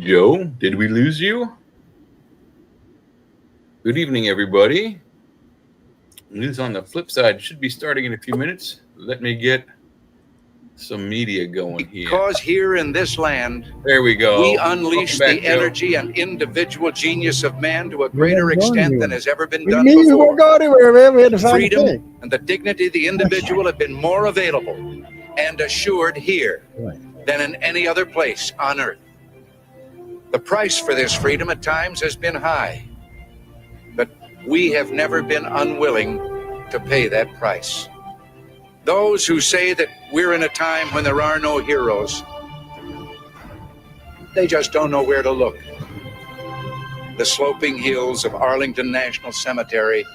Joe, did we lose you? Good evening, everybody. News on the flip side should be starting in a few minutes. Let me get some media going here. Because here in this land, there we go. We unleash back, the Joe. energy and individual genius of man to a greater extent than has ever been done before. before. Go anywhere, man. We had to find Freedom and the dignity of the individual have been more available and assured here than in any other place on earth. The price for this freedom at times has been high, but we have never been unwilling to pay that price. Those who say that we're in a time when there are no heroes, they just don't know where to look. The sloping hills of Arlington National Cemetery,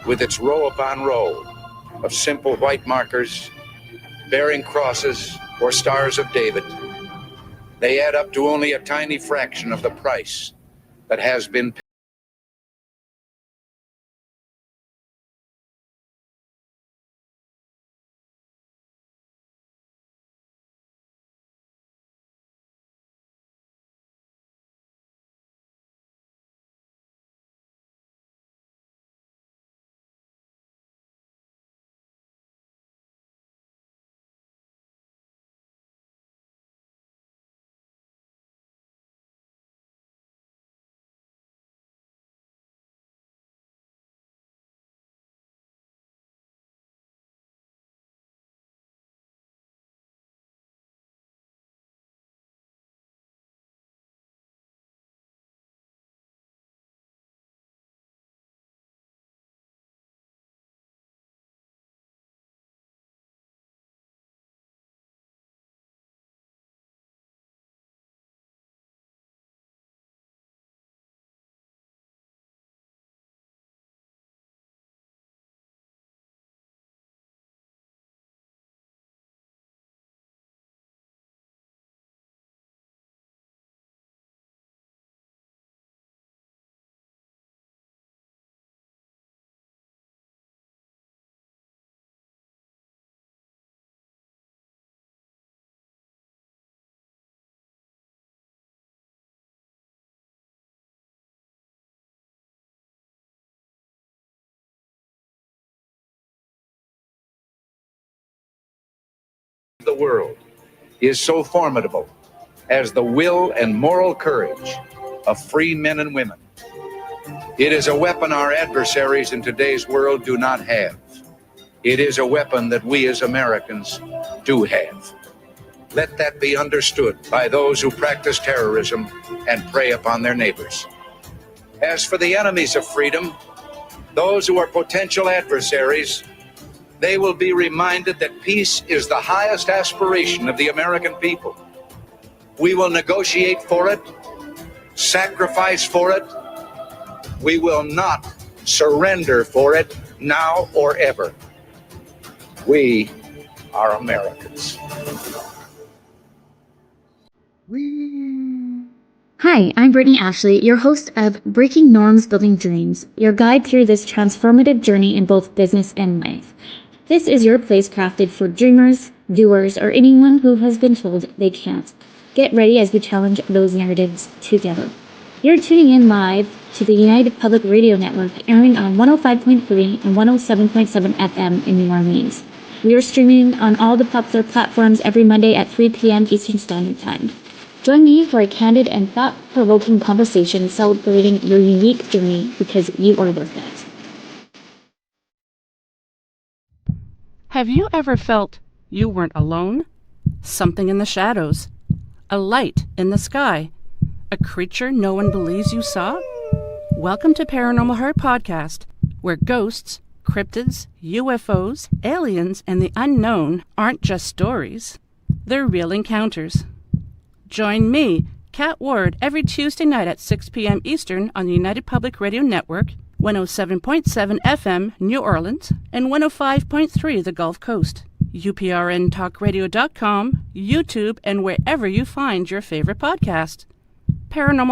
with its row upon row of simple white markers bearing crosses or stars of David, they add up to only a tiny fraction of the price that has been paid. The world is so formidable as the will and moral courage of free men and women. It is a weapon our adversaries in today's world do not have. It is a weapon that we as Americans do have. Let that be understood by those who practice terrorism and prey upon their neighbors. As for the enemies of freedom, those who are potential adversaries, they will be reminded that peace is the highest aspiration of the American people. We will negotiate for it, sacrifice for it. We will not surrender for it now or ever. We are Americans. Hi, I'm Brittany Ashley, your host of Breaking Norms, Building Dreams, your guide through this transformative journey in both business and life. This is your place crafted for dreamers, doers, or anyone who has been told they can't. Get ready as we challenge those narratives together. You're tuning in live to the United Public Radio Network, airing on 105.3 and 107.7 FM in New Orleans. We are streaming on all the popular platforms every Monday at 3 p.m. Eastern Standard Time. Join me for a candid and thought-provoking conversation celebrating your unique journey because you are worth it. Have you ever felt you weren't alone? Something in the shadows, a light in the sky, a creature no one believes you saw? Welcome to Paranormal Heart Podcast, where ghosts, cryptids, UFOs, aliens, and the unknown aren't just stories. They're real encounters. Join me, Kat Ward, every Tuesday night at 6 p.m. Eastern on the United Public Radio Network, 107.7 FM, New Orleans, and 105.3 the Gulf Coast, uprntalkradio.com, YouTube, and wherever you find your favorite podcast. Paranormal.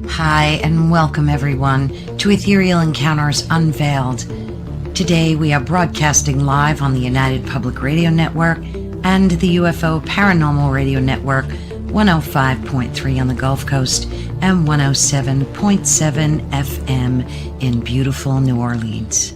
Hi, and welcome everyone to Ethereal Encounters Unveiled. Today we are broadcasting live on the United Public Radio Network and the UFO Paranormal Radio Network 105.3 on the Gulf Coast, and 107.7 FM in beautiful New Orleans.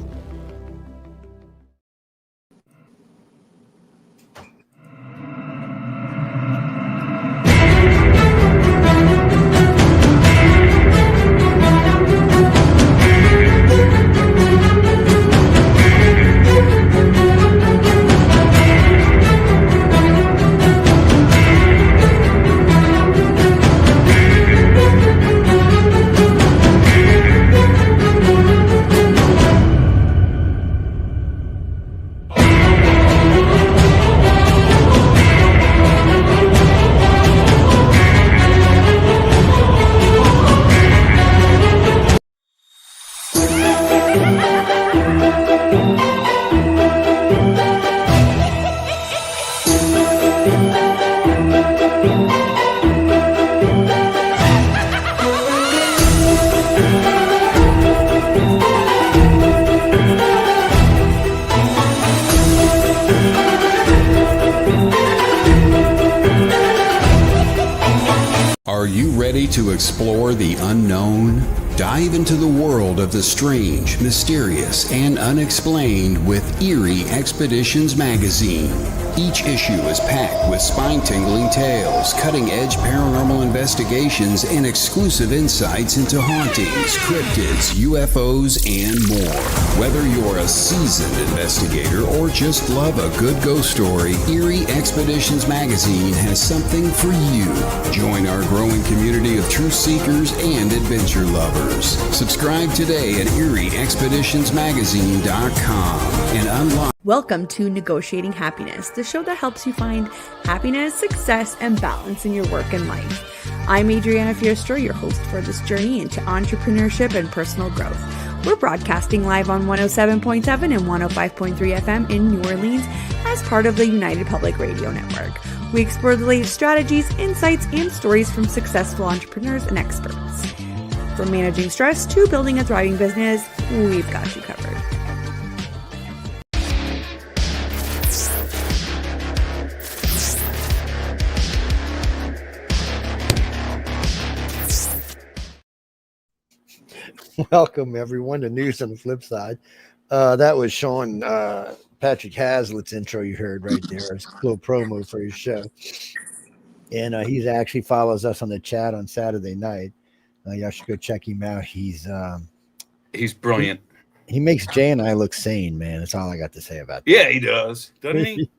Are you ready to explore the unknown? Dive into the world of the strange, mysterious, and unexplained with Eerie Expeditions magazine. Each issue is packed with spine-tingling tales, cutting-edge paranormal investigations, and exclusive insights into hauntings, cryptids, UFOs, and more. Whether you're a seasoned investigator or just love a good ghost story, Eerie Expeditions magazine has something for you. Join our growing community of truth seekers and adventure lovers. Subscribe today at EerieExpeditionsMagazine.com and unlock. Welcome to Negotiating Happiness, the show that helps you find happiness, success, and balance in your work and life. I'm Adriana Fiestra, your host for this journey into entrepreneurship and personal growth. We're broadcasting live on 107.7 and 105.3 FM in New Orleans as part of the United Public Radio Network. We explore the latest strategies, insights, and stories from successful entrepreneurs and experts. From managing stress to building a thriving business, we've got you covered. Welcome, everyone, to News on the Flip Side. That was Sean Patrick Hazlitt's intro you heard right there. It's a little promo for his show. And he actually follows us on the chat on Saturday night. Y'all should go check him out. He's brilliant. He makes Jay and I look sane, man. That's all I got to say about that. Yeah, he does, doesn't he?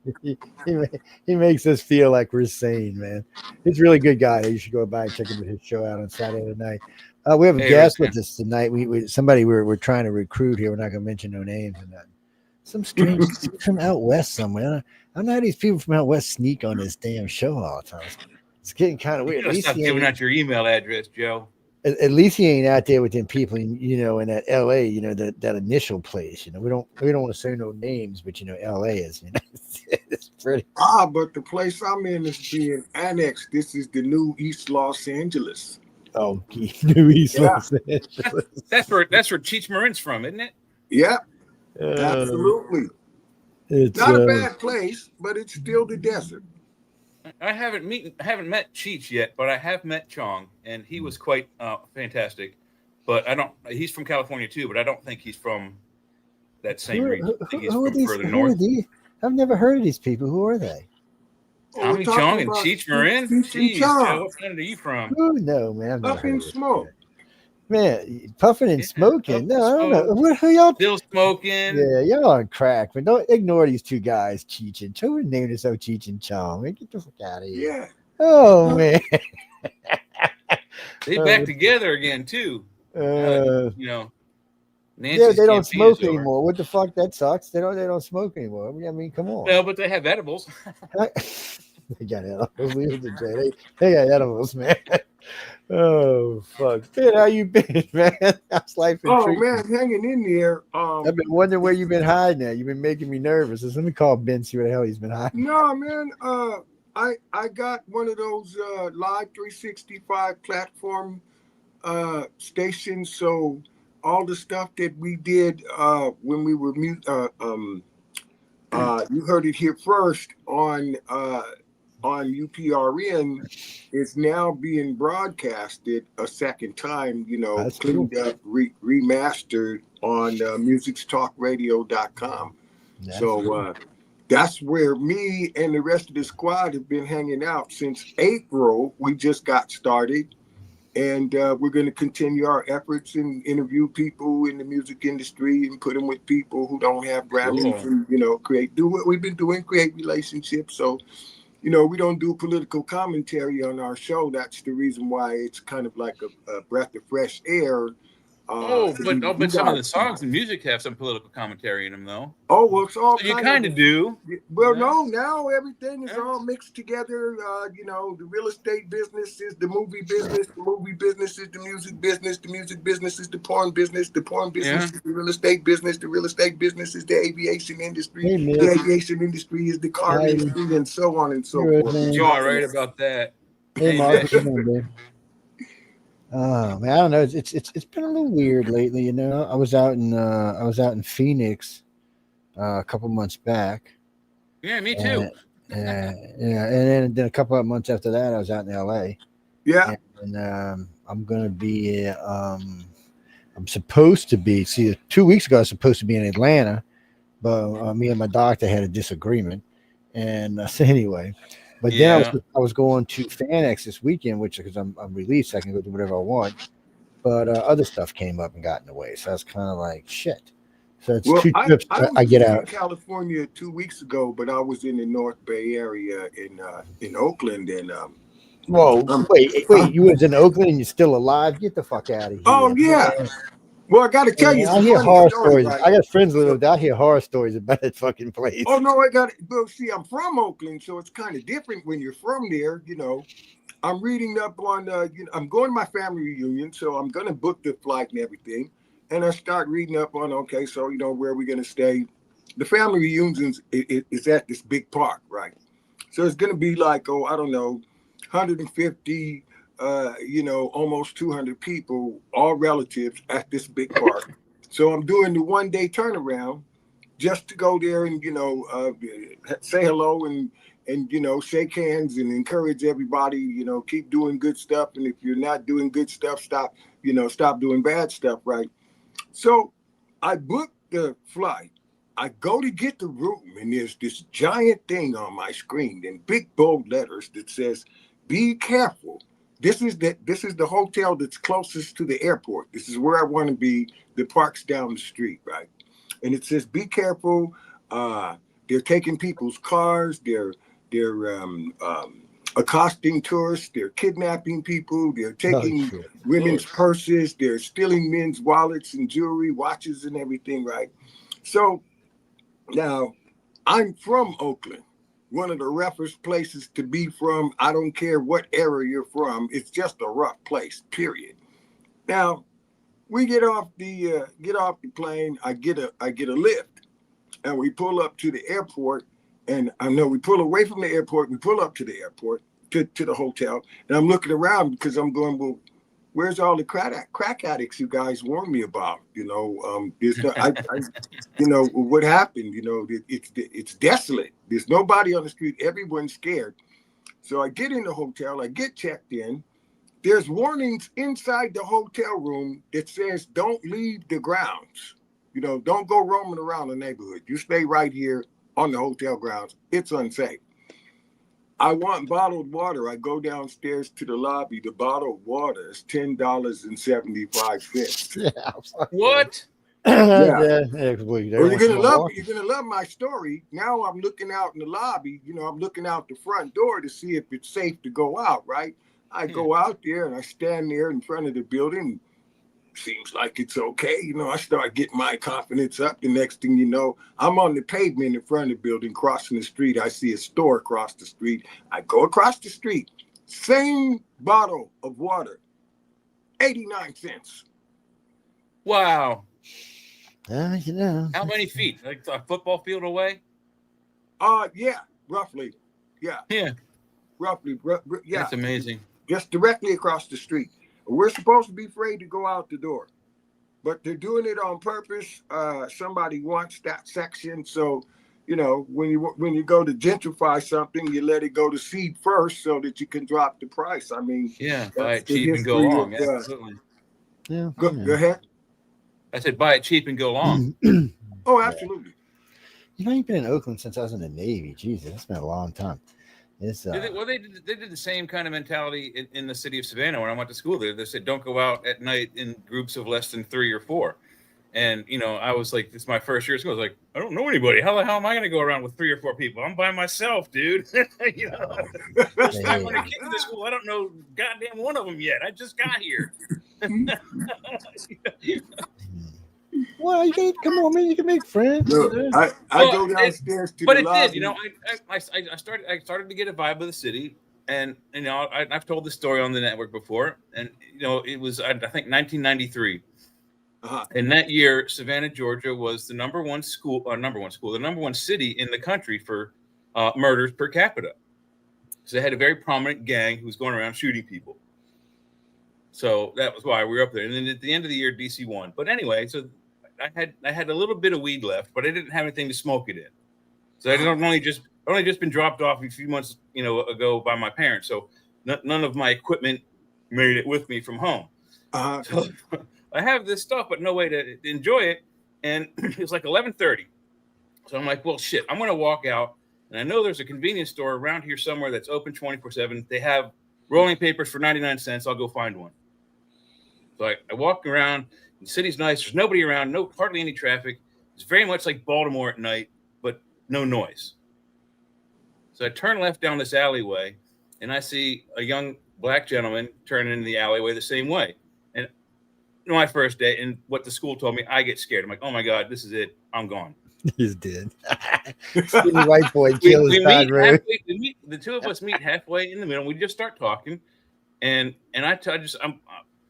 He makes us feel like we're sane, man. He's a really good guy. You should go by and check his show out on Saturday night. We have a guest with us tonight. Somebody we're trying to recruit here. We're not going to mention no names and that. Some strange from out west somewhere. I don't know how these people from out west sneak on this damn show all the time. It's getting kind of weird. You stop giving out your email address, Joe. At least he ain't out there with them people, in that LA, that initial place. We don't want to say no names, but LA is, it's pretty. But the place I'm in is being annexed. This is the new East Los Angeles. Oh, new East Los Angeles. That's where Cheech Marin's from, isn't it? Yeah, absolutely. It's not a bad place, but it's still the desert. I haven't met Cheech yet, but I have met Chong, and he was quite fantastic. But he's from California too, but I don't think he's from that same region. I think he's from further north. I've never heard of these people. Who are they? Tommy Chong and Cheech Marin? Jeez, Joe, what planet are you from? Oh, no, man. Puffing smoke. Man, puffing and smoking. No, I don't know. Who y'all? Still smoking. Yeah, y'all on crack. But don't ignore these two guys, Cheech and Chong. Who named themselves Cheech and Chong? Man, get the fuck out of here. Yeah. Oh, man. They back together again, too. Nancy's they don't smoke anymore. What the fuck? That sucks. They don't smoke anymore. I mean, come on. No, but they have edibles. They got edibles. They got edibles, man. Oh fuck, Ben, how you been, man? How's life been treating you? Hanging in there. I've been wondering where you've been hiding at. You've been making me nervous. So let me call Ben, see where the hell he's been hiding. No, man. I got one of those live 365 platform stations. So all the stuff that we did when we were mute, you heard it here first on on UPRN is now being broadcasted a second time, That's cleaned cool. up, remastered on musicstalkradio.com. That's So cool. that's where me and the rest of the squad have been hanging out since April. We just got started. And we're going to continue our efforts and interview people in the music industry and put them with people who don't have Grammys and, do what we've been doing, create relationships. So, we don't do political commentary on our show. That's the reason why it's kind of like a breath of fresh air. But some of the songs and music have some political commentary in them, though. Oh, well, it's all so you kind of do. Well, no, now everything is all mixed together. The real estate business is the movie business. The movie business is the music business. The music business is the porn business. The porn business is the real estate business. The real estate business is the aviation industry. Hey, the aviation industry is the car industry, and so on and so forth. You are right about that. Hey, Mark, what's going on, babe? Man, I don't know. It's been a little weird lately. I was out in Phoenix a couple months back. Yeah, me too. And then a couple of months after that, I was out in LA. Yeah, and I'm gonna be. I'm supposed to be. See, 2 weeks ago, I was supposed to be in Atlanta, but me and my doctor had a disagreement, and so anyway. But then I was going to FanX this weekend, which because I'm released, I can go do whatever I want. But other stuff came up and got in the way, so I was kind of like shit. So it's 2 trips. I get out. In California 2 weeks ago, but I was in the North Bay area in Oakland, and whoa, wait, you was in Oakland and you're still alive? Get the fuck out of here! Oh yeah. Well, I got to tell you, I hear horror stories. Right? I got friends who live there. I hear horror stories about that fucking place. Oh no, I got it. Well, see, I'm from Oakland, so it's kind of different when you're from there. I'm reading up on. I'm going to my family reunion, so I'm going to book the flight and everything. And I start reading up on, okay, so, where are we going to stay? The family reunion is at this big park, right? So it's going to be like, I don't know, 150, almost 200 people, all relatives at this big park. So I'm doing the 1 day turnaround just to go there and, say hello and shake hands and encourage everybody, keep doing good stuff. And if you're not doing good stuff, stop doing bad stuff, right? So I booked the flight. I go to get the room, and there's this giant thing on my screen in big bold letters that says, "Be careful. This is the hotel that's closest to the airport. This is where I want to be. The park's down the street, right?" And it says, "Be careful. They're taking people's cars. They're accosting tourists. They're kidnapping people. They're taking women's purses. They're stealing men's wallets and jewelry, watches, and everything, right?" So now I'm from Oakland, one of the roughest places to be from. I don't care what area you're from. It's just a rough place, period. Now we get off the plane. I get a lift, and we pull up to the airport. And I know we pull away from the airport. We pull up to the airport, to the hotel. And I'm looking around because I'm going, well, where's all the crack addicts you guys warned me about? There's no, what happened? It's desolate. There's nobody on the street. Everyone's scared. So I get in the hotel. I get checked in. There's warnings inside the hotel room that says, don't leave the grounds. Don't go roaming around the neighborhood. You stay right here on the hotel grounds. It's unsafe. I want bottled water. I go downstairs to the lobby. The bottled water is $10.75. Yeah. What? Yeah. Well, you're gonna love my story. Now I'm looking out in the lobby. I'm looking out the front door to see if it's safe to go out. Right? I go out there and I stand there in front of the building. Seems like it's okay. I start getting my confidence up. The next thing you know, I'm on the pavement in front of the building, crossing the street. I see a store across the street. I go across the street. Same bottle of water, 89 cents. Wow. How many feet? Like a football field away? Yeah, roughly. Yeah. Yeah. Roughly. Yeah. That's amazing. Just directly across the street. We're supposed to be afraid to go out the door, but they're doing it on purpose. Somebody wants that section. So, you know, when you go to gentrify something, you let it go to seed first so that you can drop the price. I mean, Yeah, buy that's it the cheap and go history long. of. Absolutely. Yeah. Go ahead. I said buy it cheap and go long. Oh, absolutely. You know, you've been in Oakland since I was in the Navy. Jesus, that's been a long time. It's Well, they did the same kind of mentality in the city of Savannah when I went to school there. They said don't go out at night in groups of less than 3 or 4. And you know, I was like, "This is my first year of school." I was like, "I don't know anybody. How the hell am I going to go around with 3 or 4 people? I'm by myself, dude." You know, there's 500 kids in this school. I don't know goddamn one of them yet. I just got here. Well, you can come on, man. You can make friends. Look, I go downstairs to but the it lobby. did. You know, I started to get a vibe of the city, and you know, I've told this story on the network before, and you know, it was I think 1993. And that year, Savannah, Georgia, was the number one city in the country for murders per capita. So they had a very prominent gang who was going around shooting people. So that was why we were up there. And then at the end of the year, DC won. But anyway, so I had a little bit of weed left, but I didn't have anything to smoke it in. So I only just been dropped off a few months, you know, ago by my parents. So none of my equipment made it with me from home. So I have this stuff, but no way to enjoy it. And it was like 11:30. So I'm like, well, shit, I'm going to walk out. And I know there's a convenience store around here somewhere that's open 24/7. They have rolling papers for 99 cents. I'll go find one. So I walk around. The city's nice. There's nobody around. Hardly any traffic. It's very much like Baltimore at night, but no noise. So I turn left down this alleyway, and I see a young black gentleman turning into the alleyway the same way. And my first day, and what the school told me, I get scared. I'm like, oh my God, this is it. I'm gone. He's dead. Skinny white boy kill his side road. The two of us meet halfway in the middle. We just start talking, and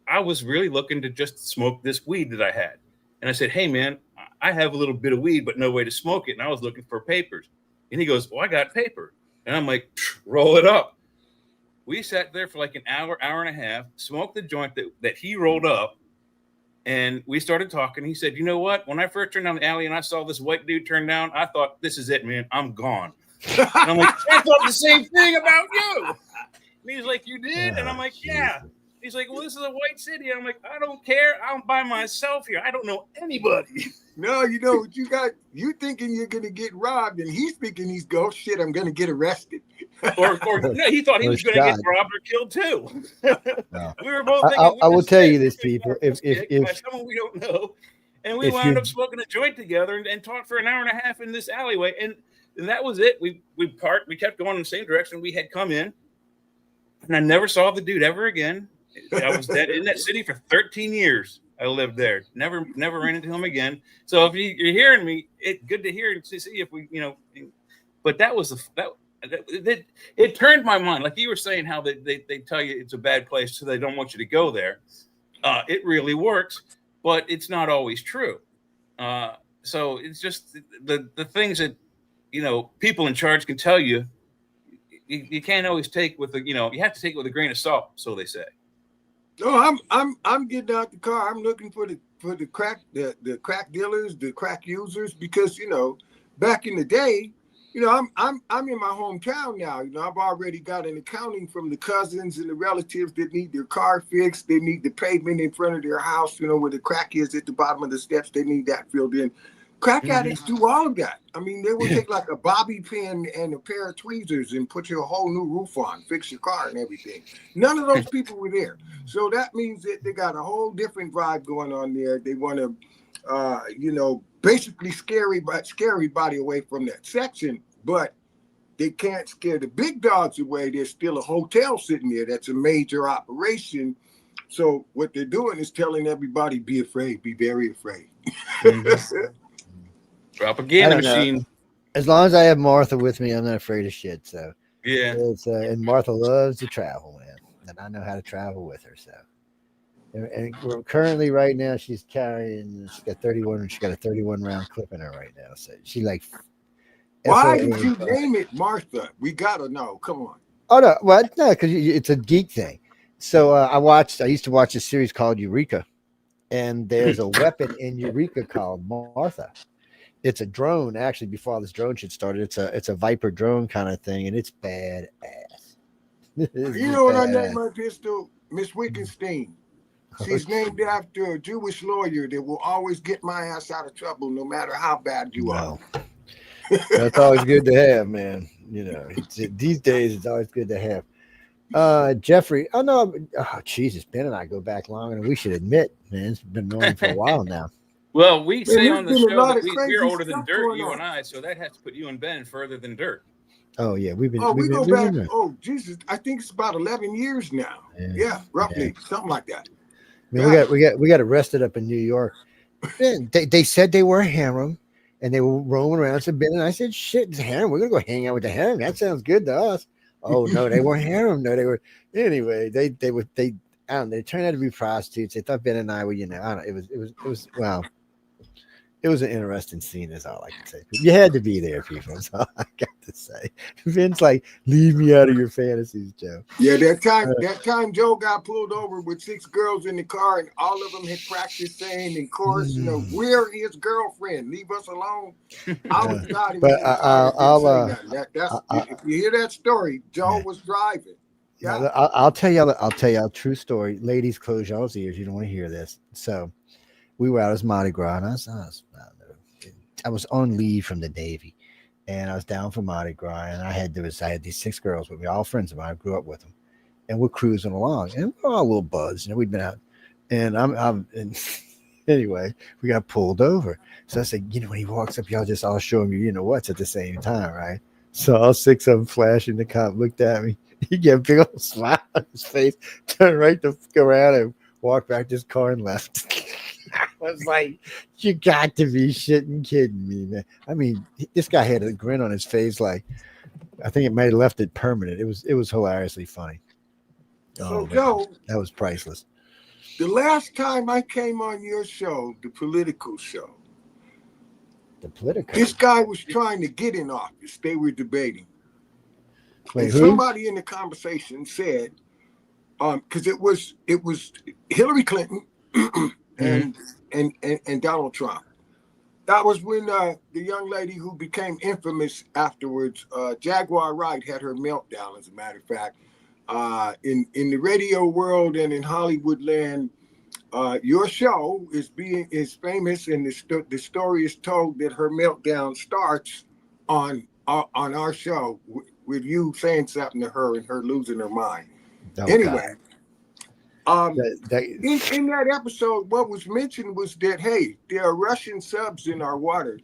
I was really looking to just smoke this weed that I had. And I said, hey man, I have a little bit of weed, but no way to smoke it. And I was looking for papers. And he goes, well, I got paper. And I'm like, roll it up. We sat there for like an hour and a half, smoked the joint that he rolled up. And we started talking. He said, you know what? When I first turned down the alley and I saw this white dude turn down, I thought, this is it, man. I'm gone. And I'm like, I thought the same thing about you. And he's like, you did? And I'm like, yeah. He's like, well, this is a white city. And I'm like, I don't care. I'm by myself here. I don't know anybody. No, you know what you got? You thinking you're going to get robbed, and he's thinking he's go, shit, I'm going to get arrested. or no, he thought he was going to get robbed or killed too. No. We were both thinking. I will tell you this, people. If someone we don't know, and we wound up smoking a joint together and talked for an hour and a half in this alleyway, and that was it. We kept going in the same direction we had come in, and I never saw the dude ever again. I was in that city for 13 years. I lived there. Never ran into him again. So if you're hearing me, it's good to hear and to see if we, you know. But that was it turned my mind. Like you were saying, how they tell you it's a bad place, so they don't want you to go there. It really works, but it's not always true. So it's just the things that, you know, people in charge can tell you. You can't always take with you have to take it with a grain of salt, so they say. No, I'm getting out the car. I'm looking for the crack dealers, the crack users, because back in the day, I'm in my hometown now. I've already got an accounting from the cousins and the relatives that need their car fixed. They need the pavement in front of their house, where the crack is at the bottom of the steps. They need that filled in. Crack addicts do all of that. I mean, they will take like a bobby pin and a pair of tweezers and put you a whole new roof on, fix your car and everything. None of those people were there. So that means that they got a whole different vibe going on there. They want to, basically scare everybody away from that section, but they can't scare the big dogs away. There's still a hotel sitting there. That's a major operation. So what they're doing is telling everybody, be afraid, be very afraid. Propaganda machine. As long as I have Martha with me, I'm not afraid of shit. So yeah, and Martha loves to travel, man, and I know how to travel with her. So, and currently right now she's got 31. She got a 31 round clip in her right now. So she like. Why did you name it Martha? We gotta know. Come on. Oh no, because it's a geek thing. So I used to watch a series called Eureka, and there's a weapon in Eureka called Martha. It's a drone, actually. Before all this drone shit started, it's a Viper drone kind of thing, and it's badass. You know what I named my pistol? Miss Wittgenstein. She's named after a Jewish lawyer that will always get my ass out of trouble, no matter how bad you are. That's always good to have, man. You know, these days it's always good to have. Jeffrey, Jesus, Ben and I go back longer than we should admit, man. It's been known for a while now. Well, we say on the show that we're older than stuff dirt, going you on. and I, so that has to put you and Ben further than dirt. Oh yeah, we go back. Oh Jesus, I think it's about 11 years now. Yeah, roughly something like that. I mean, we got arrested up in New York. They said they were a harem, and they were roaming around. So Ben and I said, "Shit, it's a harem. We're gonna go hang out with the harem. That sounds good to us." Oh no, they weren't harem. No, they were. Anyway, they I don't know. They turned out to be prostitutes. They thought Ben and I were, I don't know. It was wow. It was an interesting scene, is all I can say. You had to be there, people. That's all I got to say. Vince, like, leave me out of your fantasies, Joe. Yeah, that time Joe got pulled over with 6 girls in the car, and all of them had practiced saying in chorus, we're his girlfriend. Leave us alone. I was not even if you hear that story, Joe was driving. Yeah, I'll tell you a true story. Ladies, close y'all's ears. You don't want to hear this. So we were out as Mardi Gras, and I was on leave from the Navy, and I was down for Mardi Gras, and I had these 6 girls with me, all friends of mine. I grew up with them, and we're cruising along, and we're all a little buzzed. We'd been out, and and anyway, we got pulled over. So I said, when he walks up, y'all just all show him what's at the same time, right? So all 6 of them flashing. The cop looked at me. He got a big old smile on his face, turned right the fuck around and walked back to his car and left. I was like, you got to be shitting kidding me, man. I mean, this guy had a grin on his face, like I think it might have left it permanent. It was hilariously funny. So Joe, that was priceless. The last time I came on your show, the political show, this guy was trying to get in office. They were debating. Wait, and somebody in the conversation said, because it was Hillary Clinton and Donald Trump. That was when the young lady who became infamous afterwards, Jaguar Wright, had her meltdown. As a matter of fact, in the radio world and in Hollywood land, your show is famous, and the story is told that her meltdown starts on our show with you saying something to her and her losing her mind. Oh, anyway, in that episode, what was mentioned was that, hey, there are Russian subs in our water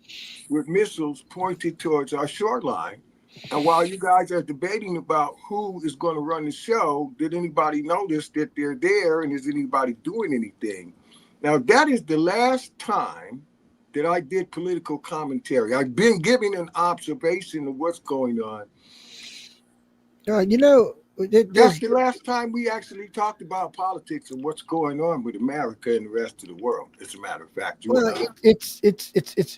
with missiles pointed towards our shoreline. And while you guys are debating about who is going to run the show, did anybody notice that they're there, and is anybody doing anything? Now, that is the last time that I did political commentary. I've been giving an observation of what's going on. That's the last time we actually talked about politics and what's going on with America and the rest of the world. As a matter of fact, it's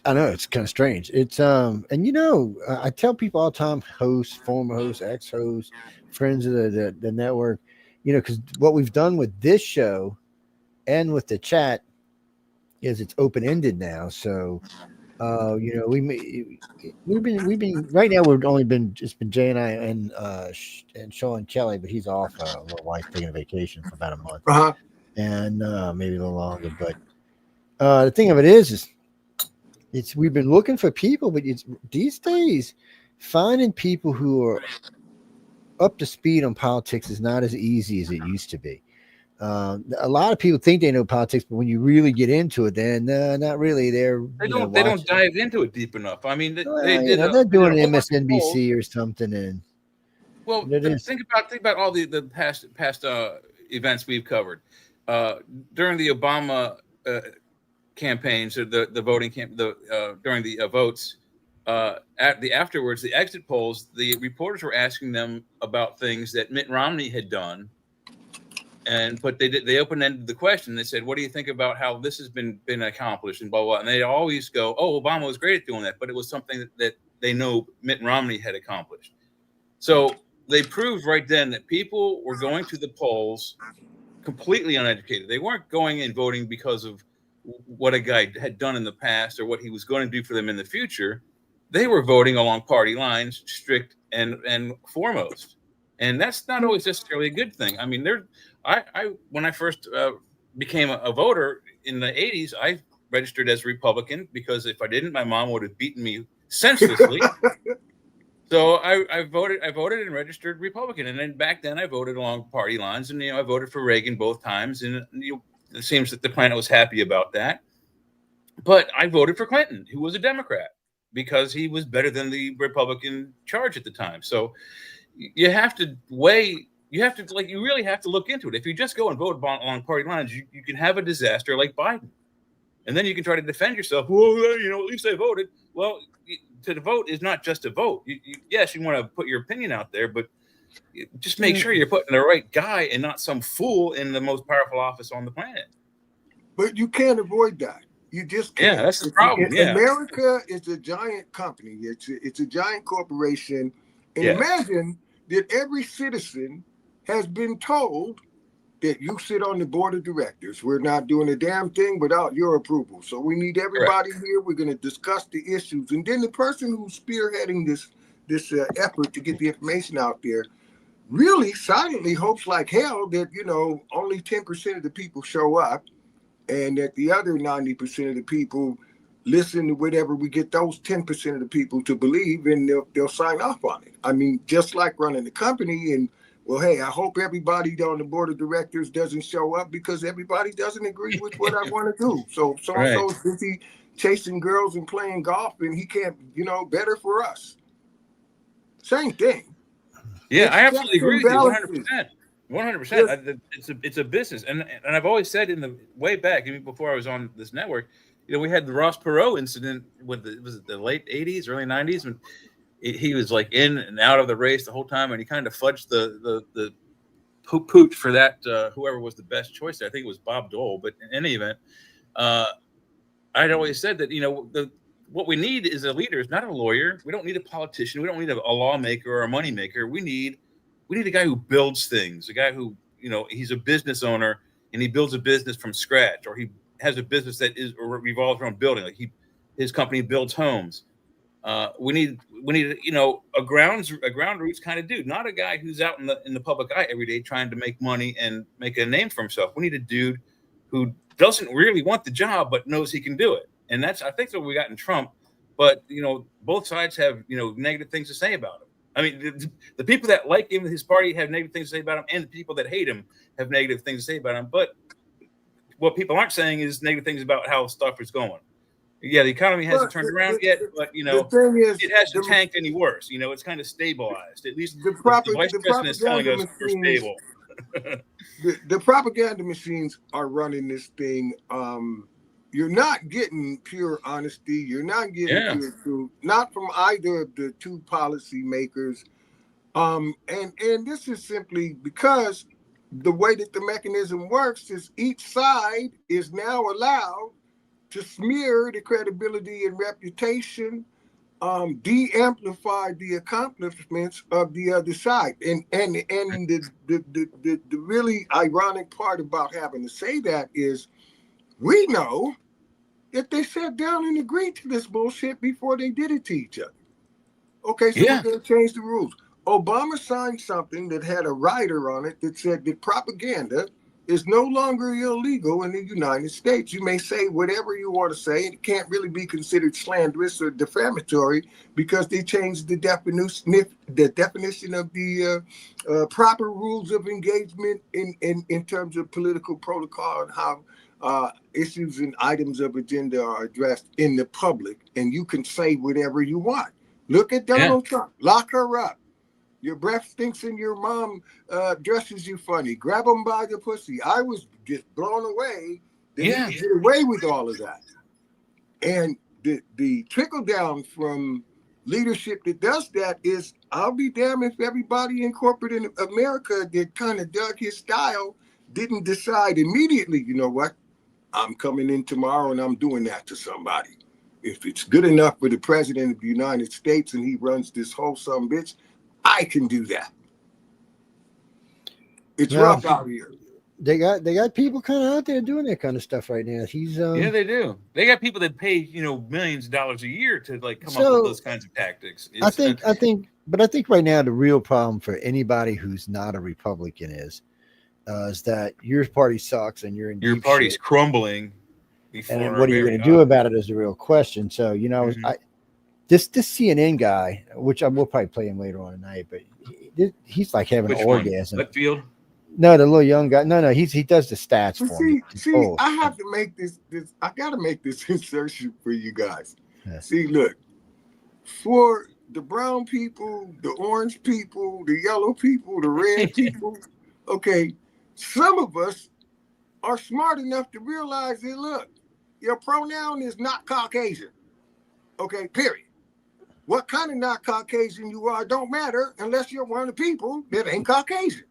I know it's kind of strange. It's and I tell people all the time, hosts, former hosts, ex-hosts, friends of the network, because what we've done with this show and with the chat is it's open-ended now. So we've been right now. It's been Jay and I and Sean Kelly, but he's off. A little wife taking a vacation for about a month, and maybe a little longer. But the thing of it is we've been looking for people, but it's these days finding people who are up to speed on politics is not as easy as it used to be. A lot of people think they know politics, but when you really get into it, then not really. They don't dive into it deep enough. I mean, they're doing MSNBC or something. And think about all the past events we've covered during the Obama campaigns, or the voting during the votes. Afterwards, the exit polls, the reporters were asking them about things that Mitt Romney had done. But they open-ended the question. They said, what do you think about how this has been accomplished, and blah, blah. And they always go, oh, Obama was great at doing that, but it was something that they know Mitt Romney had accomplished. So they proved right then that people were going to the polls completely uneducated. They weren't going and voting because of what a guy had done in the past or what he was going to do for them in the future, they were voting along party lines, strict and foremost. And that's not always necessarily a good thing. I mean, when I first became a voter in the 80s, I registered as a Republican because if I didn't, my mom would have beaten me senselessly. So I voted and registered Republican. And then back then I voted along party lines, and I voted for Reagan both times. And it seems that the planet was happy about that. But I voted for Clinton, who was a Democrat, because he was better than the Republican charge at the time. So you have to weigh, you really have to look into it. If you just go and vote along party lines, you can have a disaster like Biden. And then you can try to defend yourself. Well, at least I voted. Well, to vote is not just a vote. Yes, you want to put your opinion out there, but just make sure you're putting the right guy and not some fool in the most powerful office on the planet. But you can't avoid that. You just can't. Yeah, that's the problem. America is a giant company. It's a giant corporation. And imagine that every citizen has been told that you sit on the board of directors. We're not doing a damn thing without your approval. So we need everybody here. We're going to discuss the issues. And then the person who's spearheading this effort to get the information out there really silently hopes like hell that, only 10% of the people show up and that the other 90% of the people listen to whatever we get those 10% of the people to believe, and they'll sign off on it. I mean, just like running the company and, well, hey, I hope everybody on the board of directors doesn't show up because everybody doesn't agree with what I want to do. So so-and-so's busy chasing girls and playing golf, and he can't, better for us. Same thing. Yeah, I absolutely agree with you 100%. 100%. It's a business. And I've always said way back, even before I was on this network, we had the Ross Perot incident with was it the late 80s, early 90s, when he was like in and out of the race the whole time, and he kind of fudged the pooch for that whoever was the best choice there. I think it was Bob Dole, but in any event, I'd always said that what we need is a leader, not a lawyer. We don't need a politician. We don't need a lawmaker or a moneymaker. We need a guy who builds things, a guy who he's a business owner and he builds a business from scratch, or he has a business that revolves around building, like his company builds homes. We need a ground roots kind of dude, not a guy who's out in the public eye every day trying to make money and make a name for himself. We need a dude who doesn't really want the job but knows he can do it. And I think that's what we got in Trump. But both sides have negative things to say about him. I mean, the people that like him, his party, have negative things to say about him, and the people that hate him have negative things to say about him. But what people aren't saying is negative things about how stuff is going. Yeah, the economy hasn't turned around yet, but the thing is, it hasn't tanked any worse. It's kind of stabilized. At least the vice president is telling us we're stable. The propaganda machines are running this thing. You're not getting pure honesty. You're not getting pure truth, not from either of the two policy makers. And this is simply because the way that the mechanism works is each side is now allowed to smear the credibility and reputation, de-amplify the accomplishments of the other side. And the really ironic part about having to say that is we know that they sat down and agreed to this bullshit before they did it to each other. Okay, so we're going to change the rules. Obama signed something that had a rider on it that said that propaganda is no longer illegal in the United States. You may say whatever you want to say, and it can't really be considered slanderous or defamatory because they changed the definition of the proper rules of engagement in terms of political protocol and how issues and items of agenda are addressed in the public, and you can say whatever you want. Look at Donald Trump. Lock her up. Your breath stinks and your mom dresses you funny. Grab them by the pussy. I was just blown away that he could get away with all of that. And the trickle down from leadership that does that is, I'll be damned if everybody in corporate in America that kind of dug his style didn't decide immediately, you know what, I'm coming in tomorrow and I'm doing that to somebody. If it's good enough for the president of the United States and he runs this whole son bitch, I can do that. It's rough out here. They got people kind of out there doing that kind of stuff right now. He's yeah, they do. They got people that pay millions of dollars a year to like come up with those kinds of tactics. I think right now the real problem for anybody who's not a Republican is that your party sucks and you're in your deep party's shit. crumbling. And what are you going to do about it is the real question. So this CNN guy, which I will probably play him later on tonight, but he's like having an orgasm. Whitfield? No, the little young guy. No, he does the stats for me. See, I have to make this. I got to make this insertion for you guys. Yeah. See, look, for the brown people, the orange people, the yellow people, the red people. Okay, some of us are smart enough to realize that, look, your pronoun is not Caucasian. Okay, period. What kind of not Caucasian you are don't matter unless you're one of the people that ain't Caucasian.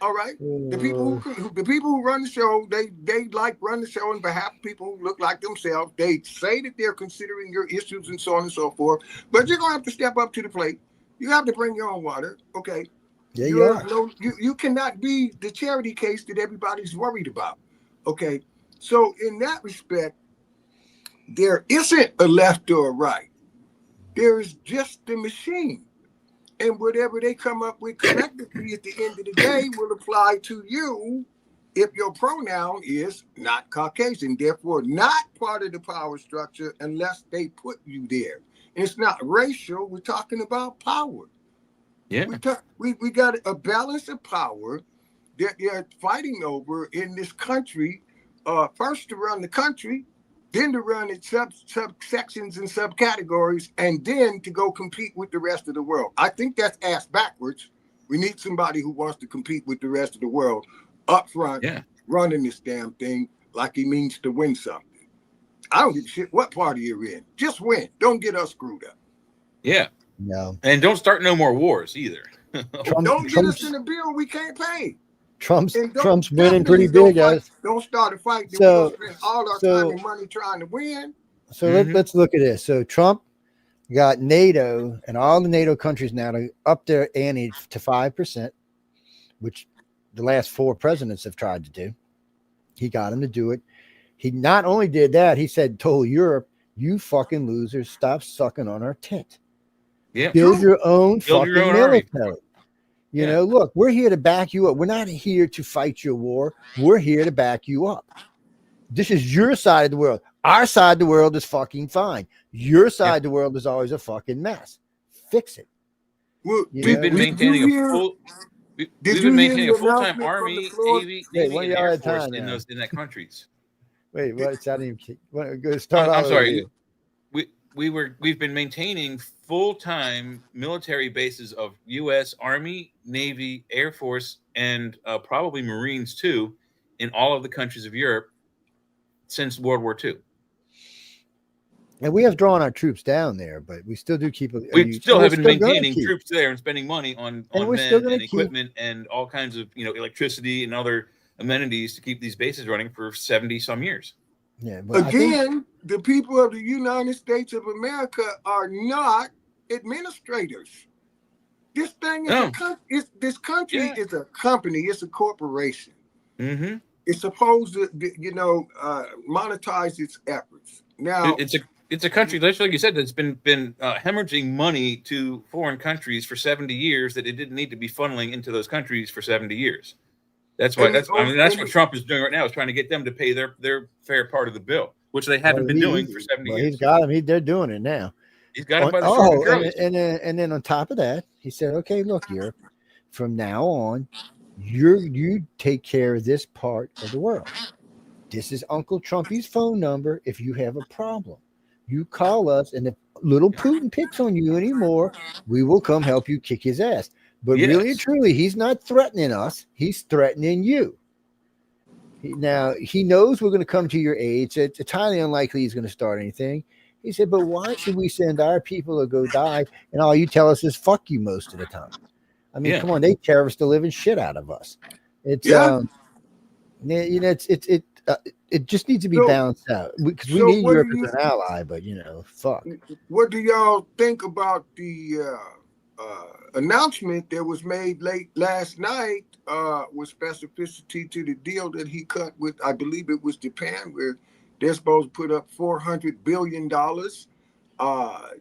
All right. The people who run the show, they like run the show on behalf of people who look like themselves. They say that they're considering your issues and so on and so forth. But you're gonna have to step up to the plate. You have to bring your own water. Okay. Yeah, you are. You cannot be the charity case that everybody's worried about. Okay. So in that respect, there isn't a left or a right. There is just the machine. And whatever they come up with collectively at the end of the day will apply to you if your pronoun is not Caucasian, therefore not part of the power structure unless they put you there. And it's not racial. We're talking about power. Yeah. We got a balance of power that they're fighting over in this country, first to run the country, then to run its subsections and subcategories, and then to go compete with the rest of the world. I think that's ass backwards. We need somebody who wants to compete with the rest of the world up front, running this damn thing like he means to win something. I don't give a shit what party you're in. Just win. Don't get us screwed up. Yeah. No. And don't start no more wars either. Don't get us in a bill we can't pay. Trump's winning pretty big, guys. Don't start a fight. We'll spend all our time and money trying to win. So let's look at this. So Trump got NATO and all the NATO countries now to up their ante to 5%, which the last 4 presidents have tried to do. He got them to do it. He not only did that, he told Europe, "You fucking losers, stop sucking on our tit. Yeah, build your own fucking military." Army. You know, look, we're here to back you up. We're not here to fight your war. We're here to back you up. This is your side of the world. Our side of the world is fucking fine. Your side of the world is always a fucking mess. Fix it. Well, we've been maintaining a full-time Army, Navy, and Air Force in that countries. Wait, what? I'm sorry. We've been maintaining full-time military bases of U.S. Army, Navy, Air Force, and probably Marines too, in all of the countries of Europe since World War II. And we have drawn our troops down there, but we still do keep. We still have been maintaining troops there and spending money on men and equipment and all kinds of electricity and other amenities to keep these bases running for 70 some years. Yeah. Again, the people of the United States of America are not administrators. This thing is this country is a company. It's a corporation. Mm-hmm. It's supposed to, monetize its efforts. Now, it's a country, just like you said, that's been hemorrhaging money to foreign countries for 70 years that it didn't need to be funneling into those countries for 70 years. That's why. That's what Trump is doing right now, is trying to get them to pay their fair part of the bill, which they haven't been doing for 70 years. He's got them. They're doing it now. He's got them by the short curlies. And then on top of that, he said, "Okay, look, Europe, from now on, you take care of this part of the world. This is Uncle Trumpy's phone number. If you have a problem, you call us, and if little Putin picks on you anymore, we will come help you kick his ass." But really and truly, he's not threatening us. He's threatening you. Now, he knows we're going to come to your aid. So it's highly unlikely he's going to start anything. He said, but why should we send our people to go die? And all you tell us is fuck you most of the time. I mean, come on, they terrorist the living shit out of us. It's, it just needs to be balanced out because we need Europe as an ally, but fuck. What do y'all think about the announcement that was made late last night with specificity to the deal that he cut with, I believe it was Japan, where they're supposed to put up $400 billion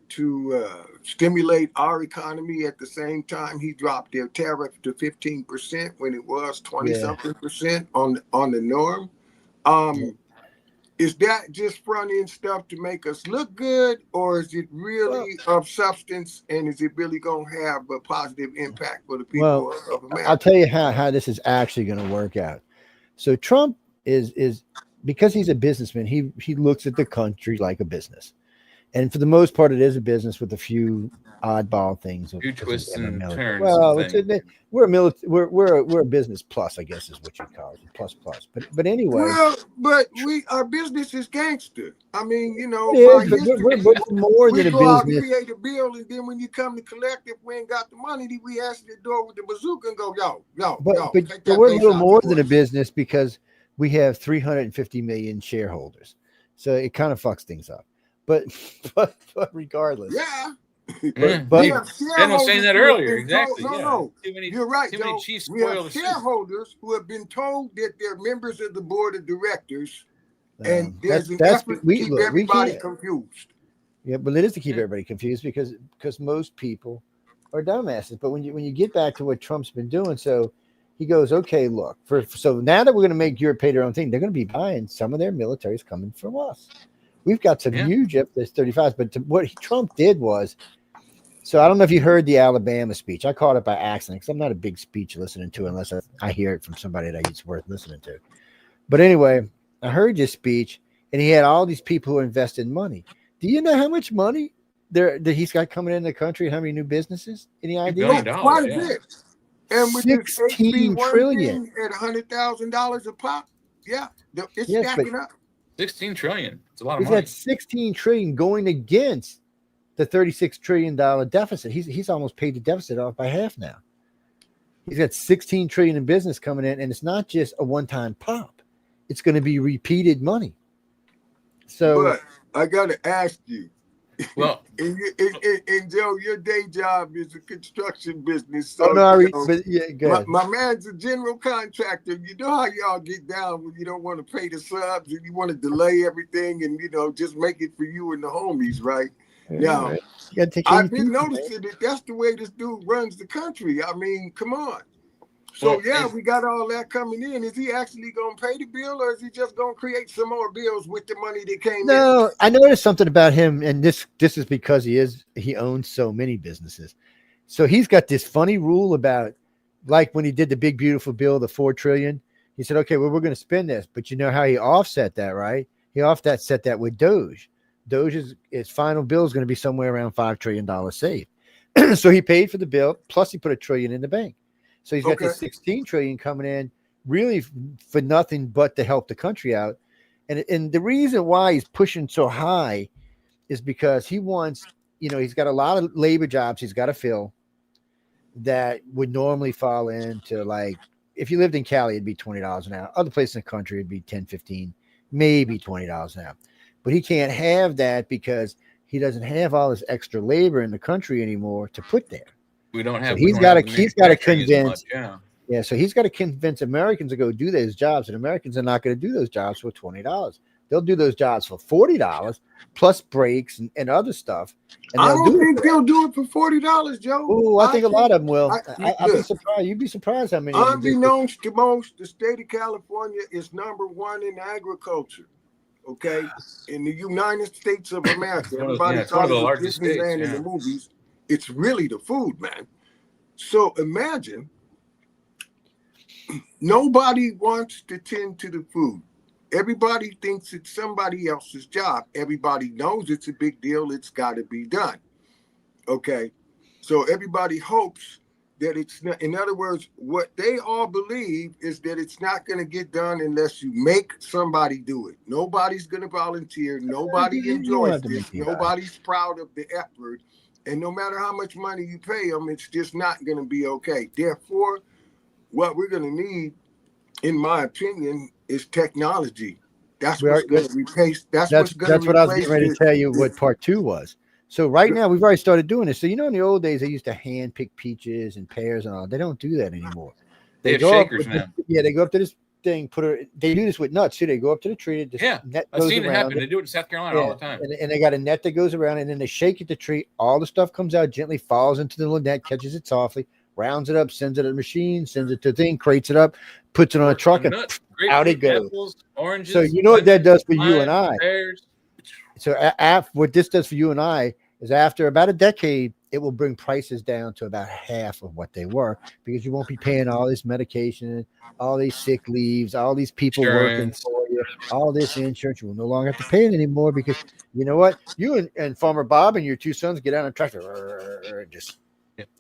to stimulate our economy. At the same time, he dropped their tariff to 15% when it was 20-something percent on the norm. Is that just front end stuff to make us look good, or is it really of substance, and is it really going to have a positive impact for the people of America? I'll tell you how this is actually going to work out. So Trump is because he's a businessman, he looks at the country like a business. And for the most part, it is a business with a few oddball things. A few twists and turns. Well, we're a business plus, I guess is what you call it, plus. But anyway. Well, but our business is gangster. I mean, you know, we're more than a go out and business. create a bill, and then when you come to collect, if we ain't got the money, we answer the door with the bazooka and go, yo. But we're a little more than a business because we have 350 million shareholders, so it kind of fucks things up. But regardless, Ben was saying that earlier. Exactly. No. You're right, Joe. We have shareholders who have been told that they're members of the board of directors, and there's an effort to keep everybody confused. Yeah, but it is to keep everybody confused because most people are dumbasses. But when you get back to what Trump's been doing, so he goes, okay, look, so now that we're going to make Europe pay their own thing, they're going to be buying some of their militaries coming from us. We've got some huge F-35s, but what Trump did was, so I don't know if you heard the Alabama speech. I caught it by accident because I'm not a big speech listening to unless I hear it from somebody that it's worth listening to. But anyway, I heard your speech, and he had all these people who invested money. Do you know how much money that he's got coming in the country? How many new businesses? Any idea? Quite a bit. And with $16 trillion at $100,000 a pop, it's stacking up. 16 trillion. It's a lot of money. money. He's got 16 trillion going against the $36 trillion deficit. He's almost paid the deficit off by half now. He's got 16 trillion in business coming in, and it's not just a one-time pop. It's going to be repeated money. So, but I got to ask you. Well, and Joe, your day job is a construction business. So my man's a general contractor. You know how y'all get down when you don't want to pay the subs and you want to delay everything and just make it for you and the homies, right? Now, I've been noticing that that's the way this dude runs the country. I mean, come on. So we got all that coming in. Is he actually going to pay the bill, or is he just going to create some more bills with the money that came in? No, I noticed something about him, and this is because he owns so many businesses. So he's got this funny rule about, like when he did the big beautiful bill, the $4 trillion. He said, okay, well, we're going to spend this, but you know how he offset that, right? He offset that with Doge. Doge's final bill is going to be somewhere around $5 trillion saved. So he paid for the bill, plus he put $1 trillion in the bank. So he's got this 16 trillion coming in really for nothing but to help the country out. And the reason why he's pushing so high is because he wants, he's got a lot of labor jobs he's got to fill that would normally fall into, like, if you lived in Cali, it'd be $20 an hour. Other places in the country, it'd be 10, 15, maybe $20 an hour. But he can't have that because he doesn't have all this extra labor in the country anymore to put there. We don't have. So he's got to convince. So he's got to convince Americans to go do those jobs, and Americans are not going to do those jobs for $20. They'll do those jobs for $40 plus breaks and other stuff. And I don't think they'll do it for $40, Joe. Oh, I think a lot of them will. I'd be surprised. You'd be surprised how many. Unbeknownst to most, the state of California is #1 in agriculture. Okay, in the United States of America, everybody talks about Disneyland in the movies. It's really the food, man. So imagine nobody wants to tend to the food. Everybody thinks it's somebody else's job. Everybody knows it's a big deal. It's got to be done. Okay. So everybody hopes that it's not, in other words, what they all believe is that it's not going to get done unless you make somebody do it. Nobody's going to volunteer. Nobody enjoys this. Nobody's proud of the effort. And no matter how much money you pay them, it's just not going to be okay. Therefore, what we're going to need, in my opinion, is technology. That's what's going to replace. That's what I was getting ready to tell you what part 2 was. So right now we've already started doing this. So in the old days they used to hand pick peaches and pears and all. They don't do that anymore. They have go shakers up now. They go up to this thing, they do this with nuts too. They go up to the tree. Net I've seen it happen. They do it in South Carolina all the time. And they got a net that goes around, and then they shake at the tree. All the stuff comes out gently, falls into the little net, catches it softly, rounds it up, sends it to the machine, sends it to the thing, crates it up, puts it on a truck, and out it goes. Apples, oranges. So you know what that does for you and I. Pears. So what this does for you and I is after about a decade, it will bring prices down to about half of what they were, because you won't be paying all this medication, all these sick leaves, all these people working for you, all this insurance. You will no longer have to pay it anymore, because you know what? You and Farmer Bob and your two sons get out on a tractor and just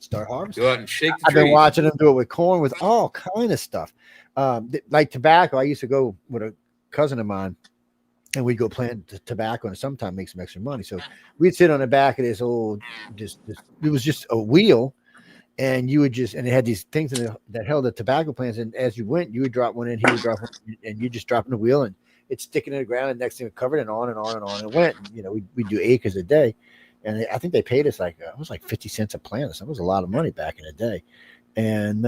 start harvesting. Go out and shake the I've been watching them do it with corn, with all kind of stuff. Like tobacco. I used to go with a cousin of mine, and we'd go plant tobacco and sometimes make some extra money. So we'd sit on the back of this old, it was just a wheel, and you would and it had these things that held the tobacco plants. And as you went, you would drop one in, he would drop one, and you just drop in the wheel, and it's sticking in the ground, and next thing it covered, and on and on and on it went. And, we'd do acres a day. And I think they paid us it was like 50 cents a plant. So it was a lot of money back in the day. And,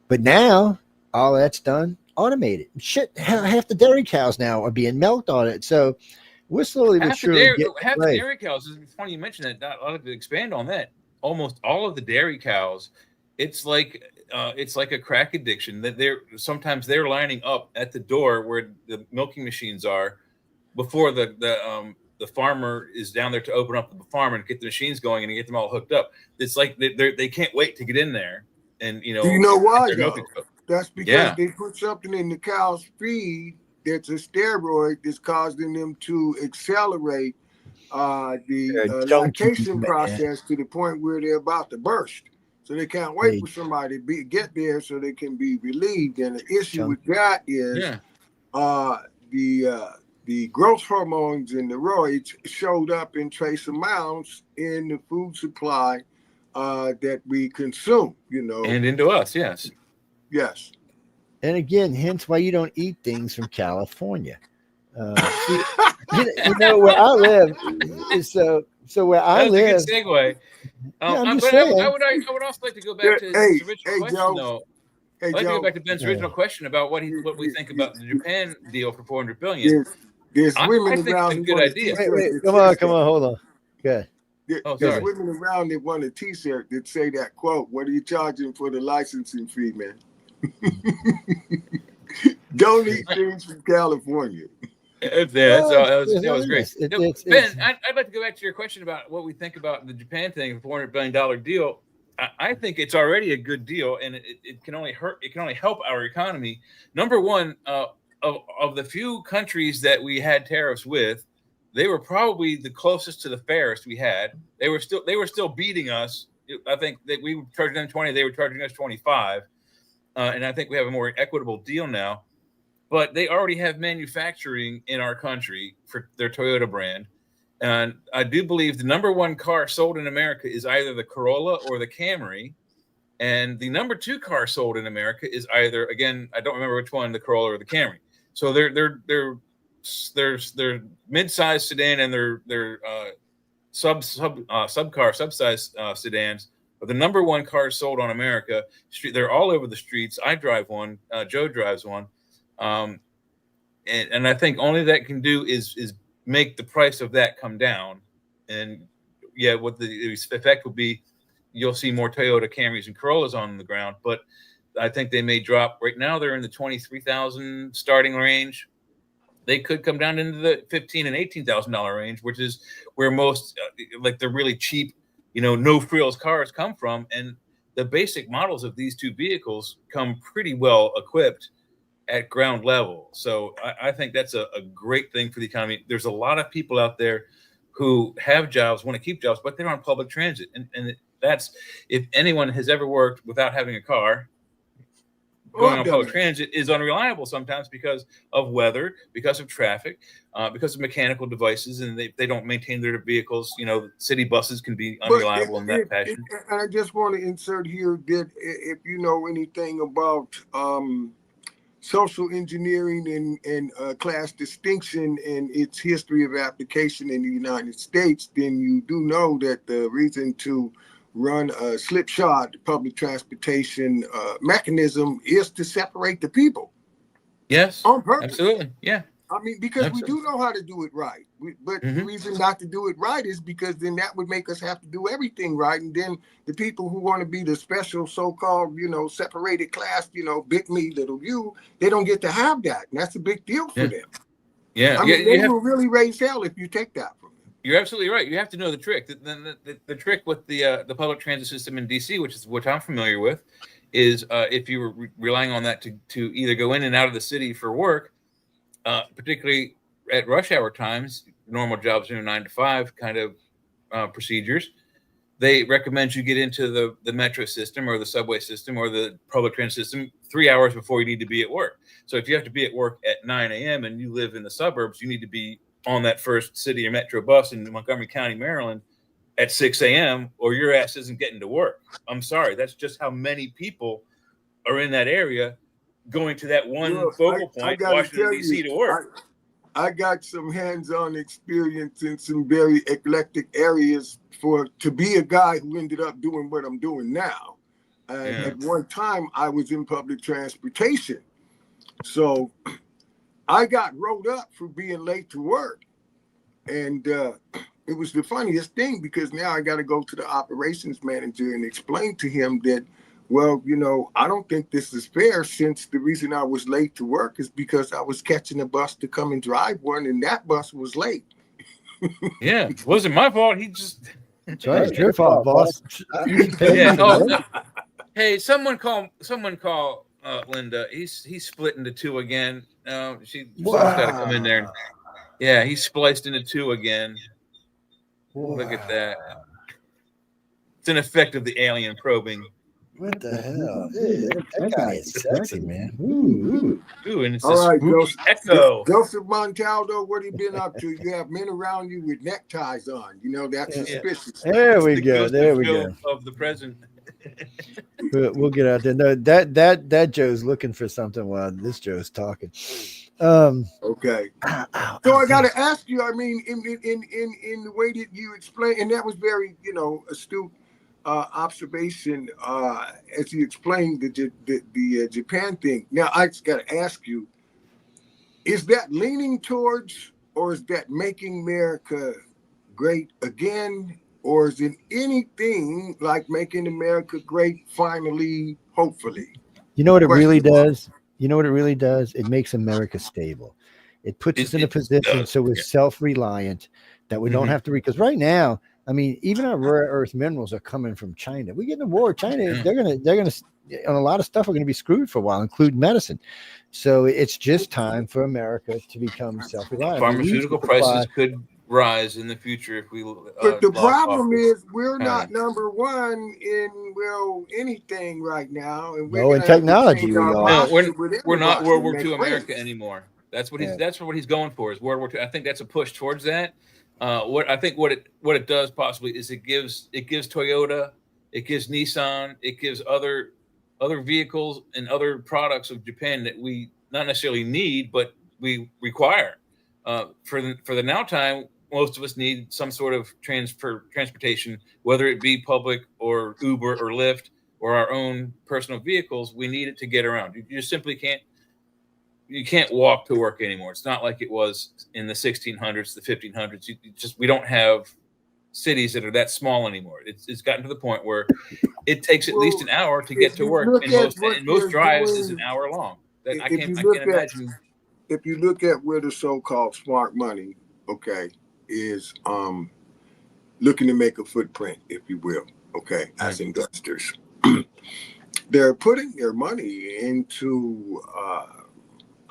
but now all that's done, automated. Shit, half the dairy cows now are being milked on it. So we're slowly but surely half the dairy cows. It's funny you mentioned that. I'd like to expand on that. Almost all of the dairy cows, it's like a crack addiction. That sometimes they're lining up at the door where the milking machines are before the farmer is down there to open up the farm and get the machines going and get them all hooked up. It's like they can't wait to get in there. And do you know why? That's because Yeah. they put something in the cow's feed that's a steroid that's causing them to accelerate the lactation process to the point where they're about to burst. So they can't wait for somebody to get there so they can be relieved. And the issue with that is the growth hormones and the roids showed up in trace amounts in the food supply that we consume, and into us, yes. Yes. And again, hence why you don't eat things from California. Where I live is so where I live. That's a good segue. I'm just but saying. I would also like to go back to his original question, Joe. though. I'd like to go back to Ben's original question about what we think about the Japan deal for $400 billion. There's women I think around. it's a good idea. Wait, come on, hold on. Good. There's women around that want a T-shirt that say that quote. What are you charging for the licensing fee, man? Don't eat things from California. That was great. Ben, I'd like to go back to your question about what we think about the Japan thing, the $400 billion deal. I think it's already a good deal, and it can only help our economy. Number one, of the few countries that we had tariffs with, they were probably the closest to the fairest we had. They were still beating us. I think that we were charging them 20, they were charging us 25. And I think we have a more equitable deal now. But they already have manufacturing in our country for their Toyota brand. And I do believe the number one car sold in America is either the Corolla or the Camry. And the number two car sold in America is either, again, I don't remember which one, the Corolla or the Camry. So they're mid-sized sedan and they're subsize sedans are the number one cars sold on America. They're all over the streets. I drive one. Joe drives one. And I think only that can do is make the price of that come down. And what the effect will be, you'll see more Toyota Camrys and Corollas on the ground, but I think they may drop. Right now they're in the 23,000 starting range. They could come down into the $15,000 and $18,000 range, which is where most like the really cheap, no frills cars come from. And the basic models of these two vehicles come pretty well equipped at ground level. So I think that's a great thing for the economy. There's a lot of people out there who have jobs, want to keep jobs, but they're on public transit. And that's, if anyone has ever worked without having a car, going on public transit is unreliable sometimes because of weather, because of traffic, because of mechanical devices, and they don't maintain their vehicles. City buses can be unreliable in that fashion. And I just want to insert here that if you know anything about social engineering and class distinction and its history of application in the United States, then you do know that the reason to run a slipshod public transportation mechanism is to separate the people. Yes, On purpose. absolutely. Yeah. I mean, because we do know how to do it right. But the reason not to do it right is because then that would make us have to do everything right. And then the people who want to be the special so-called, separated class, big me, little you, they don't get to have that. And that's a big deal for them. Yeah. I mean, they will really raise hell if you take that from them. You're absolutely right. You have to know the trick. The trick with the public transit system in DC, which is what I'm familiar with, is if you were relying on that to either go in and out of the city for work, particularly at rush hour times, normal jobs, 9 to 5 kind of procedures, they recommend you get into the metro system or the subway system or the public transit system 3 hours before you need to be at work. So if you have to be at work at 9 a.m. and you live in the suburbs, you need to be on that first city or metro bus in Montgomery County, Maryland at 6 a.m. or your ass isn't getting to work. I'm sorry. That's just how many people are in that area going to that one focal point, Washington, D.C. to work. I got some hands-on experience in some very eclectic areas to be a guy who ended up doing what I'm doing now. At one time, I was in public transportation. So I got rolled up for being late to work. And it was the funniest thing because now I got to go to the operations manager and explain to him that, well, I don't think this is fair since the reason I was late to work is because I was catching a bus to come and drive one and that bus was late. Yeah, it wasn't my fault. He just... It's right. It's your fault, boss. Hey, someone call Linda. He's split into two again. She's got to come in there. Yeah, he's spliced into two again. Wow. Look at that. It's an effect of the alien probing. What the hell? That guy is sexy, man. Ooh, and it's all right, Joseph Montaldo, what have you been up to? You have men around you with neckties on. That's suspicious. There we go. There we go. Of the present. We'll get out there. No, that Joe's looking for something while this Joe's talking. Okay. So I got to ask you. I mean, in the way that you explain, and that was very, astute observation as you explained the Japan thing. Now I just got to ask you: is that leaning towards, or is that making America great again, or is it anything like making America great finally, hopefully? You know what it really does? It makes America stable. It puts us in a position so we're self-reliant, that we don't have to because right now, I mean, even our rare earth minerals are coming from China. We get in a war, China, they're gonna on a lot of stuff are gonna be screwed for a while, including medicine. So it's just time for America to become self-reliant. Pharmaceutical prices could rise in the future if we. But the problem is we're not number one in anything right now, and we're in technology. No, we're not World War II America anymore. That's what he's going for is World War II. I think that's a push towards that. What it does possibly is it gives Toyota, it gives Nissan, it gives other vehicles and other products of Japan that we not necessarily need, but we require. For the now time, most of us need some sort of transportation, whether it be public or Uber or Lyft or our own personal vehicles. We need it to get around. You just simply can't. You can't walk to work anymore. It's not like it was in the 1600s, the 1500s. We don't have cities that are that small anymore. It's gotten to the point where it takes at least an hour to get to work, and most drives is an hour long. I can't imagine. If you look at where the so-called smart money, is looking to make a footprint, if you will, as investors, they're putting their money into.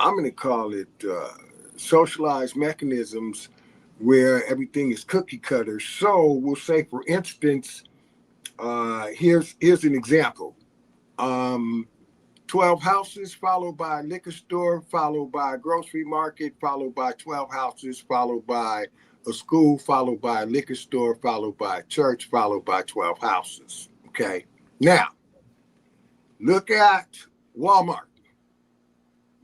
I'm going to call it socialized mechanisms where everything is cookie cutter. So we'll say, for instance, here's an example. 12 houses followed by a liquor store, followed by a grocery market, followed by 12 houses, followed by a school, followed by a liquor store, followed by a church, followed by 12 houses. Okay. Now, look at Walmart.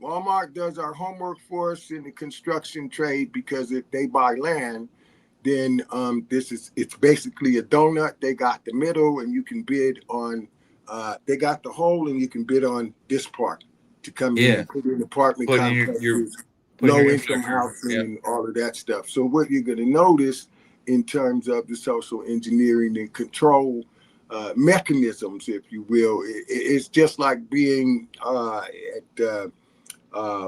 Walmart does our homework for us in the construction trade, because if they buy land, then it's basically a donut. They got the middle, and you can bid on. They got the whole, and you can bid on this part to come in and put in apartment Put in your complexes, low income housing, and all of that stuff. So what you're going to notice in terms of the social engineering and control mechanisms, if you will, it's just like being at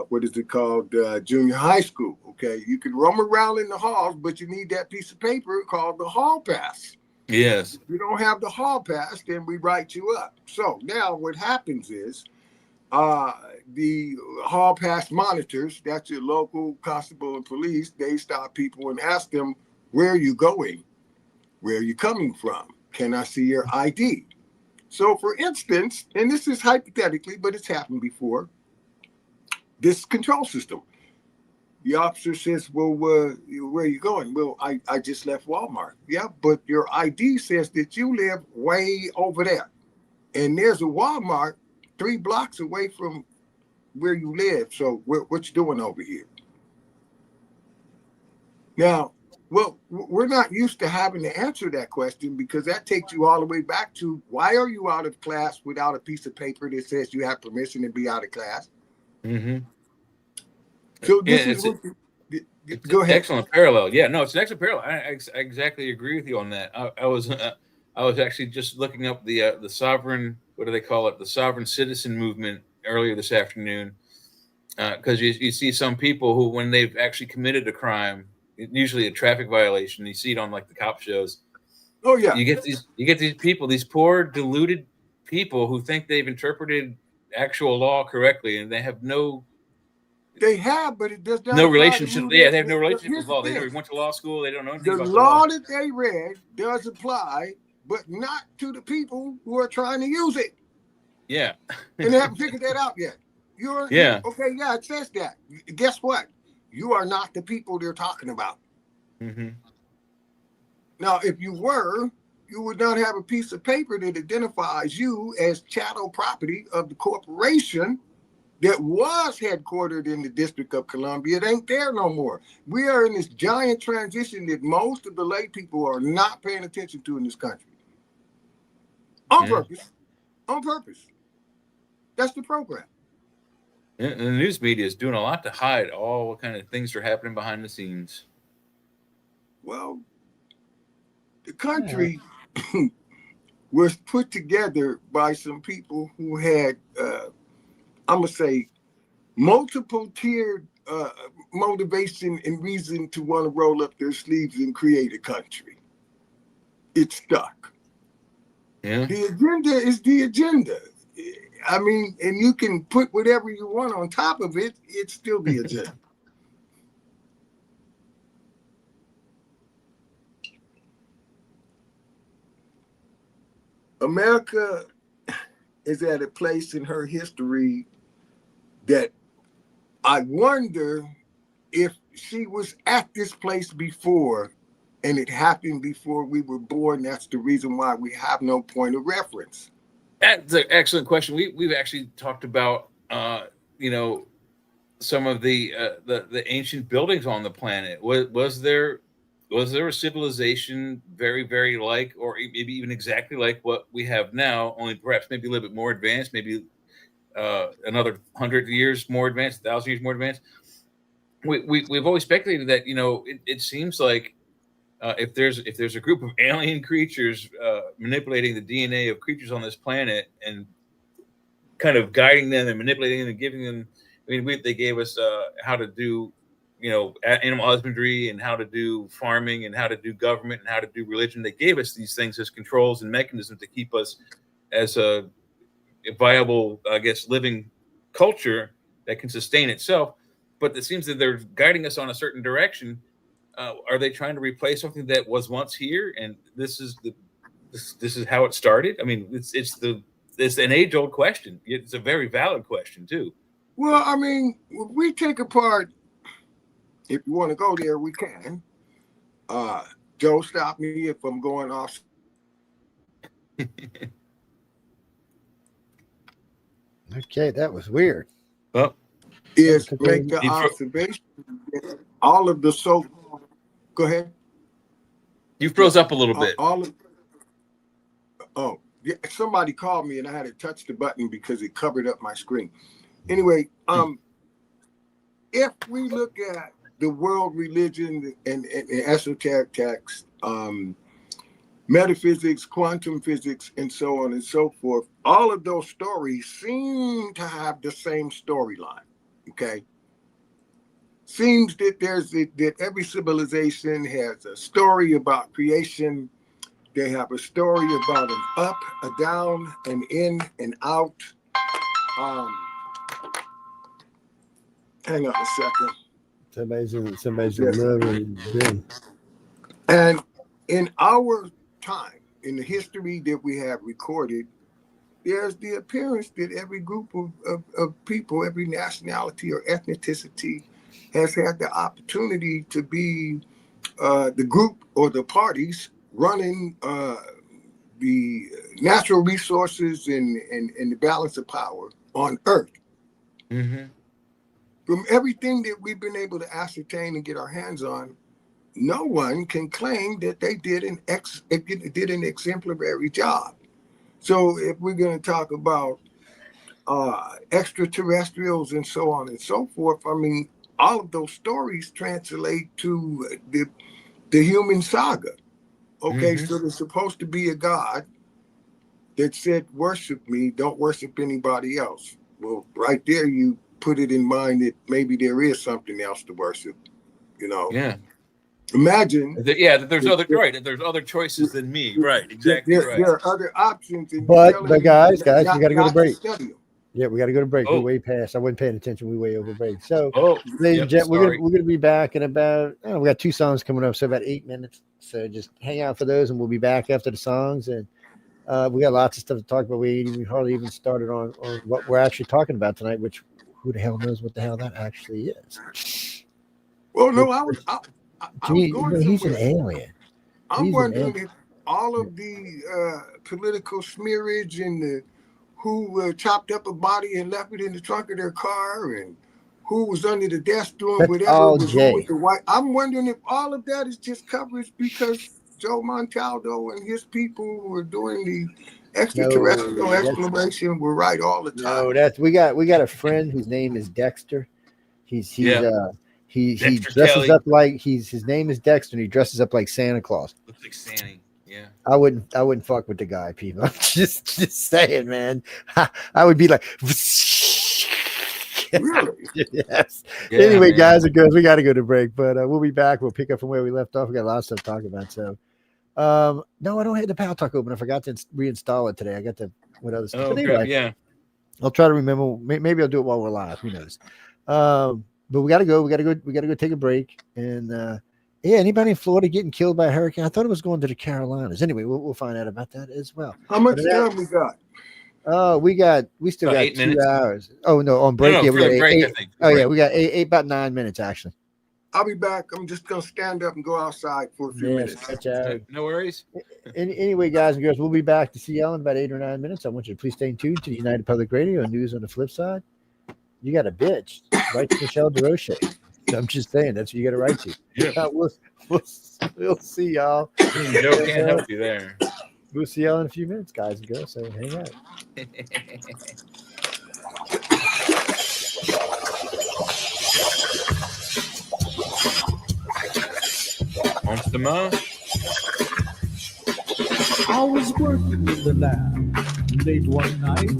what is it called, junior high school. Okay, you can roam around in the halls, but you need that piece of paper called the hall pass. Yes. If you don't have the hall pass, then we write you up. So now what happens is the hall pass monitors, that's your local constable and police, they stop people and ask them, where are you going? Where are you coming from? Can I see your ID? So for instance, and this is hypothetically, but it's happened before, this control system. The officer says, well, where are you going? Well, I just left Walmart. Yeah, but your ID says that you live way over there. And there's a Walmart 3 blocks away from where you live. So what you doing over here? Now, well, we're not used to having to answer that question, because that takes you all the way back to, why are you out of class without a piece of paper that says you have permission to be out of class? Mm-hmm. So this is what go ahead. Excellent parallel. Yeah, no, it's an excellent parallel. I exactly agree with you on that. I was actually just looking up the sovereign, what do they call it? The sovereign citizen movement earlier this afternoon, because you see some people who, when they've actually committed a crime, usually a traffic violation, you see it on like the cop shows. Oh yeah. You get these people, these poor deluded people who think they've interpreted actual law correctly, and they have no. They have, but it does not. No relationship. Yeah, they have no relationship with law. They never went to law school. They don't know anything about the law. The law that they read does apply, but not to the people who are trying to use it. Yeah. And they haven't figured that out yet. Okay, yeah, it says that. Guess what? You are not the people they're talking about. Mm-hmm. Now, if you were, you would not have a piece of paper that identifies you as chattel property of the corporation that was headquartered in the District of Columbia. It ain't there no more. We are in this giant transition that most of the lay people are not paying attention to in this country. On purpose. On purpose. That's the program. And the news media is doing a lot to hide all what kind of things are happening behind the scenes. Well, the country was put together by some people who had I'm going to say, multiple tiered motivation and reason to want to roll up their sleeves and create a country. It's stuck. Yeah. The agenda is the agenda. I mean, and you can put whatever you want on top of it, it's still the agenda. America is at a place in her history that I wonder if she was at this place before and it happened before we were born. That's the reason why we have no point of reference. That's an excellent question. We've actually talked about some of the ancient buildings on the planet. Was there a civilization very, very like, or maybe even exactly like what we have now, only perhaps maybe a little bit more advanced, maybe another 100 years more advanced, 1,000 years more advanced? We've always speculated that it seems like if there's a group of alien creatures manipulating the DNA of creatures on this planet and kind of guiding them and manipulating them and giving them, they gave us how to do animal husbandry and how to do farming and how to do government and how to do religion. They gave us these things as controls and mechanisms to keep us as a viable, I guess, living culture that can sustain itself. But it seems that they're guiding us on a certain direction. Are they trying to replace something that was once here? And this is how it started. I mean, it's an age-old question. It's a very valid question too. Well, I mean, if we take apart, if you want to go there, we can. Joe, stop me if I'm going off. Okay, that was weird. Well, is make the observation that all of the so-called. Go ahead. You froze up a little bit. Yeah, somebody called me and I had to touch the button because it covered up my screen. Anyway, if we look at the world religion and esoteric texts, metaphysics, quantum physics, and so on and so forth, all of those stories seem to have the same storyline. Okay, seems that that every civilization has a story about creation. They have a story about an up, a down, an in, and out. Hang on a second. Somebody's in love and And in our time, in the history that we have recorded, there's the appearance that every group of people, every nationality or ethnicity has had the opportunity to be the group or the parties running the natural resources and the balance of power on Earth. Mm-hmm. From everything that we've been able to ascertain and get our hands on, no one can claim that they did an exemplary job. So if we're going to talk about extraterrestrials and so on and so forth, I mean, all of those stories translate to the human saga. Okay, Mm-hmm. so there's supposed to be a God that said, worship me, don't worship anybody else. Well, right there, you put it in mind that maybe there is something else to worship, you know? Yeah. Imagine. That there's there's other choices than me. Right, exactly right. There are other options. But guys, we got to go to break. Study them. Yeah, we got to go to break. Oh. We're way past. I wasn't paying attention. We way over break. So, yep, ladies and gentlemen, we're gonna be back in about. We got 2 songs coming up, so about 8 minutes. So just hang out for those, and we'll be back after the songs. And we got lots of stuff to talk about. We hardly even started on what we're actually talking about tonight. Which who the hell knows what the hell that actually is? Well, no, I was going he's somewhere. an alien. I'm wondering if all of the political smearage and who chopped up a body and left it in the trunk of their car, and who was under the desk doing whatever was wrong with the white. I'm wondering if all of that is just coverage because Joe Montaldo and his people who were doing the extraterrestrial exploration were right all the time. No, we got a friend whose name is Dexter. He dresses Kelly. up like his name is Dexter, and he dresses up like Santa Claus. Looks like Santa. Yeah. I wouldn't fuck with the guy, people. I'm just saying, man. I would be like, really? Yes. Yeah, anyway, man. guys and girls, we got to go to break, but we'll be back. We'll pick up from where we left off. We got a lot of stuff to talk about. So, no, I don't have the Power Talk open. I forgot to reinstall it today. I got the what other stuff. Oh, But anyway, good. Yeah. I'll try to remember. Maybe I'll do it while we're live. Who knows? But we got to go. We got to go take a break. And anybody in Florida getting killed by a hurricane? I thought it was going to the Carolinas. Anyway, we'll find out about that as well. How much time we got? We still got 8 2 minutes. hours. Oh no, on break. No, we got break, eight. I think. Oh yeah, we got eight about 9 minutes actually. I'll be back. I'm just gonna stand up and go outside for a few minutes. Stretch out. No worries. Anyway, guys and girls, we'll be back to see y'all in about 8 or 9 minutes. I want you to please stay tuned to the United Public Radio and News on the Flip Side. You got a bitch. Write to Michelle DeRoche. I'm just saying, that's what you got to write to. Yeah. We'll see y'all. Joe can't help you there. We'll see y'all in a few minutes, guys and girls. So hang out. Monster Man. I was working in the lab late one night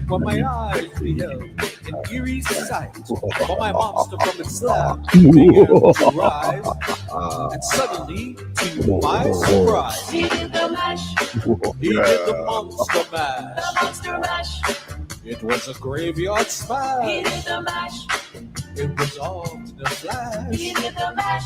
when my eyes beheld an eerie sight. For my monster from its slab began to rise, and suddenly, to my surprise, He did the mash, he did the monster mash. the monster mash. It was a graveyard He smash. did the mash, It was all in a flash. he did the mash.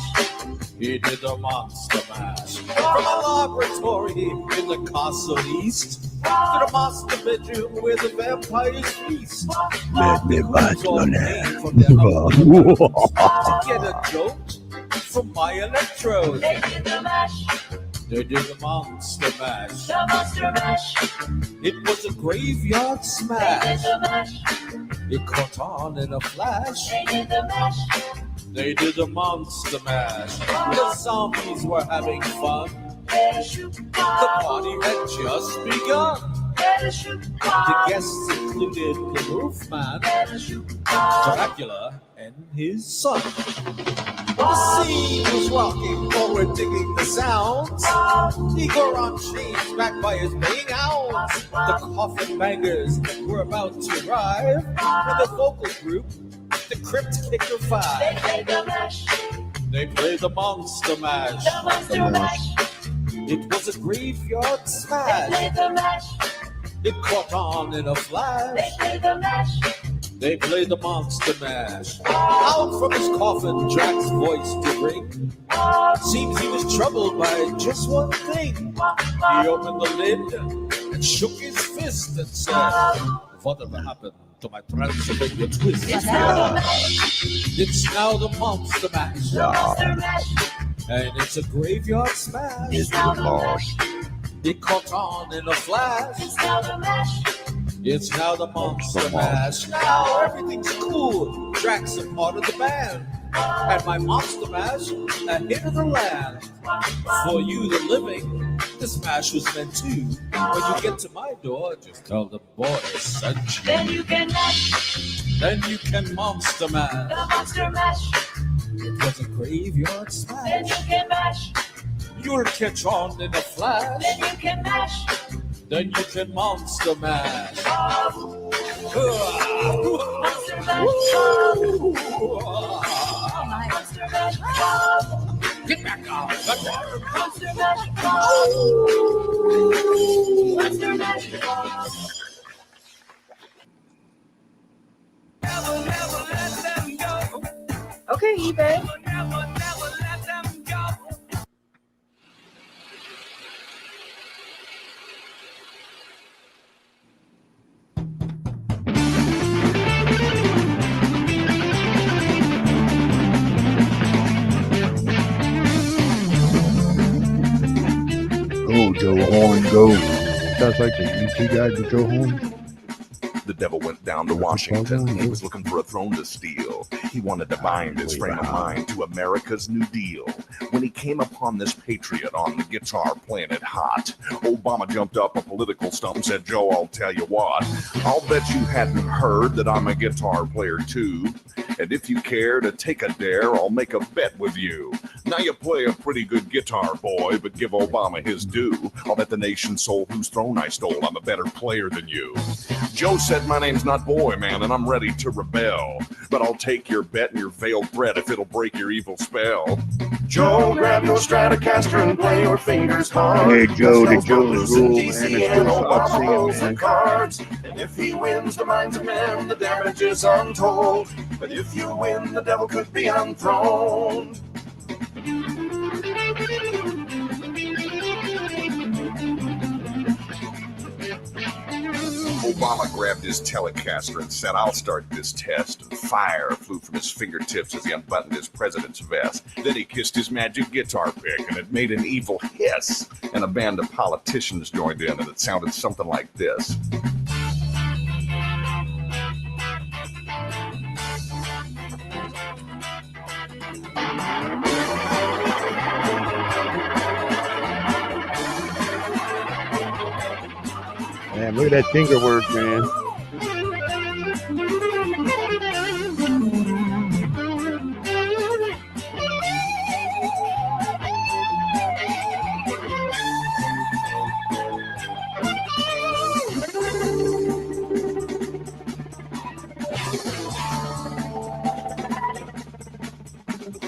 He did the monster mash. From a laboratory in the castle east to the master bedroom where the vampires feast. Let me Who's all came from their to get a jolt from my electrode. They did the mash, They did the Monster Mash. The Monster Mash. It was a graveyard They did smash. the mash. It caught on in a flash. They did the mash. They did the Monster Mash. The zombies were having fun. The party had just begun. The guests included the Wolfman, Dracula, and his son. The scene was rocking, forward digging the sounds. Igor on chains, backed by his baying hounds. The coffin bangers were about to arrive. And the vocal group, the Crypt Kicker Five. They played the mash. They played the Monster Mash. The Monster Mash. It was a graveyard They smash. played the mash. It caught on in a They flash. played the mash. They played the Monster Mash. Out from his coffin, Drax's voice did ring. Seems he was troubled by just one thing. He opened the lid and shook his fist and said, "Whatever happened to my Transylvania twist?" It's now the mash. It's now the Monster Mash. The Monster Mash. And it's a graveyard smash. It's now the mash. It caught on in a flash. It's now the mash. It's now the Monster Mash. Now everything's cool. Drax a part of the band. And my Monster Mash, a hit of the land. For you, the living, this mash was meant to. When you get to my door, just tell the boys sent you. Then you can mash. Then you can Monster Mash. The Monster Mash. It was a graveyard Then smash. you can mash. You'll catch on in a flash. Then you can mash. Then you can Monster Mash. Monster Mash. Monster Mash. Get back on. Monster Mash. Monster Mash. Okay, eBay. Go, Joe Horn, go. Sounds like the ET guy to Joe Horn. The devil went down to Washington. He was looking for a throne to steal. He wanted to bind his frame of mind to America's New Deal. When he came upon this patriot on the guitar playing it hot, Obama jumped up a political stump and said, "Joe, I'll tell you what. I'll bet you hadn't heard that I'm a guitar player too. And if you care to take a dare, I'll make a bet with you. Now you play a pretty good guitar, boy, but give Obama his due. I'll bet the nation's soul whose throne I stole. I'm a better player than you." Joe said, "My name's not Boy, man, and I'm ready to rebel. But I'll take your bet and your veiled threat if it'll break your evil spell." Joe, grab your Stratocaster and play your fingers hard. Hey, Joe, the Let's Joe's go rule, loose man. in It's DC and still Obama singing, rolls the man. cards. And if he wins, the minds of men, the damage is untold. But if you win, the devil could be unthroned. Obama grabbed his Telecaster and said, "I'll start this test." And fire flew from his fingertips as he unbuttoned his president's vest. Then he kissed his magic guitar pick, and it made an evil hiss. And a band of politicians joined in, and it sounded something like this. Man, look at that finger work, man.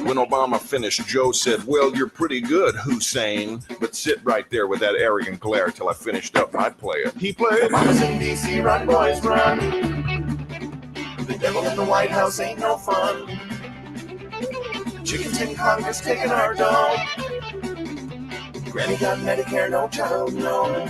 When Obama finished, Joe said, "Well, you're pretty good, Hussein, but sit right there with that arrogant glare till I finished up my play." He played Obama's in D.C., run, boys, run. The devil in the White House ain't no fun. Chickens in Congress taking our dough. Granny got Medicare, no child, no.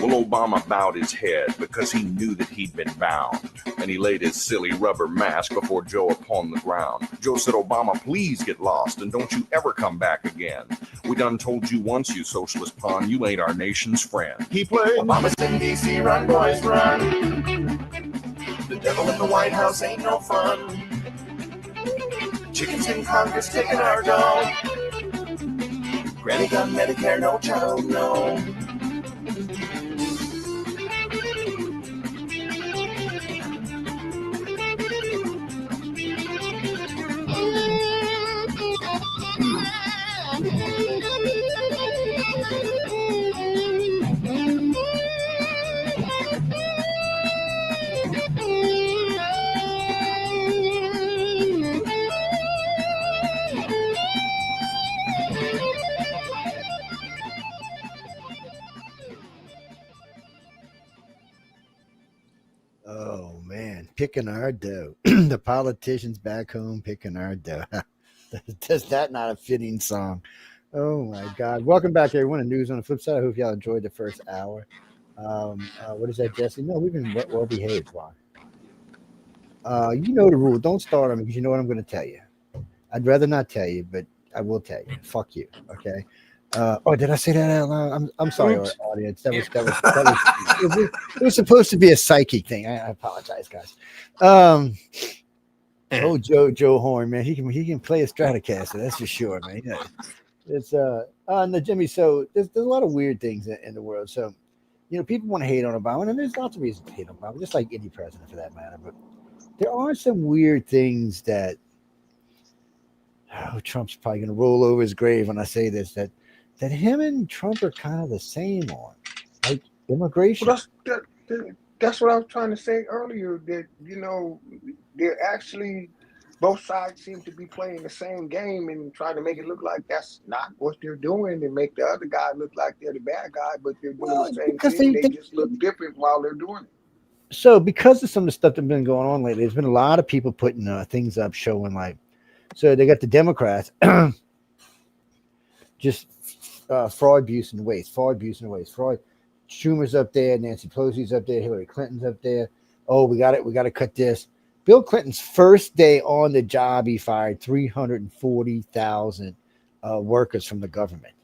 Well, Obama bowed his head because he knew that he'd been bound, and he laid his silly rubber mask before Joe upon the ground. Joe said, Obama, please get lost, and don't you ever come back again. We done told you once, you socialist pawn, you ain't our nation's friend. He played Obama's in D.C., run, boys, run. The devil in the White House ain't no fun. Chickens in Congress taking our dough. Granny got Medicare, no child, no. Oh man, picking our dough. The politicians back home picking our dough. Does that not a fitting song? Oh my God! Welcome back, everyone. To News on the Flip Side. I hope y'all enjoyed the first hour. What is that, Jesse? No, we've been well behaved. Why? You know the rule. Don't start on me because you know what I'm going to tell you. I'd rather not tell you, but I will tell you. Fuck you. Okay. Oh, did I say that out loud? I'm sorry, audience. It was supposed to be a psychic thing. I apologize, guys. Joe Horn, man, he can play a Stratocaster, that's for sure, man. Yeah. It's no, Jimmy. So there's a lot of weird things in the world. So people want to hate on Obama, and there's lots of reasons to hate on Obama, just like any president for that matter. But there are some weird things that Trump's probably going to roll over his grave when I say this. That him and Trump are kind of the same on, like immigration. Well, that's what I was trying to say earlier. That they're actually both sides seem to be playing the same game and trying to make it look like that's not what they're doing and make the other guy look like they're the bad guy, but they're doing the same thing. They just look different while they're doing it. So because of some of the stuff that's been going on lately, there's been a lot of people putting things up showing so they got the Democrats just fraud, abuse, and waste. Schumer's up there, Nancy Pelosi's up there, Hillary Clinton's up there. Oh, we got to cut this. Bill Clinton's first day on the job, he fired 340,000 workers from the government.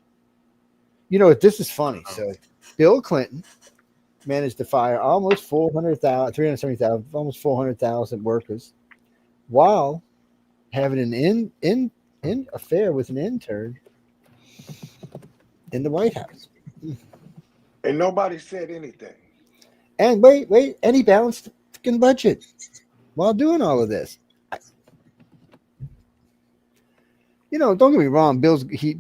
This is funny. So Bill Clinton managed to fire almost 370,000, almost 400,000 workers while having an in affair with an intern in the White House. And nobody said anything. And wait, and he balanced the fucking budget while doing all of this. Don't get me wrong, Bill's he's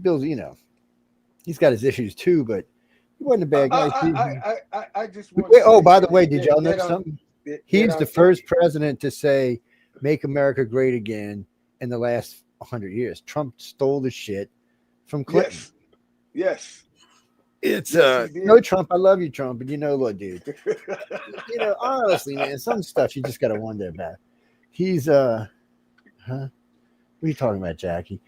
got his issues too, but he wasn't a bad guy. I just by the way, did y'all know something? He's the first president to say "Make America Great Again" in the last 100 years. Trump stole the shit from Clinton. Yes. It's no Trump. I love you, Trump, but look, dude. Honestly, man, some stuff you just gotta wonder about. He's What are you talking about, Jackie?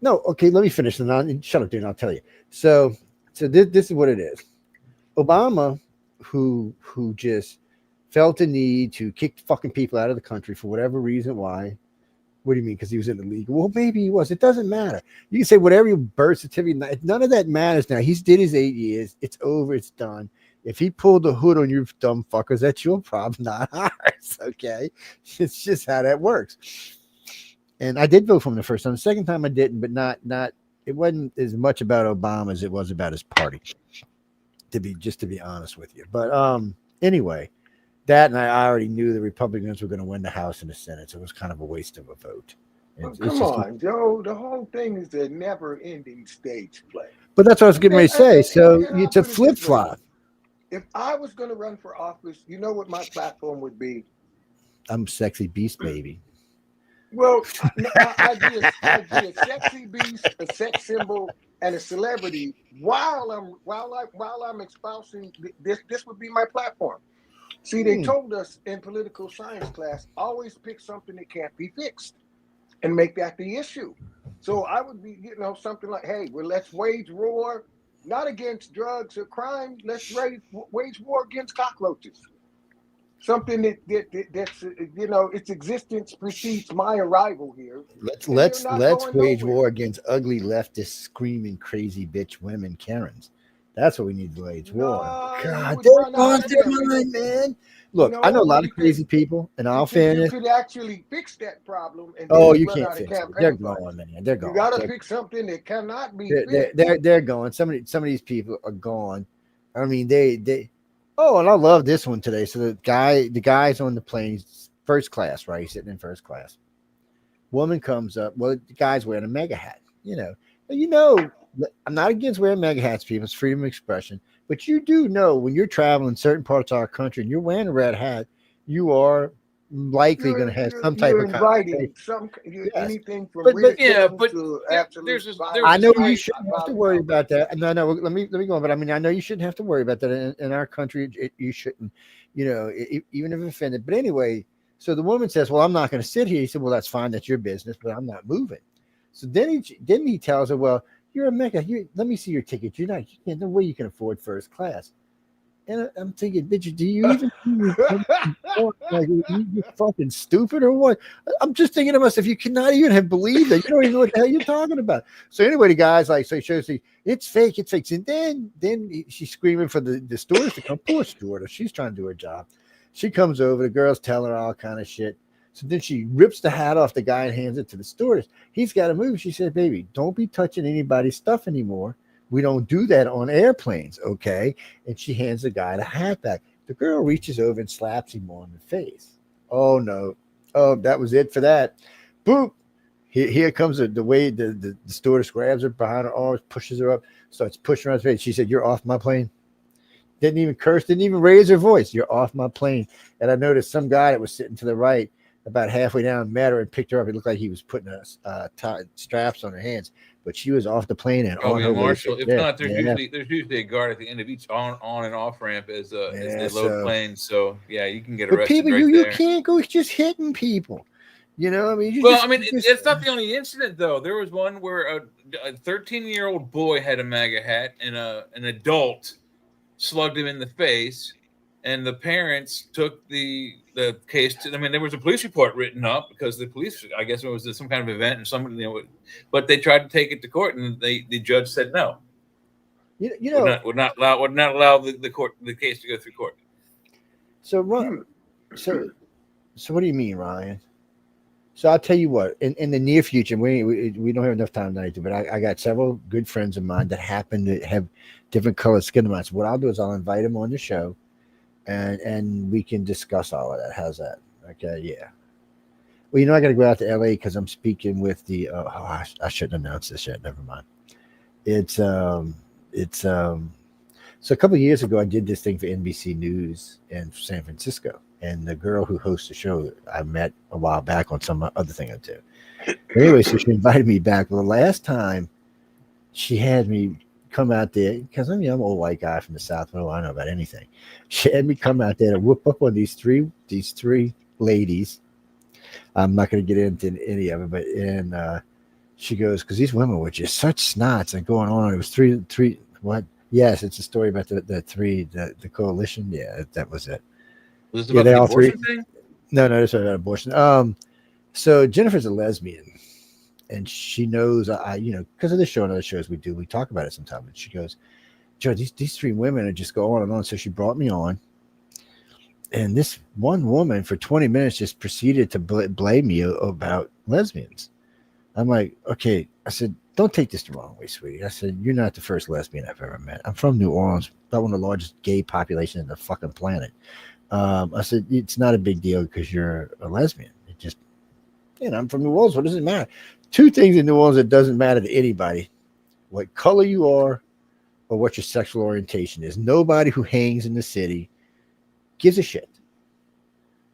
No, okay, let me finish. Shut up, dude. And I'll tell you. So this is what it is. Obama, who just felt the need to kick fucking people out of the country for whatever reason. Why? What do you mean? Because he was in the league? Well, maybe he was. It doesn't matter. You can say whatever your birth certificate. None of that matters now. He did his 8 years. It's over. It's done. If he pulled the hood on you dumb fuckers, that's your problem, not ours. Okay, it's just how that works. And I did vote for him the first time. The second time I didn't, but not. It wasn't as much about Obama as it was about his party. To be honest with you, but anyway. That, and I already knew the Republicans were going to win the House and the Senate, so it was kind of a waste of a vote. Come on, Joe. The whole thing is a never-ending stage play. But that's what I was getting ready to say. So it's a flip-flop. If I was going to run for office, you know what my platform would be? I'm sexy beast, baby. Well, I'd be a sexy beast, a sex symbol, and a celebrity while I'm espousing this. This would be my platform. See, they told us in political science class, always pick something that can't be fixed and make that the issue. So I would be, something like, hey, well, let's wage war not against drugs or crime. Let's wage war against cockroaches. Something that's its existence precedes my arrival here. Let's wage war against ugly leftist screaming crazy bitch women Karens. That's what we need to wage war. God, they're lost their mind, man. Look, I know a lot of crazy people, and I'll You finish. could actually fix that problem. And You can't fix it. They're gone, man. They're gone. You got to fix something that cannot be fixed. They're gone. Some of these people are gone. I mean, they. Oh, and I love this one today. So the guy's on the plane, first class, right? He's sitting in first class. Woman comes up. Well, the guy's wearing a mega hat. I'm not against wearing mega hats, people. It's freedom of expression. But you do know when you're traveling certain parts of our country and you're wearing a red hat, you are likely going to have some type of inviting anything from ridicule to absolute I know you shouldn't have to worry about that. No, let me go on. But I mean, I know you shouldn't have to worry about that in our country. You shouldn't, even if offended. But anyway, so the woman says, "Well, I'm not going to sit here." He said, "Well, that's fine. That's your business, but I'm not moving." So then he tells her, "Well, you're a mega. Let me see your ticket. There's no way you can afford first class." And I'm thinking, bitch, do you even like, you fucking stupid or what? I'm just thinking to myself, you cannot even have believed that. You don't even know what the hell you're talking about. So anyway, the guy's like, so he shows me, it's fake. And then she's screaming for the stewardess to come. Poor stewardess. She's trying to do her job. She comes over. The girl's telling her all kind of shit. So then she rips the hat off the guy and hands it to the stewardess. He's got to move. She said, baby, don't be touching anybody's stuff anymore. We don't do that on airplanes, okay? And she hands the guy the hat back. The girl reaches over and slaps him on the face. Oh, no. Oh, that was it for that. Boop. Here comes the way the stewardess grabs her behind her arms, pushes her up, starts pushing her on the face. She said, "You're off my plane." Didn't even curse, didn't even raise her voice. "You're off my plane." And I noticed some guy that was sitting to the right, about halfway down, met her and picked her up. It looked like he was putting straps on her hands, but she was off the plane and on her Marshall, way. If not, there's usually a guard at the end of each on and off ramp as they load planes. So yeah, you can get arrested. But people, right you there. can't go just hitting people. I mean, it's not the only incident though. There was one where a 13-year-old boy had a MAGA hat and an adult slugged him in the face. And the parents took the case to. I mean, there was a police report written up because the police. I guess it was some kind of event and somebody. But they tried to take it to court, and the judge said no. Would not allow the case to go through court. So what do you mean, Ryan? So I'll tell you what. In the near future, we don't have enough time tonight, but I got several good friends of mine that happen to have different colored skin than mine. So what I'll do is I'll invite them on the show. And we can discuss all of that. How's that? Okay, yeah. Well, I got to go out to LA because I'm speaking with the. I shouldn't announce this yet. Never mind. So a couple of years ago, I did this thing for NBC News in San Francisco, and the girl who hosts the show I met a while back on some other thing I do. Anyway, so she invited me back. Well, the last time she had me come out there because I'm an old white guy from the South. I don't know about anything. She had me come out there to whoop up on these three ladies. I'm not going to get into any of it, but she goes, because these women were just such snots and going on. It was three. What? Yes, it's a story about the coalition. Yeah, that was it. Was it about the abortion thing? No, this was about abortion. So Jennifer's a lesbian. And she knows, because of this show and other shows we do, we talk about it sometimes. And she goes, "Joe, these three women are just go on and on." So she brought me on. And this one woman for 20 minutes just proceeded to blame me about lesbians. I'm like, okay. I said, don't take this the wrong way, sweetie. I said, you're not the first lesbian I've ever met. I'm from New Orleans, about one of the largest gay populations in the fucking planet. I said, it's not a big deal because you're a lesbian. It just, I'm from New Orleans. What does it matter? Two things in New Orleans that doesn't matter to anybody: what color you are or what your sexual orientation is. Nobody who hangs in the city gives a shit.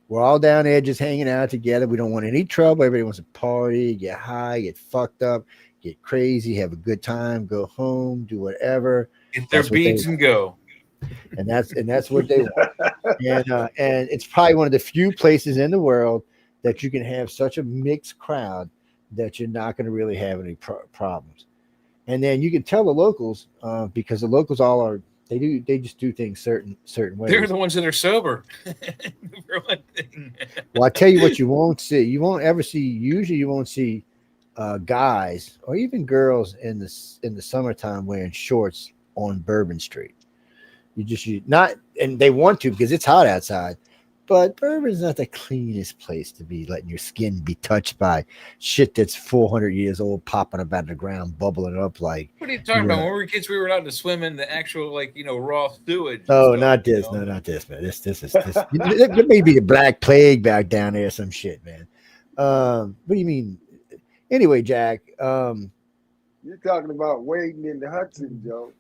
We're all down there just hanging out together. We don't want any trouble. Everybody wants to party, get high, get fucked up, get crazy, have a good time, go home, do whatever. Get their beads and go. And that's what they want. And it's probably one of the few places in the world that you can have such a mixed crowd that you're not going to really have any problems. And then you can tell the locals because the locals all are they just do things certain ways. They're the ones that are sober. For one thing. Well, I tell you what, you won't see. You won't ever see. Usually, you won't see guys or even girls in the summertime wearing shorts on Bourbon Street. You not, and they want to because it's hot outside. But Bourbon's not the cleanest place to be, letting your skin be touched by shit that's 400 years old, popping up out of the ground, bubbling up like. What are you talking about? When we were kids, we were allowed to swim in the actual, raw sewage. Oh, not this. No, not this, man. This is this. There may be the Black Plague back down there, or some shit, man. What do you mean? Anyway, Jack. You're talking about wading in the Hudson, Joe.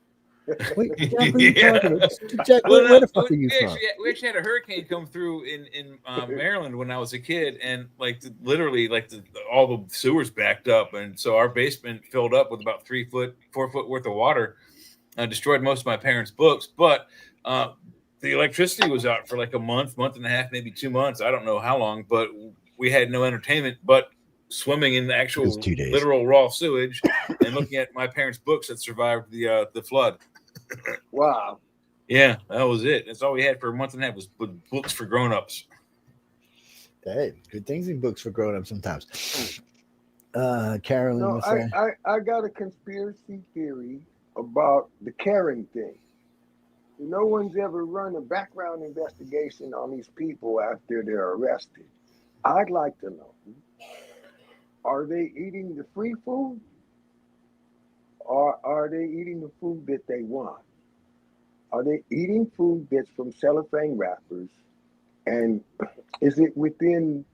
Wait, Jack, what are you talking about? Jack, where the fuck are you from? We actually had a hurricane come through in Maryland when I was a kid, and literally all the sewers backed up, and so our basement filled up with about 4 foot worth of water. Destroyed most of my parents' books, but the electricity was out for like a month and a half, maybe 2 months. I don't know how long, but we had no entertainment but swimming in the actual literal raw sewage and looking at my parents' books that survived the flood. Wow. Yeah, that was it. That's all we had for a month and a half was books for grown-ups. Hey, good things in books for grown-ups sometimes. Carolyn, I got a conspiracy theory about the Karen thing. No one's ever run a background investigation on these people after they're arrested. I'd like to know, are they eating the free food? Or are they eating the food that they want? Are they eating food that's from cellophane wrappers? And is it within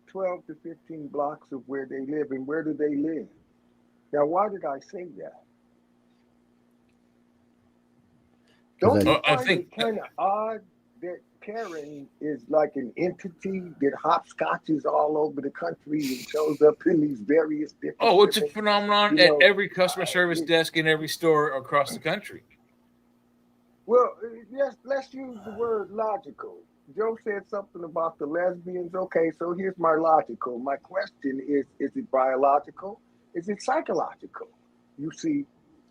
12 to 15 blocks of where they live? And where do they live? Now, why did I say that? Don't you find it kind of odd that Karen is like an entity that hopscotches all over the country and shows up in these various different... Oh, it's a phenomenon at every customer service desk in every store across the country. Well, yes, let's use the word logical. Joe said something about the lesbians. Okay, so here's my logical. My question is it biological? Is it psychological? You see,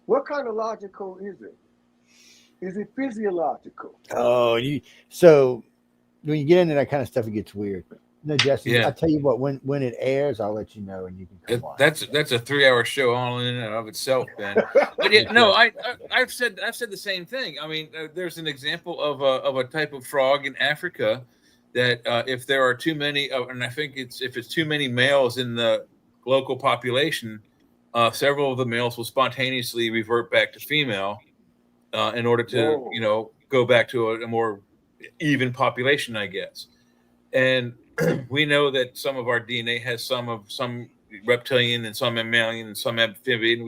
what kind of logical is it? Is it physiological? Oh, so when you get into that kind of stuff, it gets weird. No, Jesse, I'll tell you what, when it airs, I'll let you know and you can come on. That's a 3-hour show all in and of itself, Ben. But yeah, no, I've said the same thing. I mean, there's an example of a type of frog in Africa that if there are too many, and I think if it's too many males in the local population, several of the males will spontaneously revert back to female in order to go back to a more even population, I guess. And we know that some of our DNA has some reptilian and some mammalian and some amphibian.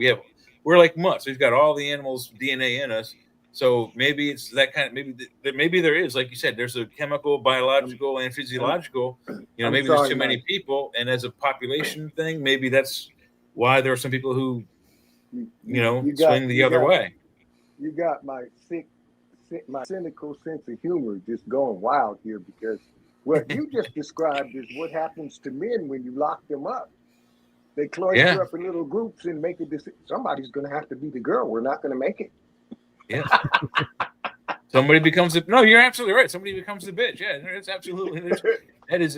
We're like mutts. We've got all the animals' DNA in us. So maybe it's that kind of maybe there is, like you said, there's a chemical, biological, and physiological. Maybe there's too many people, and as a population thing, maybe that's why there are some people who swing the other way. You got my cynical sense of humor just going wild here, because what you just described is what happens to men when you lock them up. They cloister up in little groups and make a decision. Somebody's going to have to be the girl. We're not going to make it. Yeah. Somebody becomes no. You're absolutely right. Somebody becomes the bitch. Yeah, it's absolutely that is.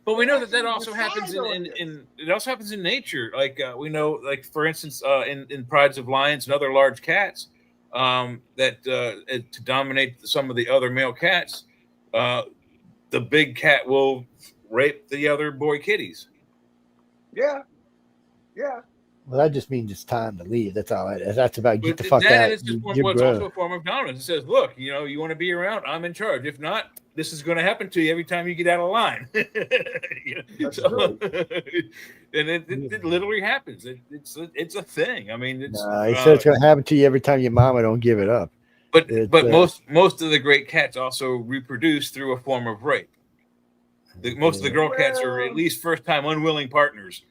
But we know that also happens in it also happens in nature. Like we know, like for instance, in prides of lions and other large cats, that to dominate some of the other male cats, the big cat will rape the other boy kitties. Yeah. Well, that just means it's time to leave. That's all. That's about get the fuck that out. Is what's also a form of dominance. It says, look, you want to be around, I'm in charge. If not, this is going to happen to you every time you get out of line. And it literally happens. It's a thing. I mean, he said it's going to happen to you every time your mama don't give it up. But most of the great cats also reproduce through a form of rape. Most of the girl cats are at least first time unwilling partners.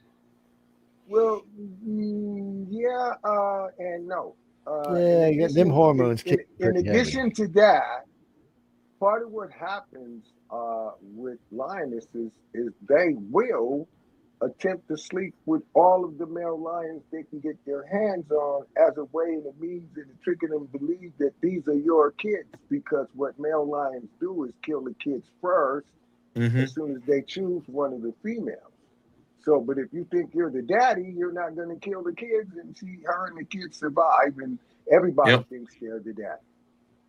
Well, yeah, and no. Them hormones. In addition to that, part of what happens with lionesses is they will attempt to sleep with all of the male lions they can get their hands on as a way and a means and tricking them to believe that these are your kids, because what male lions do is kill the kids first as soon as they choose one of the females. So, but if you think you're the daddy, you're not going to kill the kids and see her and the kids survive, and everybody Yep. thinks they're the daddy.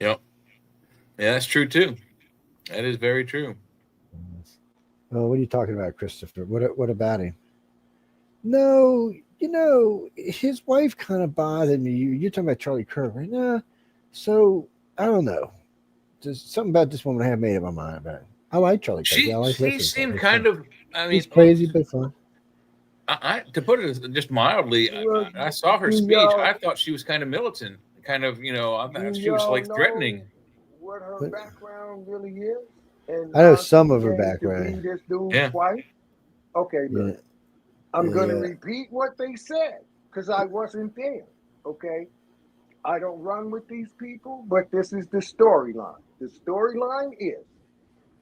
Yep. Yeah, that's true too. That is very true. Oh, what are you talking about, Christopher? What about him? No, his wife kind of bothered me. You're talking about Charlie Kirk, right? Nah. So I don't know. There's something about this woman I haven't made up my mind about. I like Charlie Kirk. I like She listening to seemed him. kind of. I mean, He's crazy but fun. to put it just mildly, I saw her do speech. y'all- I thought she was kind of militant, kind of, I Do thought she was y'all like know threatening. what her background really is? And I know how some she of her came to background. be this dude's Yeah. wife? Okay, look. Yeah. I'm going to Yeah. repeat what they said because I wasn't there. Okay. I don't run with these people, but this is the storyline. The storyline is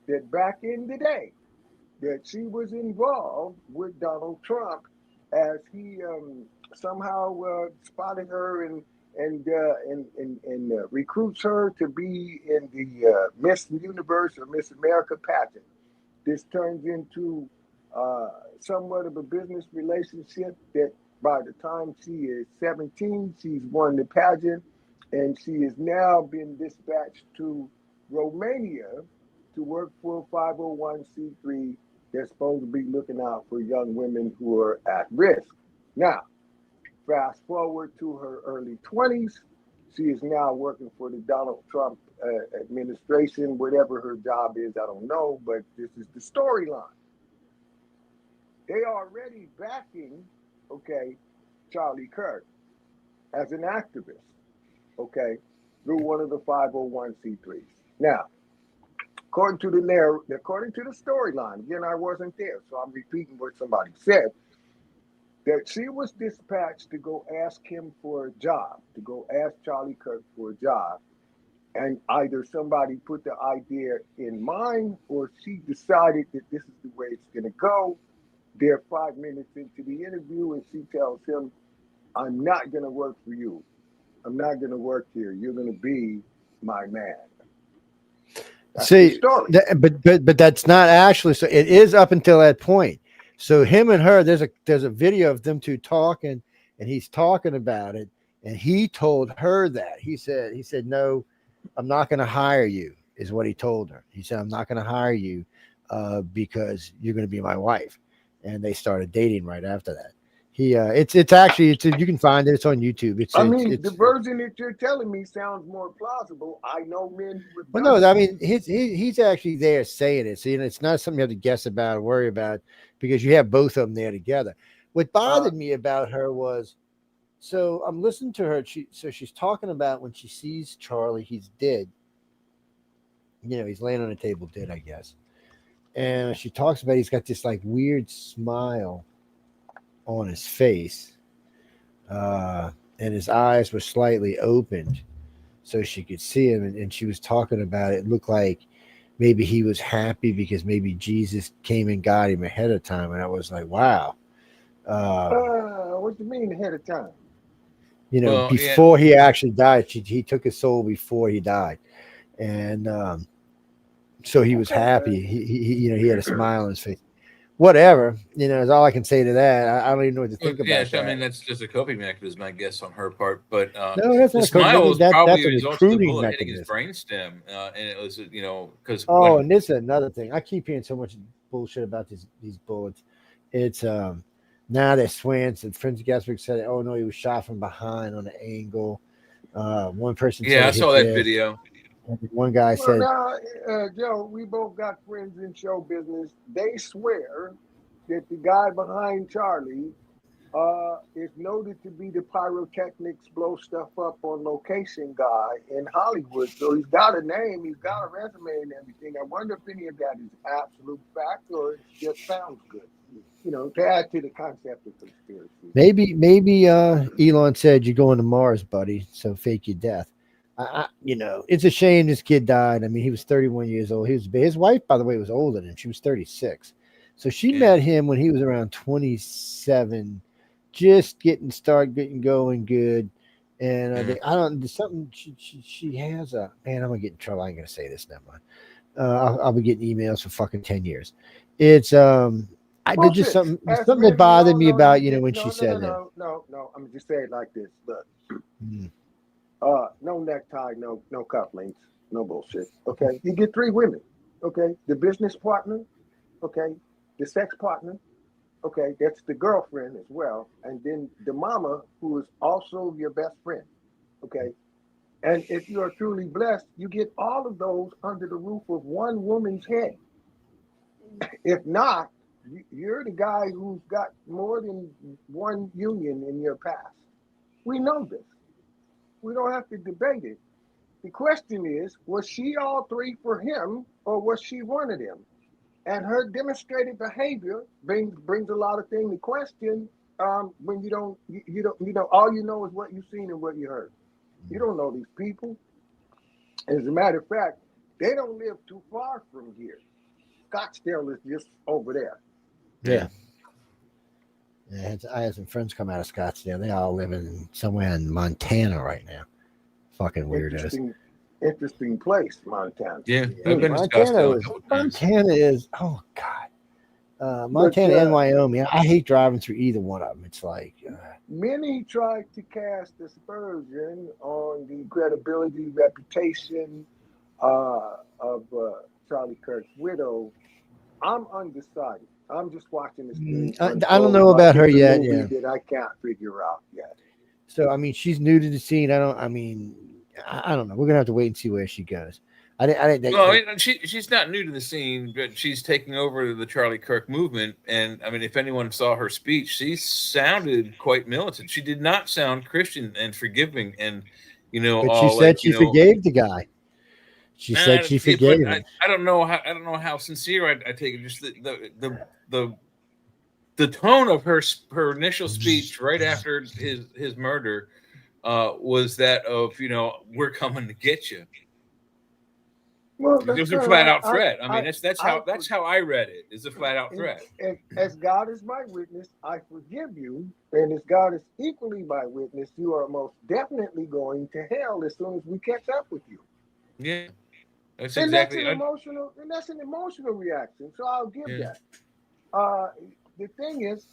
that back in the day, that she was involved with Donald Trump as he somehow spotted her and recruits her to be in the Miss Universe or Miss America pageant. This turns into somewhat of a business relationship that by the time she is 17, she's won the pageant, and she has now been dispatched to Romania to work for a 501c3 that's supposed to be looking out for young women who are at risk. Now, fast forward to her early 20s, she is now working for the Donald Trump administration, whatever her job is, I don't know, but this is the storyline. They are already backing, okay, Charlie Kirk as an activist, okay, through one of the 501c3s. Now, according to the storyline, again, I wasn't there, so I'm repeating what somebody said, that she was dispatched to go ask him for a job, to go ask Charlie Kirk for a job. And either somebody put the idea in mind or she decided that this is the way it's going to go. They're 5 minutes into the interview and she tells him, I'm not going to work for you. I'm not going to work here. You're going to be my man. That's the story. But that's not actually so. It is up until that point. So him and her, there's a video of them two talking, and he's talking about it, and he told her that he said no, I'm not going to hire you, is what he told her. He said, I'm not going to hire you because you're going to be my wife, and they started dating right after that. It's actually you can find it. It's on YouTube. The version that you're telling me sounds more plausible. I know men who have Well, done no, I it. mean he's actually there saying it. See, and it's not something you have to guess about or worry about because you have both of them there together. What bothered me about her was, so I'm listening to her. She's talking about when she sees Charlie, he's dead. He's laying on a table dead, I guess. And she talks about he's got this like weird smile on his face, and his eyes were slightly opened so she could see him, and she was talking about it looked like maybe he was happy because maybe Jesus came and got him ahead of time. And I was like, wow. What do you mean ahead of time? Before he actually died, he took his soul before he died, and so he was happy. He had a smile on his face. Whatever, is all I can say to that. I don't even know what to think about that. I mean, that's just a coping mechanism, I guess, on her part. But no, that's the not smile was probably that's a a result of the recruiting bullet hitting his mechanism. brainstem, and it was, because. Oh, and this is another thing. I keep hearing so much bullshit about these bullets. It's now that Swance and Friends Gaswick said, "Oh no, he was shot from behind on an angle." One person, yeah, I saw that video. One guy said, now, Joe, we both got friends in show business. They swear that the guy behind Charlie is noted to be the pyrotechnics, blow stuff up on location guy in Hollywood. So he's got a name, he's got a resume and everything. I wonder if any of that is absolute fact or it just sounds good, to add to the concept of conspiracy. Maybe Elon said you're going to Mars, buddy, so fake your death. It's a shame this kid died. I mean, he was 31 years old. His wife, by the way, was older than him. She was 36. So she met him when he was around 27, just getting going good. And I don't, something she has a, man, I'm going to get in trouble. I ain't going to say this. Never mind. I'll be getting emails for fucking 10 years. It's, there's just something that bothered me about, when she said that. No. I'm gonna just say it like this. Look, no necktie, no cufflinks, no bullshit. Okay, you get 3 women. Okay, the business partner. Okay, the sex partner. Okay, that's the girlfriend as well, and then the mama who is also your best friend. Okay, and if you are truly blessed, you get all of those under the roof of one woman's head. If not, you're the guy who's got more than one union in your past. We know this. We don't have to debate it. The question is, was she all 3 for him, or was she one of them? And her demonstrated behavior brings a lot of things to question. When you don't, all you know is what you've seen and what you heard. You don't know these people. As a matter of fact, they don't live too far from here. Scottsdale is just over there. Yeah. I had some friends come out of Scottsdale. They all live in somewhere in Montana right now. Fucking weirdos. Interesting place, Montana. Yeah, I've been to Scottsdale. Montana is, oh God. Montana and Wyoming. I hate driving through either one of them. It's like many try to cast aspersion on the credibility, reputation of Charlie Kirk's widow. I'm undecided. I'm just watching this thing. I don't know about her yet. Yeah, that I can't figure out yet. So I mean, she's new to the scene. I don't know. We're gonna have to wait and see where she goes. She's not new to the scene, but she's taking over the Charlie Kirk movement. And I mean, if anyone saw her speech, she sounded quite militant. She did not sound Christian and forgiving. And but she said she forgave the guy. She said she forgave him. I don't know how sincere I take it. Just the tone of her initial speech right after his murder was that of we're coming to get you. Well, it was a flat out threat. I mean, that's how I read it. It's a flat out threat. As God is my witness, I forgive you, and as God is equally my witness, you are most definitely going to hell as soon as we catch up with you. Yeah. That's and exactly that's an emotional reaction. So I'll give that. The thing is,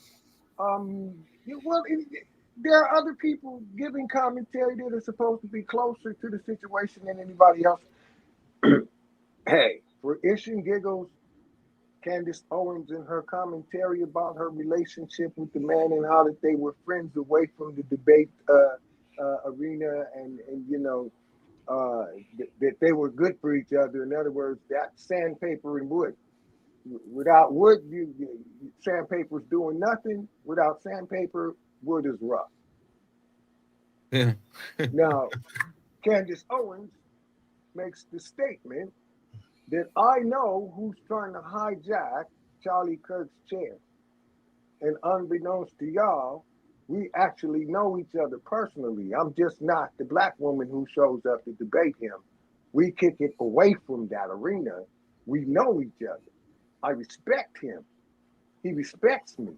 there are other people giving commentary that are supposed to be closer to the situation than anybody else. Hey, for ish and giggles, Candace Owens in her commentary about her relationship with the man and how that they were friends away from the debate arena, and that they were good for each other. In other words, that sandpaper and wood. Without wood, sandpaper's doing nothing. Without sandpaper, wood is rough. Yeah. Now, Candace Owens makes the statement that I know who's trying to hijack Charlie Kirk's chair. And unbeknownst to y'all, we actually know each other personally. I'm just not the black woman who shows up to debate him. We kick it away from that arena. We know each other. I respect him. He respects me.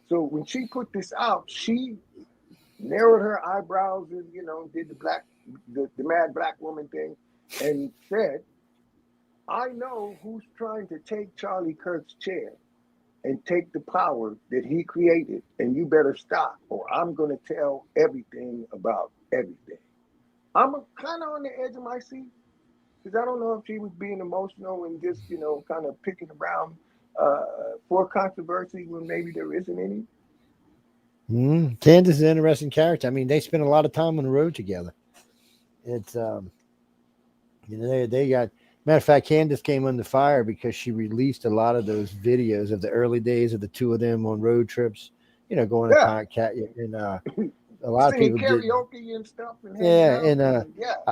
So when she put this out, she narrowed her eyebrows and, did the mad black woman thing and said, I know who's trying to take Charlie Kirk's chair and take the power that he created, and you better stop, or I'm going to tell everything about everything. I'm kind of on the edge of my seat, because I don't know if she was being emotional and just, kind of picking around for controversy when maybe there isn't any. Candace is an interesting character. I mean, they spent a lot of time on the road together. It's, they got, matter of fact, Candace came under fire because she released a lot of those videos of the early days of the two of them on road trips, going to cat and a lot of people karaoke and stuff.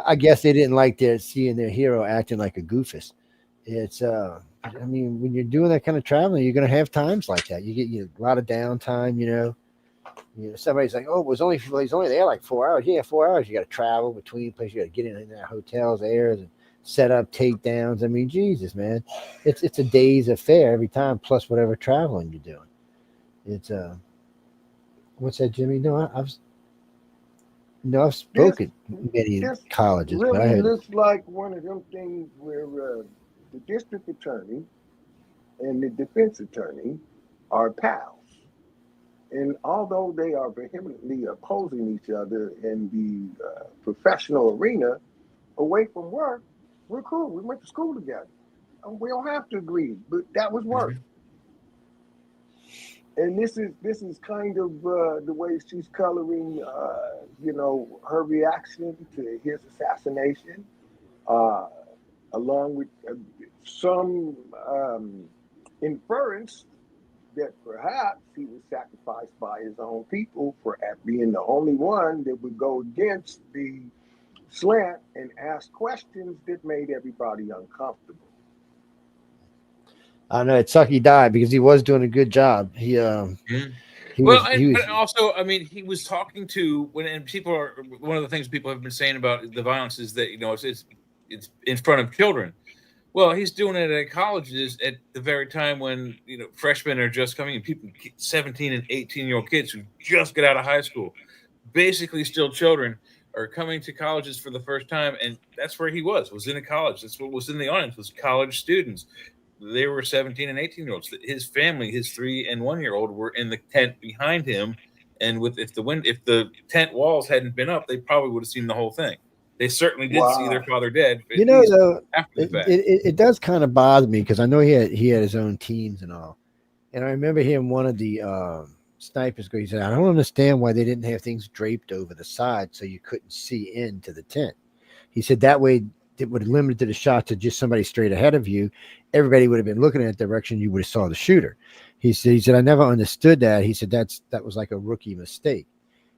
I guess they didn't like seeing their hero acting like a goofus. It's, I mean, when you're doing that kind of traveling, you're going to have times like that. You get a lot of downtime, somebody's like, oh, he's only there like 4 hours. Yeah, 4 hours. You got to travel between places. You got to get in and out of hotels, airs, and set up takedowns. I mean, Jesus, man, it's a day's affair every time, plus whatever traveling you're doing. It's what's that, Jimmy? I've spoken at many This colleges, but I really had looks like one of them things where the district attorney and the defense attorney are pals. And although they are vehemently opposing each other in the professional arena, away from work, we're cool. We went to school together. We don't have to agree, but that was work. And this is kind of the way she's coloring, her reaction to his assassination, along with some inference that perhaps he was sacrificed by his own people for being the only one that would go against the slant and ask questions that made everybody uncomfortable. I know it sucked he died because he was doing a good job. He was. But also, I mean, he was talking to and people are one of the things people have been saying about the violence is that it's in front of children. Well, he's doing it at colleges at the very time when freshmen are just coming in. People, 17 and 18-year-old kids who just get out of high school, basically still children, are coming to colleges for the first time, and that's where he was in a college. That's what was in the audience, was college students. They were 17 and 18-year-olds. His family, his 3 and 1-year-old, were in the tent behind him. And if the tent walls hadn't been up, they probably would have seen the whole thing. They certainly did see their father dead. Though, after the fact. It does kind of bother me because I know he had his own teams and all. And I remember him, one of the snipers, he said, I don't understand why they didn't have things draped over the side so you couldn't see into the tent. He said that way it would have limited the shot to just somebody straight ahead of you. Everybody would have been looking in that direction. You would have saw the shooter. He said, I never understood that. He said, that was like a rookie mistake.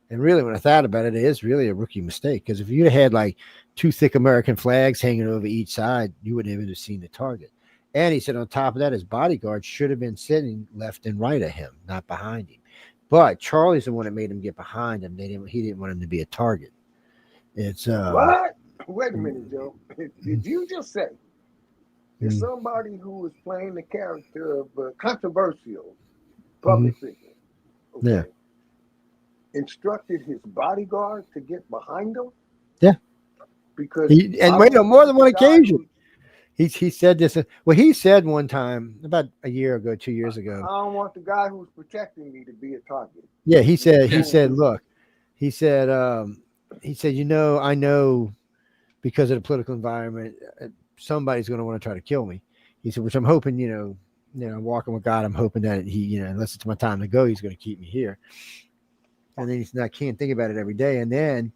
And really, when I thought about it, it is really a rookie mistake. Because if you'd had like 2 thick American flags hanging over each side, you wouldn't even have seen the target. And he said, on top of that, his bodyguard should have been sitting left and right of him, not behind him. But Charlie's the one that made him get behind him. He didn't want him to be a target. It's what? Wait a minute, Joe. Did you just say that somebody who was playing the character of a controversial public figure, instructed his bodyguard to get behind him? Yeah. Because on more than one occasion. He said this. Well, he said one time about a year ago, 2 years ago. I don't want the guy who's protecting me to be a target. Yeah, he said, look, he said, I know because of the political environment, somebody's going to want to try to kill me. He said, which I'm hoping, walking with God, I'm hoping that he, unless it's my time to go, he's going to keep me here. And then he said, I can't think about it every day. And then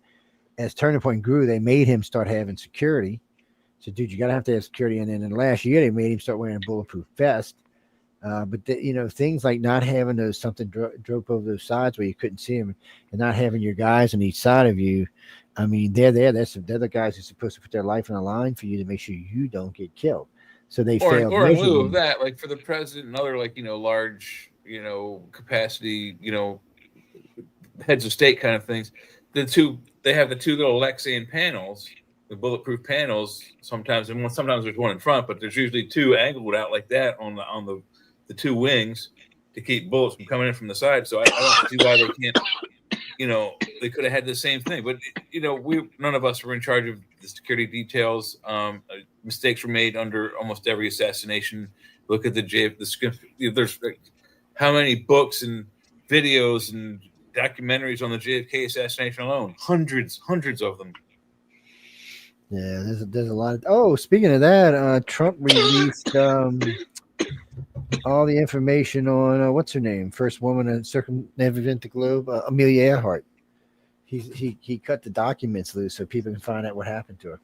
as Turning Point grew, they made him start having security. So, dude, you got to have security. And then in the last year, they made him start wearing a bulletproof vest. But things like not having those something draped over those sides where you couldn't see them, and not having your guys on each side of you. I mean, they're there. They're the guys who are supposed to put their life on the line for you to make sure you don't get killed. So they failed. Or in lieu of that, like for the president and other large, capacity, heads of state kind of things. They have the 2 little Lexan panels, the bulletproof panels. Sometimes there's one in front, but there's usually 2 angled out like that on the 2 wings to keep bullets from coming in from the side. So I don't see why they can't. They could have had the same thing, but none of us were in charge of the security details. Mistakes were made under almost every assassination. Look at there's how many books and videos and documentaries on the JFK assassination alone? Hundreds of them. Yeah, there's a lot. Speaking of that, Trump released all the information on what's her name, first woman to circumnavigate the globe, Amelia Earhart. He cut the documents loose so people can find out what happened to her.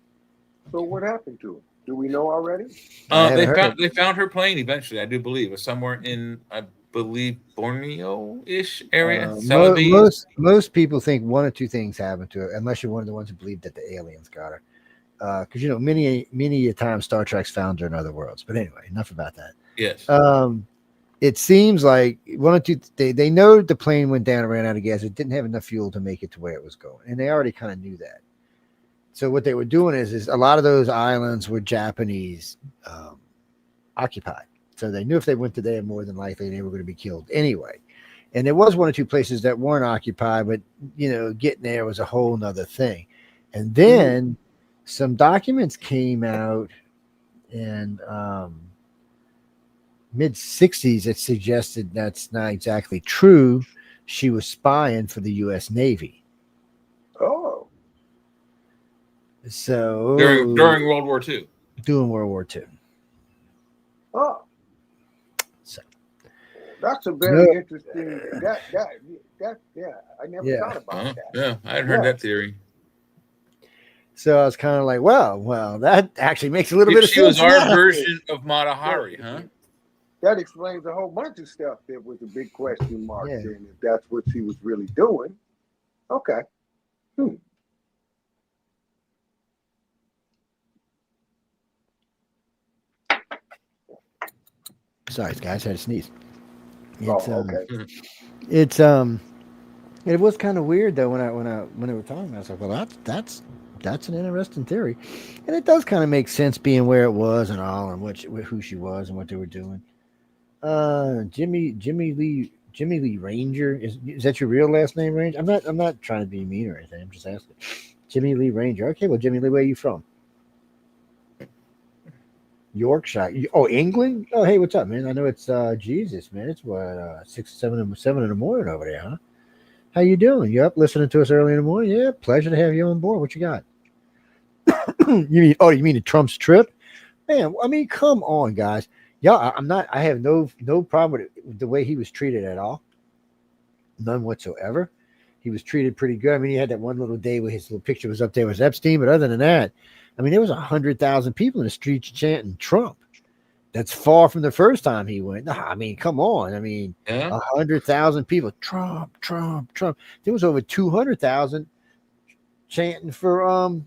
So what happened to her? Do we know already? They found her plane eventually. I do believe it's somewhere in Borneo-ish area. Most people think one or 2 things happened to her, unless you're one of the ones who believe that the aliens got her. Because many a time Star Trek's found her in other worlds. But anyway, enough about that. Yes. It seems like one or 2. They know the plane went down and ran out of gas. It didn't have enough fuel to make it to where it was going, and they already kind of knew that. So what they were doing is a lot of those islands were Japanese occupied. So they knew if they went to there, more than likely they were going to be killed anyway. And there was one or two places that weren't occupied, but getting there was a whole nother thing. And then some documents came out in mid 60s that suggested that's not exactly true. She was spying for the U.S. Navy. Oh. So during World War II. During World War II. Oh. So that's a very interesting. That yeah. I never thought about that. Yeah, I hadn't heard that theory. So I was kind of like, well, that actually makes a little bit of sense. She was our version of Mata Hari, huh? That explains a whole bunch of stuff that was a big question mark. And if that's what she was really doing, okay. Sorry, guys, I had to sneeze. It's it was kind of weird though when they were talking. I was like, well, that's an interesting theory, and it does kind of make sense being where it was and all, and who she was and what they were doing. Jimmy Lee Ranger, is that your real last name, Ranger? I'm not trying to be mean or anything. I'm just asking. Jimmy Lee Ranger. Okay, well, Jimmy Lee, where are you from? Yorkshire. Oh, England. Oh, hey, what's up, man? I know it's Jesus, man. It's what 7 in the morning over there, huh? How you doing? You up listening to us early in the morning? Yeah, pleasure to have you on board. What you got? You mean the Trump's trip? Man, I mean, come on, guys. Yeah, I have no problem with the way he was treated at all. None whatsoever. He was treated pretty good. I mean, he had that one little day where his little picture was up there with Epstein, but other than that, I mean, there was 100,000 people in the streets chanting Trump. That's far from the first time he went. Nah, I mean, come on. I mean, 100,000 people, Trump, Trump, Trump. There was over 200,000 chanting for well,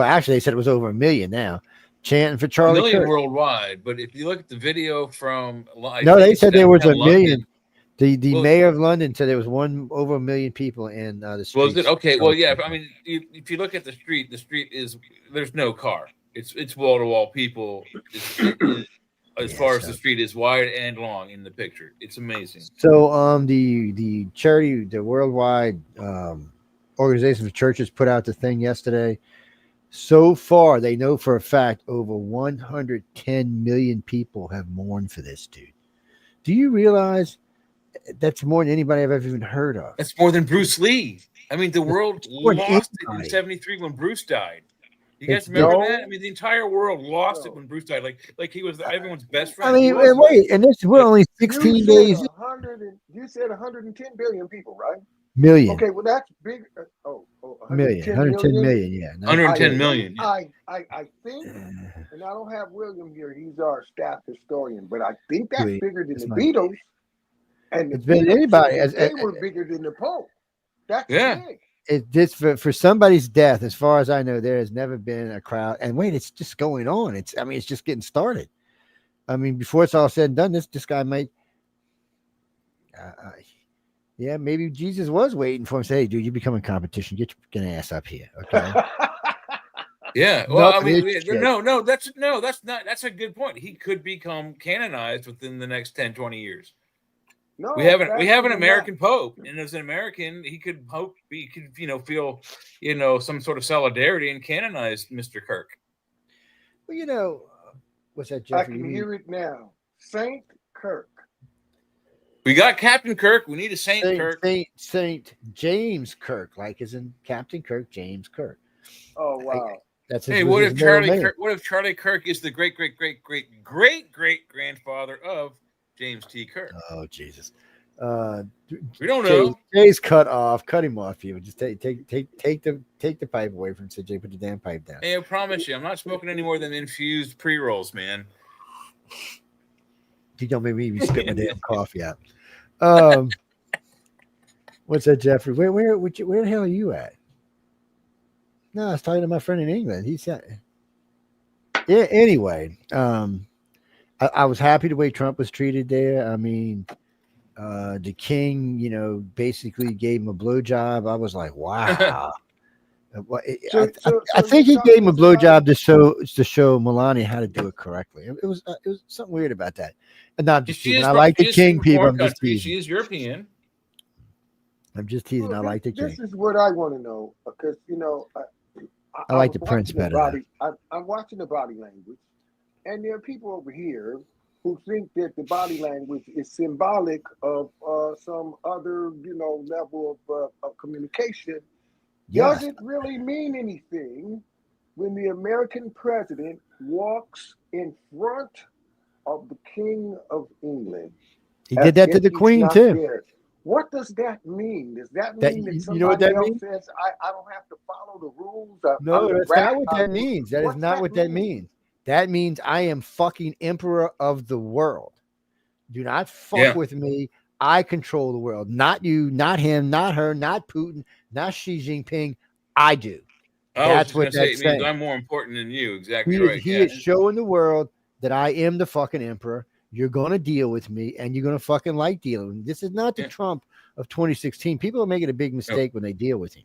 actually, they said it was over 1 million now, chanting for Charlie 1 million Kirk. worldwide. But if you look at the video from, they said there was 1 million. The Well, mayor of London said there was over 1 million people in the street. Was it okay? Well, yeah. I mean, if you look at the street there's no car. It's wall to wall people. As far as the street is wide and long in the picture, it's amazing. So the charity, the Worldwide Organization of Churches, put out the thing yesterday. So far, they know for a fact over 110 million people have mourned for this dude. Do you realize? That's more than anybody I've ever even heard of. That's more than Bruce Lee. I mean, the world lost it in '73 when Bruce died. You guys remember that? I mean, the entire world lost it when Bruce died. Like he was everyone's best friend. I mean, wait, and we're only 16 days. You said 110 billion people, right? Million. Okay, well that's big. 110 million. Yeah, 110 million. I think, and I don't have William here. He's our staff historian, but I think that's bigger than the Beatles. And it's been anybody. They were bigger than the Pope. That's big. It just for somebody's death, as far as I know, there has never been a crowd. And wait, it's just going on. It's just getting started. I mean, before it's all said and done, this guy might. Yeah, maybe Jesus was waiting for him to say, "Hey, dude, you becoming competition. Get your fucking ass up here." Okay. Yeah. Well, I mean, that's a good point. He could become canonized within the next 10, 20 years. No, we have an American Pope, and as an American, he could feel some sort of solidarity and canonize Mr. Kirk. Well, what's that, Jeffrey? I can hear it now. Saint Kirk. We got Captain Kirk. We need a Saint Kirk. Saint James Kirk, like as in Captain Kirk, James Kirk. Oh wow. What if Charlie Kirk is the great grandfather of James T. Kirk? Oh Jesus! We don't know. Jay's cut him off. You just take the pipe away from him. Say, Jay, put the damn pipe down. Hey, I promise you, I'm not smoking any more than infused pre-rolls, man. You don't make me spit my damn coffee out. What's that, Jeffrey? Where the hell are you at? No, I was talking to my friend in England. He said, yeah. Anyway, I was happy the way Trump was treated there. I mean, the king, basically gave him a blowjob. I was like, wow. I think he gave him a blowjob to show Melania how to do it correctly. It was something weird about that. And no, I'm just teasing. I like the king, people. I'm just teasing. She is European. I'm just teasing. I like the king. This is what I want to know because I like the prince better. I'm watching the body language, and there are people over here who think that the body language is symbolic of some other level of communication. Yes. Does it really mean anything when the American president walks in front of the King of England? He did that to the Queen too. There? What does that mean? Does that mean that somebody you know what that else means? says I don't have to follow the rules? No, that's not what that means. That is not what that means. That means I am fucking emperor of the world. Do not fuck with me. I control the world. Not you, not him, not her, not Putin, not Xi Jinping. I do. That's what that's saying. I'm more important than you. Exactly right. He is showing the world that I am the fucking emperor. You're going to deal with me, and you're going to fucking like dealing with me. This is not the Trump of 2016. People are making a big mistake when they deal with him.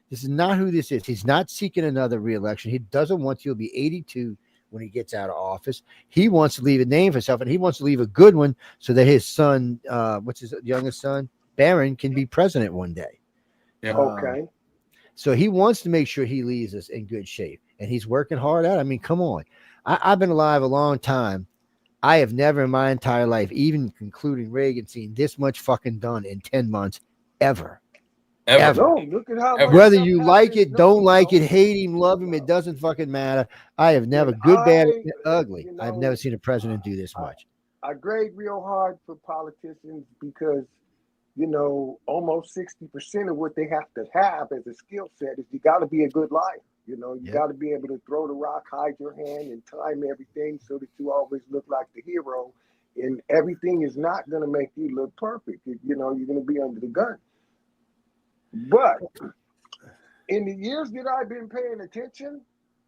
This is not who this is. He's not seeking another re-election. He doesn't want to. He'll be 82 when he gets out of office. He wants to leave a name for himself, and he wants to leave a good one so that his son, what's his youngest son, Barron, can be president one day. Okay. So he wants to make sure he leaves us in good shape, and he's working hard at it. I mean, come on. I've been alive a long time. I have never in my entire life, even including Reagan, seen this much fucking done in 10 months ever. Ever. No, look at how Whether you like it, don't like it, hate him, love him, it doesn't fucking matter. I have never, good, bad, ugly. I've never seen a president do this much. I grade real hard for politicians because, almost 60% of what they have to have as a skill set is you got to be a good liar. You got to be able to throw the rock, hide your hand, and time everything so that you always look like the hero. And everything is not going to make you look perfect. You're going to be under the gun. But in the years that I've been paying attention,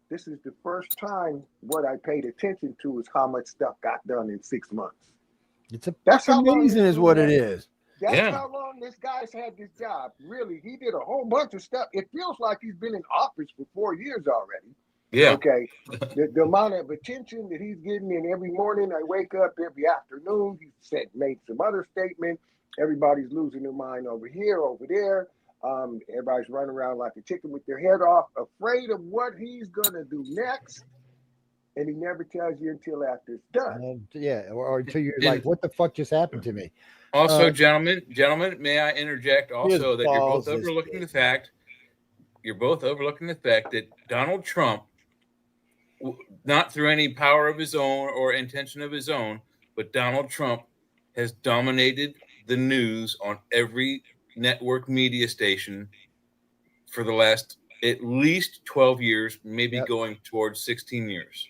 this is the first time what I paid attention to is how much stuff got done in 6 months. That's amazing is what it is. That's how long this guy's had this job. Really, he did a whole bunch of stuff. It feels like he's been in office for 4 years already. Yeah. Okay. The amount of attention that he's getting, and every morning I wake up, every afternoon, he made some other statement. Everybody's losing their mind over here, over there. Everybody's running around like a chicken with their head off, afraid of what he's gonna do next. And he never tells you until after it's done. Or until you're like, what the fuck just happened to me? Also, gentlemen, may I interject also that you're both overlooking the fact that Donald Trump, not through any power of his own or intention of his own, but Donald Trump has dominated the news on every network media station for the last at least 12 years, maybe going towards 16 years.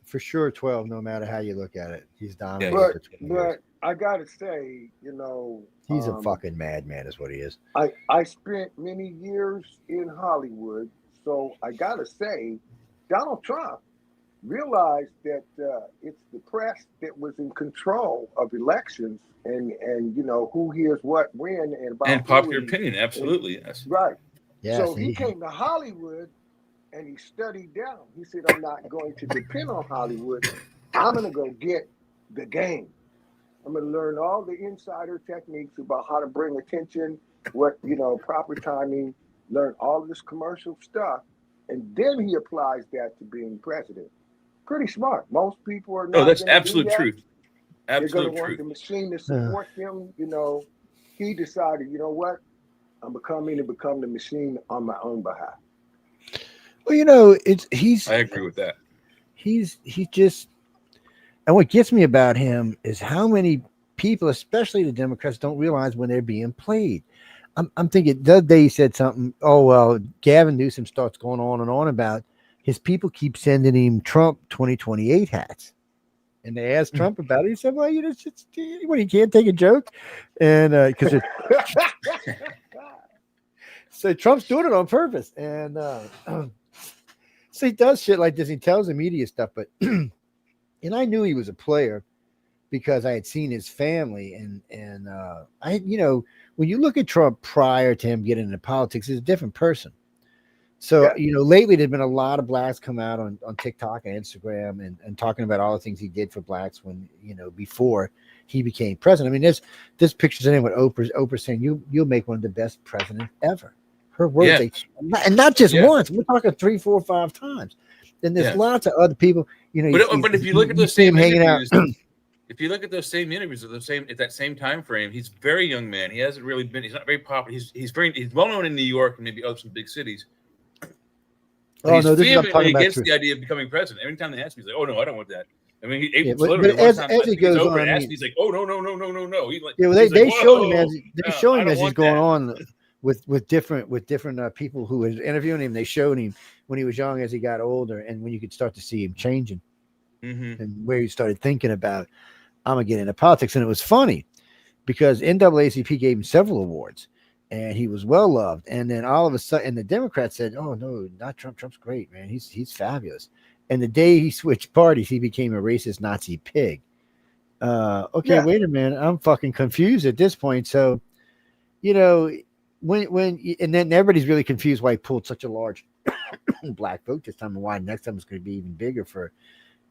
For sure, 12, no matter how you look at it. He's dominated. But I gotta say, he's a fucking madman, is what he is. I spent many years in Hollywood, so I gotta say, Donald Trump realized that it's the press that was in control of elections and who hears what when and popular opinion. Absolutely, yes. Right. Yes, so he came to Hollywood and he studied down. He said, I'm not going to depend on Hollywood. I'm going to go get the game. I'm going to learn all the insider techniques about how to bring attention, proper timing, learn all of this commercial stuff. And then he applies that to being president. Pretty smart. Most people are not. Oh, that's absolute truth. They're going to want the machine to support them. He decided, you know what? I'm going to become the machine on my own behalf. Well, I agree with that. He's just, and what gets me about him is how many people, especially the Democrats, don't realize when they're being played. I'm thinking the other day he said something. Oh, well, Gavin Newsom starts going on and on about his people keep sending him Trump 2028 hats. And they asked Trump about it. He said, well, you can't take a joke. And because so Trump's doing it on purpose. And so he does shit like this. He tells the media stuff. But and I knew he was a player because I had seen his family. And when you look at Trump prior to him getting into politics, he's a different person. So, lately there've been a lot of blacks come out on TikTok and Instagram and talking about all the things he did for blacks when, before he became president. I mean, there's pictures in it with Oprah saying, you'll make one of the best presidents ever. Her words, and not just once. We're talking 3, 4, 5 times. And there's lots of other people, But if you look at those same hanging out. If you look at those same interviews at that same time frame, he's a very young man. He hasn't really been. He's not very popular. He's well known in New York and maybe other some big cities. Oh he's no, this is what I'm talking against about. the idea of becoming president. Every time they ask me, he's like, "Oh no, I don't want that." I mean, but as he goes on, he's like, "Oh no." He's like, they showed him as he's going on with different people who was interviewing him. They showed him when he was young, as he got older, and when you could start to see him changing, and where he started thinking about, I'm gonna get into politics. And it was funny because NAACP gave him several awards. And he was well loved, and then all of a sudden, and the Democrats said, "Oh no, not Trump. Trump's great, man. He's fabulous." And the day he switched parties, he became a racist Nazi pig. Wait a minute, I'm fucking confused at this point. So, when and then everybody's really confused why he pulled such a large black vote this time, and why next time it's going to be even bigger for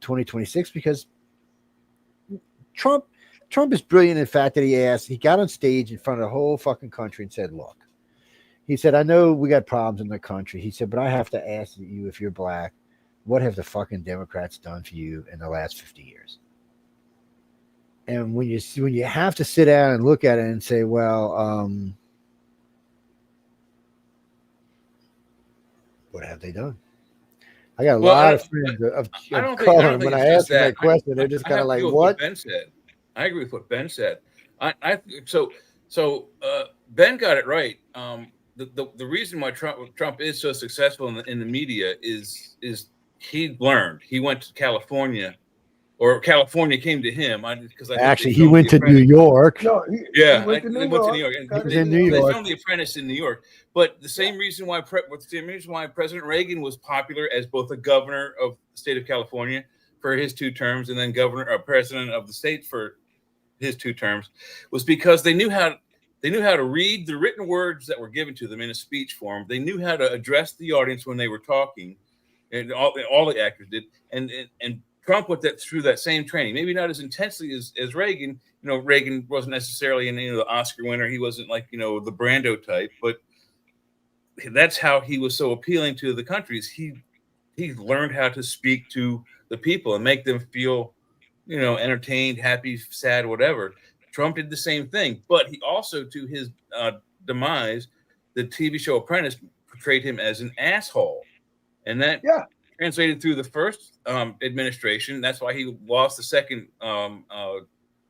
2026 because Trump is brilliant in the fact that he got on stage in front of the whole fucking country and said, look, he said, I know we got problems in the country. He said, but I have to ask you, if you're black, what have the fucking Democrats done for you in the last 50 years? And when you have to sit down and look at it and say, well, what have they done? I got a lot of friends of color. When I ask them that question, they're just kind of like, what? Ben said. I agree with what Ben said. So Ben got it right. The reason why Trump is so successful in the media is he learned. He went to California, or California came to him. He went to New York. No, he went to New York. He was in New York. They filmed The Apprentice in New York. But the same reason why President Reagan was popular as both a governor of the state of California for his 2 terms, and then president of the state for his 2 terms, was because they knew how to read the written words that were given to them in a speech form. They knew how to address the audience when they were talking, and all the actors did. And Trump went through that same training, maybe not as intensely as Reagan. Reagan wasn't necessarily the Oscar winner. He wasn't like the Brando type, but that's how he was so appealing to the countries. He learned how to speak to the people and make them feel entertained, happy, sad, whatever. Trump did the same thing, but he also, to his demise, the TV show Apprentice portrayed him as an asshole, and that translated through the first administration. That's why he lost the second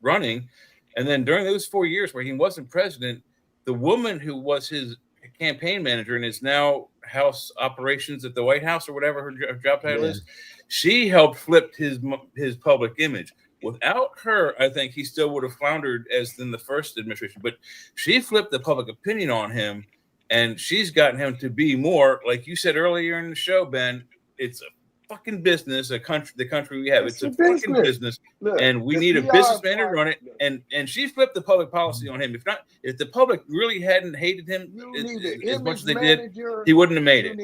running, and then during those 4 years where he wasn't president, the woman who was his campaign manager and is now House operations at the White House or whatever her job title is, she helped flip his public image. Without her, I think he still would have floundered as in the first administration. But she flipped the public opinion on him, and she's gotten him to be more, like you said earlier in the show, Ben. It's a fucking business. The country we have, it's a fucking business. Look, and we need a businessman to run it. And she flipped the public policy on him. If the public really hadn't hated him as much as they did, he wouldn't have made it.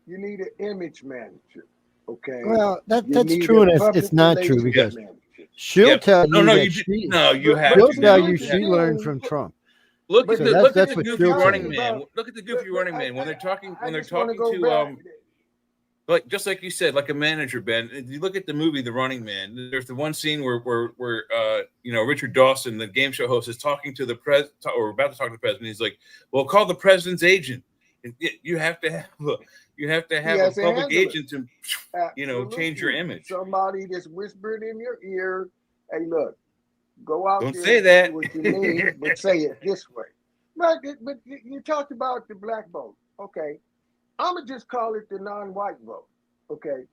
You need an image manager. Okay. Well, that's true, and it's not true because she'll tell you she'll tell you she learned from Trump. Look at the goofy running man. Look at the goofy running man when they're talking to like just like you said, like a manager, Ben. If you look at the movie The Running Man, there's the one scene where Richard Dawson, the game show host, is talking to the president or about to talk to the president. He's like, "Well, call the president's agent." You have to have a public agent to change your image. Somebody that's whispering in your ear, "Hey, look, go out Don't there say that. what you mean, but say it this way." But you talked about the black vote. Okay. I'm going to just call it the non-white vote. Okay.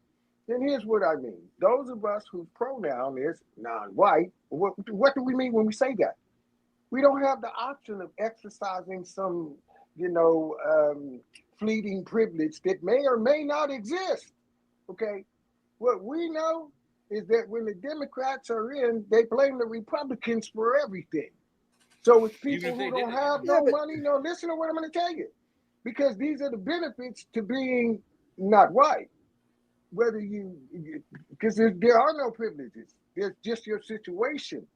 Then here's what I mean. Those of us whose pronoun is non-white, what do we mean when we say that? We don't have the option of exercising some, fleeting privilege that may or may not exist. Okay. What we know is that when the Democrats are in, they blame the Republicans for everything. So it's people who don't have no money. No, listen to what I'm going to tell you. because these are the benefits to being not white. Whether because there are no privileges. There's just your situation.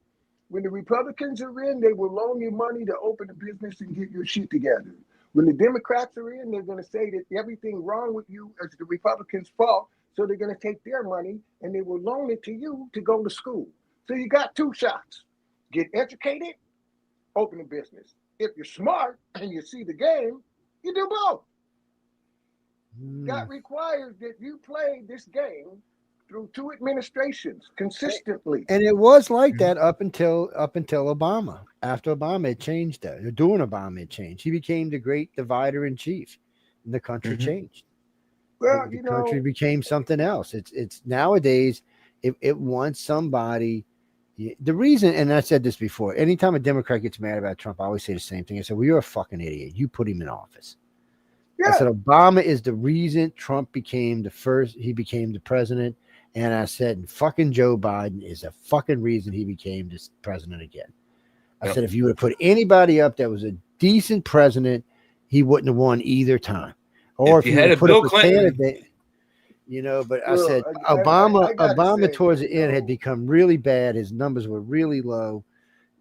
When the Republicans are in, they will loan you money to open a business and get your shit together. When the Democrats are in, they're going to say that everything wrong with you is the Republicans' fault. So they're going to take their money and they will loan it to you to go to school. So you got two shots. Get educated, open a business. If you're smart and you see the game, you do both. That requires that you play this game through two administrations consistently. And it was like that up until Obama. After Obama, it changed that. During Obama, it changed. He became the great divider in chief, and the country changed. Well, the country became something else. It's nowadays it wants somebody. The reason, and I said this before, anytime a Democrat gets mad about Trump, I always say the same thing. I said, "Well, you're a fucking idiot. You put him in office." Yeah. I said, Obama is the reason Trump became he became the president. And I said, fucking Joe Biden is the fucking reason he became this president again. I said, if you would have put anybody up that was a decent president, he wouldn't have won either time. Or if you had put up a candidate, but I said, Obama towards the end had become really bad. His numbers were really low.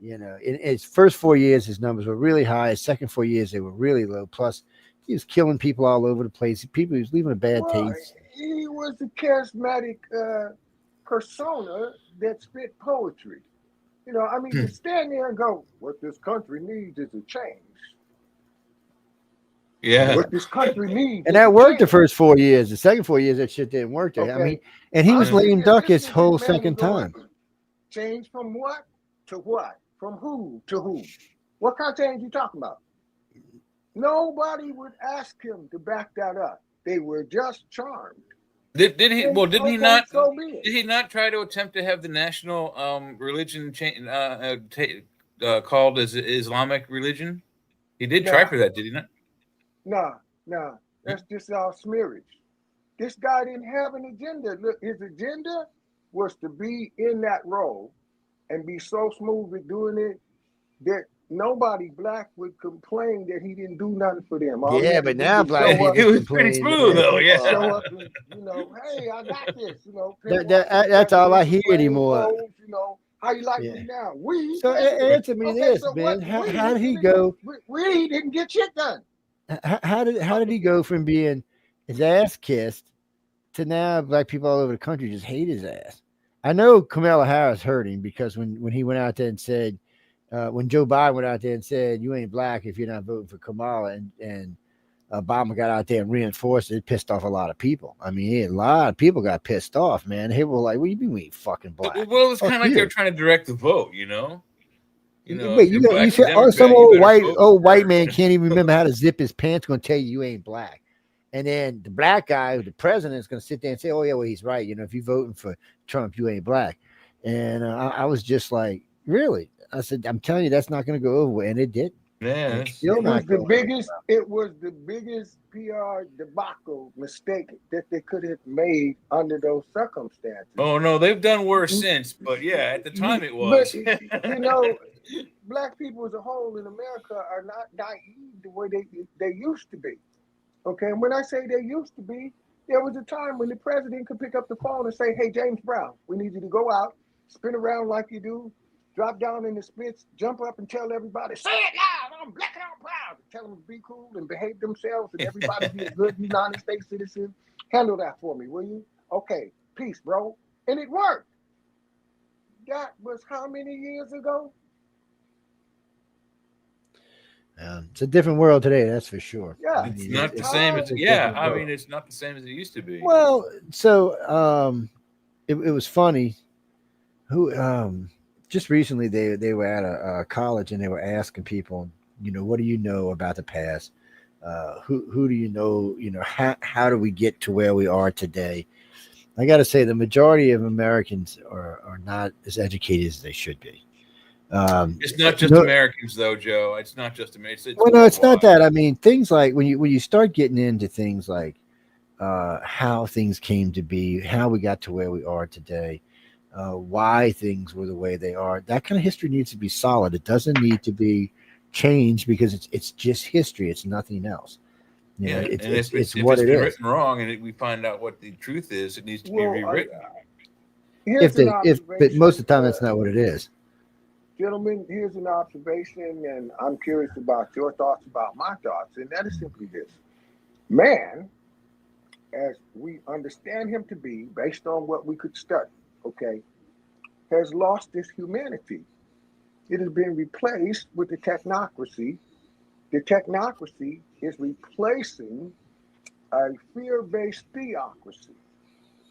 In his first 4 years, his numbers were really high. His second 4 years, they were really low. Plus, he was killing people all over the place. He was leaving a bad taste. He was a charismatic persona that spit poetry. To stand there and go, what this country needs is a change. Yeah. What this country needs. And that worked the first 4 years. The second 4 years, that shit didn't work. Okay. I mean, and he was lame duck his whole second time. Change from what to what? From who to who? What kind of change you talking about? Nobody would ask him to back that up. They were just charmed. Did he? Well, did he not? Did he not try to attempt to have the national religion called as Islamic religion? He did try for that, did he not? No. That's just all smearage. This guy didn't have an agenda. Look, his agenda was to be in that role and be so smooth at doing it that nobody black would complain that he didn't do nothing for them. But now black people he was pretty smooth though. Yeah. Show up and, hey, I got this. That's all I hear anymore. How you like me now? So answer me this, Ben. How did he go? We didn't get shit done. How did he go from being his ass kissed to now black people all over the country just hate his ass? I know Kamala Harris hurt him because when he went out there and said, when Joe Biden went out there and said, you ain't black if you're not voting for Kamala, and Obama got out there and reinforced it pissed off a lot of people. I mean, a lot of people got pissed off, man. They were like, what do you mean we ain't fucking black? Well, it's kind of like they're trying to direct the vote, Wait, you said some old white man can't even remember how to zip his pants, going to tell you ain't black. And then the black guy, the president, is going to sit there and say, oh, yeah, well, he's right. If you're voting for Trump, you ain't black. And I was just like, really? I said, I'm telling you, that's not going to go over. And it did. Yeah. It was the biggest PR debacle mistake that they could have made under those circumstances. Oh, no, they've done worse since. But yeah, at the time it was. But, black people as a whole in America are not naive the way they used to be. Okay, and when I say they used to be, there was a time when the president could pick up the phone and say, hey, James Brown, we need you to go out, spin around like you do, drop down in the splits, jump up and tell everybody, say it loud, I'm black and I'm proud. Tell them to be cool and behave themselves and everybody be a good United States citizen. Handle that for me, will you? Okay, peace, bro. And it worked. That was how many years ago? It's a different world today, that's for sure. Yeah, it's not the same as it's not the same as it used to be. Well, so it was funny. Just recently they were at a college and they were asking people, what do you know about the past? Who do you know? How do we get to where we are today? I got to say, the majority of Americans are not as educated as they should be. It's not just Americans, though, Joe. It's not just Americans. It's not that. I mean, things like when you start getting into things like how things came to be, how we got to where we are today, why things were the way they are. That kind of history needs to be solid. It doesn't need to be changed because it's just history. It's nothing else. You know, and if it's if what it's it been is. written wrong and we find out what the truth is, it needs to be rewritten. But most of the time that's not what it is. Gentlemen, here's an observation, and I'm curious about your thoughts about my thoughts, and that is simply this. Man, as we understand him to be, based on what we could study, okay, has lost his humanity. It has been replaced with the technocracy. The technocracy is replacing a fear-based theocracy.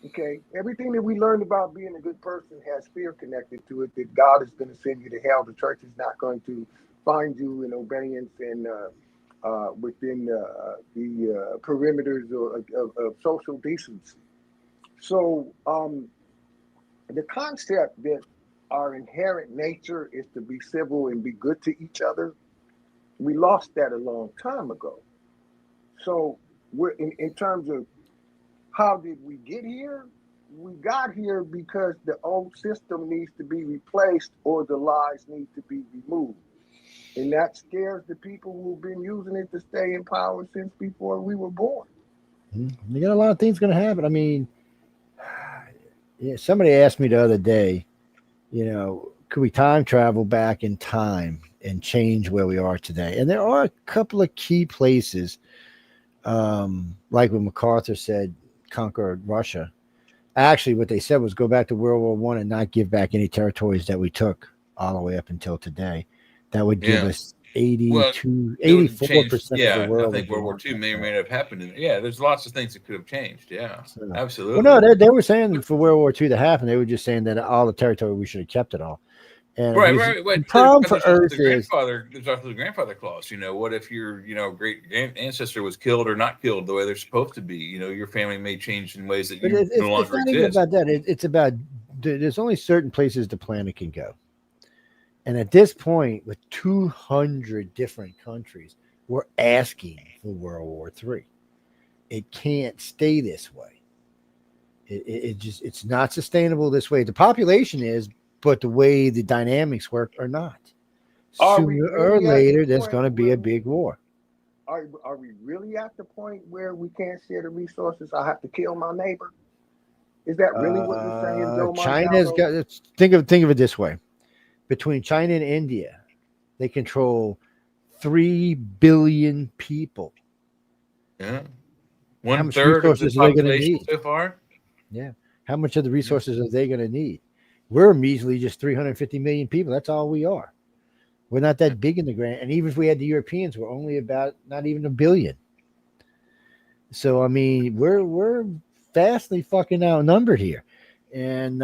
Okay, everything that we learned about being a good person has fear connected to it, that God is going to send you to hell. The church is not going to find you in obedience and within the perimeters of social decency. So the concept that our inherent nature is to be civil and be good to each other, we lost that a long time ago. So we're in terms of how did we get here? We got here because the old system needs to be replaced or the lies need to be removed. And that scares the people who've been using it to stay in power since before we were born. You got a lot of things going to happen. I mean, yeah, somebody asked me the other day, you know, could we time travel back in time and change where we are today? And there are a couple of key places, like when MacArthur said, conquer Russia. Actually, what they said was go back to World War One and not give back any territories that we took all the way up until today. That would give us 84% of the world. I think World War II may or may not have happened. There's lots of things that could have changed. Yeah, so, absolutely. Well, no, they were saying for World War II to happen, they were just saying that all the territory, we should have kept it all. And right. The problem for Earth is there's also the grandfather clause. You know, what if your great ancestor was killed or not killed the way they're supposed to be? You know, your family may change in ways that you no longer exist. It's not exist. even about that. It's about there's only certain places the planet can go. And at this point, with 200 different countries, we're asking for World War III. It can't stay this way. It's not sustainable this way. The population is, but the way the dynamics work are not. Sooner or later, there's going to be a big war. Are we really at the point where we can't share the resources? I have to kill my neighbor. Is that really what you're saying, Joe? China's got. Think of it this way. Between China and India, they control 3 billion people. Yeah. 1/3 of the population so far. Yeah. How much of the resources are they going to need? We're measly just 350 million people. That's all we are. We're not that big in the grand. And even if we had the Europeans, we're only about not even 1 billion. So, I mean, we're vastly fucking outnumbered here. And,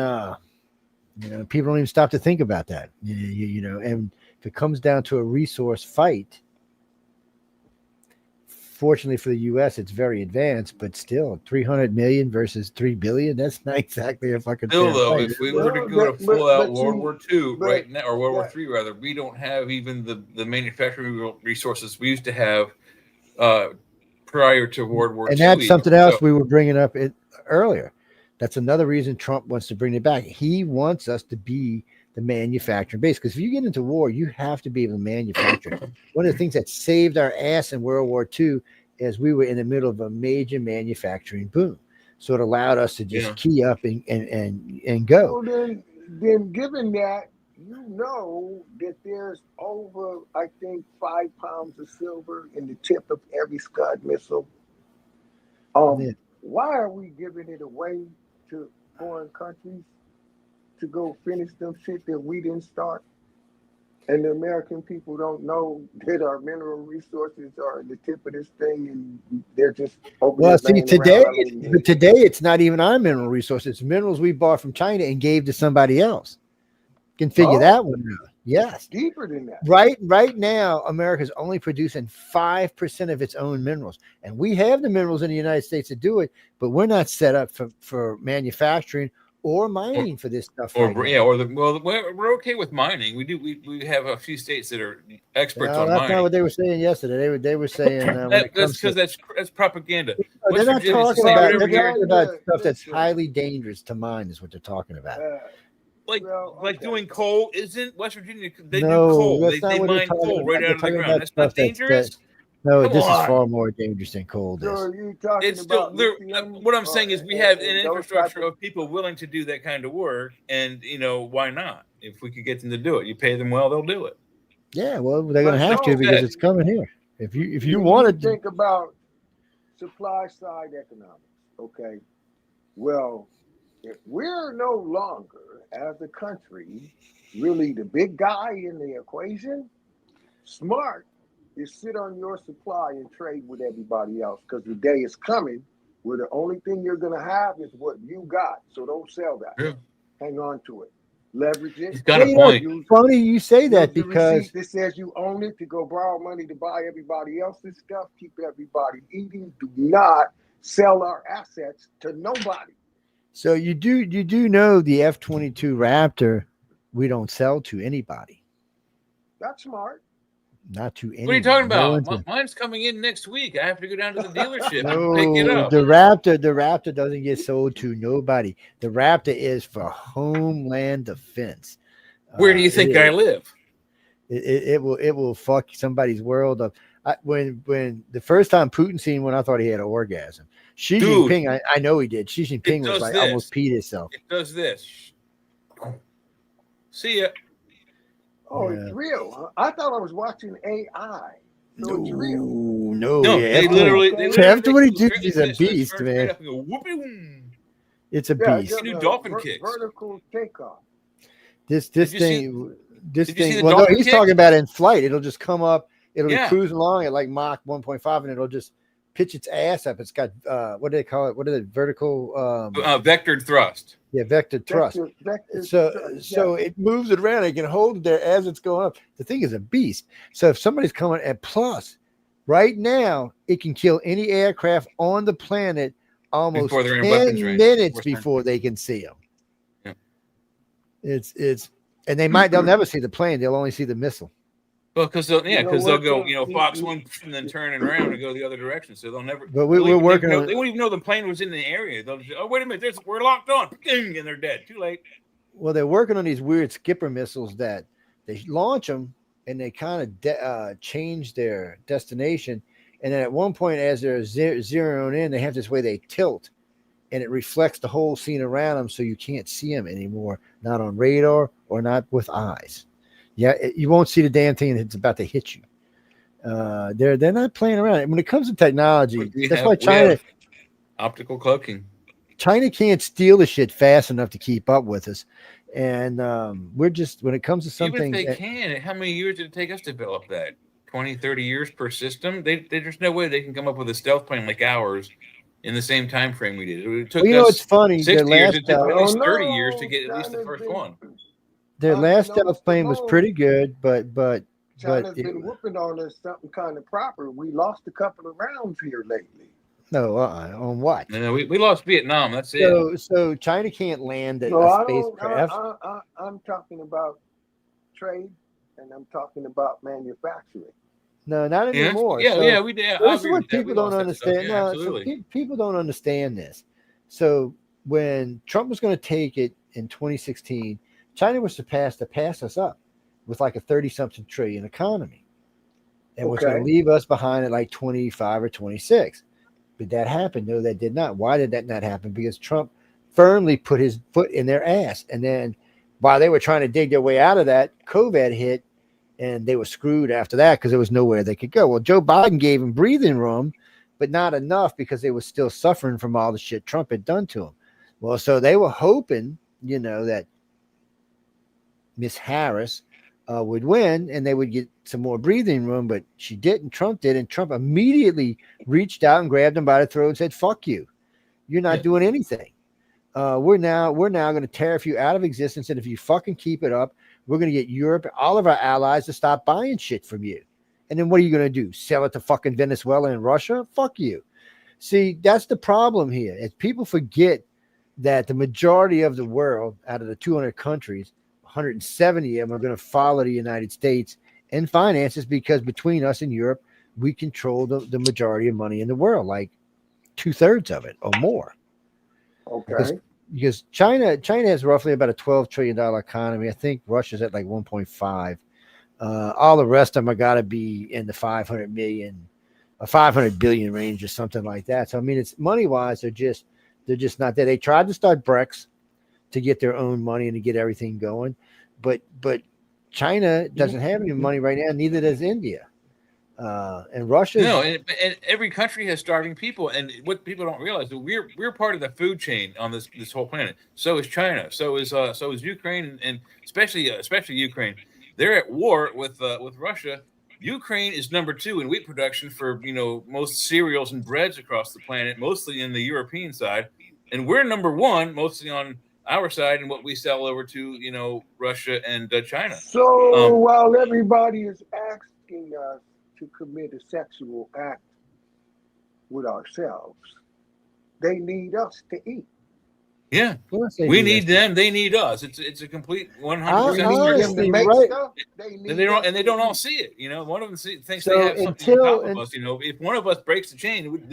people don't even stop to think about that. And if it comes down to a resource fight, fortunately for the U.S., it's very advanced, but still 300 million versus 3 billion. That's not exactly a fucking still though. fight. If we were to go to full out World War II right now, or World War III rather, we don't have even the manufacturing resources we used to have prior to World War II. And that's something else we were bringing up earlier. That's another reason Trump wants to bring it back. He wants us to be the manufacturing base, because if you get into war, you have to be able to manufacture. One of the things that saved our ass in World War II is we were in the middle of a major manufacturing boom. So it allowed us to just key up and go. Well, then given that, that there's over, I think, 5 pounds of silver in the tip of every Scud missile. Why are we giving it away to foreign countries to go finish them shit that we didn't start? And the American people don't know that our mineral resources are at the tip of this thing, and they're just today it's not even our mineral resources. It's minerals we bought from China and gave to somebody else. You can figure that one out. Yes. Deeper than that. Right now, America's only producing 5% of its own minerals. And we have the minerals in the United States to do it, but we're not set up for manufacturing or mining for this stuff. We're okay with mining. We have a few states that are experts on that's mining. not what they were saying yesterday. They were saying that's because that's propaganda. They're not talking about stuff that's highly dangerous to mine, is what they're talking about. Like doing coal isn't West Virginia. They do coal. They mine coal right out of the ground. That's not dangerous. No, Come this is on. far more dangerous than coal So is. are you talking It's still about there. lithium? What I'm saying is we have an and those type infrastructure of people willing to do that kind of work, and why not? If we could get them to do it, you pay them well, they'll do it. Yeah, well, they're going But to have to no, because it's coming here. If you when you wanted to, think about supply side economics, okay, well, if we're no longer as a country really the big guy in the equation, smart is sit on your supply and trade with everybody else, because the day is coming where the only thing you're going to have is what you got. So don't sell that. Yeah. Hang on to it. Leverage it. He's got a point. Funny you say that Use the because receipt that says you own it to go borrow money to buy everybody else's stuff. Keep everybody eating. Do not sell our assets to nobody. so you do know the F-22 Raptor we don't sell to anybody, That's smart. not to anyone. What are you talking No about? one's- Mine's coming in next week. I have to go down to the dealership No, and pick it up. the Raptor doesn't get sold to nobody. The Raptor is for homeland defense. Where do you think I live? It will fuck somebody's world up. When the first time Putin seen one, I thought he had an orgasm. Xi Dude. Jinping, I know he did. Xi Jinping was does like this. almost peed himself. It does this. See ya. Oh, Yeah. it's real. Huh? I thought I was watching AI. So it's real. No, No, yeah, they literally F-22 take is a this beast, straight man. up and go, whooping. It's a Yeah, beast. just do a dolphin kicks. vertical takeoff. This Did you see- thing, did you see the Well, no, dolphin he's kick? talking about in flight. It'll just come up. It'll Yeah. be cruising along at like Mach 1.5, and it'll just pitch its ass up. It's got what do they call it? What are the vertical? Vectored thrust. Yeah, vector thrust. So it moves it around. It can hold it there as it's going up. The thing is a beast. So if somebody's coming at plus, right now it can kill any aircraft on the planet almost Before they're in 10 weapons range. minutes Before they're- before they can see them. Yeah. It's and they'll never see the plane. They'll only see the missile. Well, because they'll what, go, though? Fox 1 and then turn around and go the other direction. So they'll never. But we're working on. They won't even know the plane was in the area. They'll just, oh, wait a minute, we're locked on, and they're dead. Too late. Well, they're working on these weird skipper missiles that they launch them and they kind of change their destination. And then at one point, as they're zeroing in, they have this way they tilt and it reflects the whole scene around them. So you can't see them anymore, not on radar or not with eyes. Yeah, you won't see the damn thing that's about to hit you. They're not playing around. When it comes to technology, that's why China optical cloaking. China can't steal the shit fast enough to keep up with us. And we're just, when it comes to something. Even if they can, how many years did it take us to develop that? 20, 30 years per system? There's no way they can come up with a stealth plane like ours in the same time frame we did. It took us it's funny. 60 years. It took at least 30 no, years to get at least the China's first been- one. Their last stealth noticed plane was alone. pretty good, but China's been whooping on us something kind of proper. We lost a couple of rounds here lately. no, on what? No, we lost Vietnam. That's it. So China can't land a No, I spacecraft. I'm talking about trade, and I'm talking about manufacturing. No, not Yeah, anymore. yeah, So yeah, we did. This is what people don't understand. Yeah, No, absolutely. people don't understand this. So when Trump was going to take it in 2016, China was supposed to pass us up with like a 30-something trillion economy, and was going to leave us behind at like 25 or 26. Did that happen? No, that did not. Why did that not happen? Because Trump firmly put his foot in their ass, and then while they were trying to dig their way out of that, COVID hit, and they were screwed after that because there was nowhere they could go. Well, Joe Biden gave them breathing room, but not enough because they were still suffering from all the shit Trump had done to them. Well, so they were hoping, that Miss Harris would win and they would get some more breathing room, but she didn't. Trump did, and Trump immediately reached out and grabbed him by the throat and said, "Fuck you! You're not doing anything. We're now going to tariff you out of existence, and if you fucking keep it up, we're going to get Europe, all of our allies, to stop buying shit from you. And then what are you going to do? Sell it to fucking Venezuela and Russia? Fuck you." See, that's the problem here. Is people forget that the majority of the world, out of the 200 countries, 170 of them are going to follow the United States in finances, because between us and Europe, we control the majority of money in the world, like 2/3 of it or more. Okay. Because China has roughly about a $12 trillion economy. I think Russia's at like 1.5. All the rest of them are got to be in the 500 million a 500 billion range or something like that. So I mean, it's money wise, they're just not there. They tried to start BRICS to get their own money and to get everything going, but China doesn't have any money right now. Neither does India, and Russia. No, and every country has starving people, and what people don't realize is we're part of the food chain on this whole planet. So is China. So is Ukraine, and especially Ukraine. They're at war with Russia. Ukraine is number 2 in wheat production for most cereals and breads across the planet, mostly in the European side, and we're number 1 mostly on our side and what we sell over to Russia and China. So while everybody is asking us to commit a sexual act with ourselves, they need us to eat. Yeah, we need them. They need us. It's a complete 100%. They don't all see it. One of them thinks they have something on top of us. If one of us breaks the chain,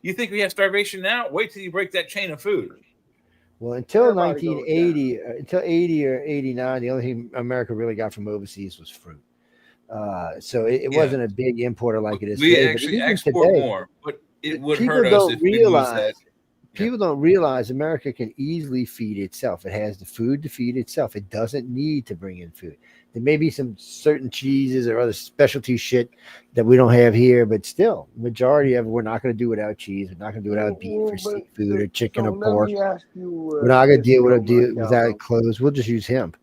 you think we have starvation now? Wait till you break that chain of food. Well, until 1980, until 80 or 89, the only thing America really got from overseas was fruit. So it wasn't a big importer like it is we today. Actually export today, more, but it would hurt us if we lose that. People don't realize America can easily feed itself. It has the food to feed itself. It doesn't need to bring in food. There may be some certain cheeses or other specialty shit that we don't have here, but still, majority of it, we're not going to do without cheese. We're not going to do without beef or seafood or chicken or pork. We're not going to deal with it without clothes. We'll just use hemp,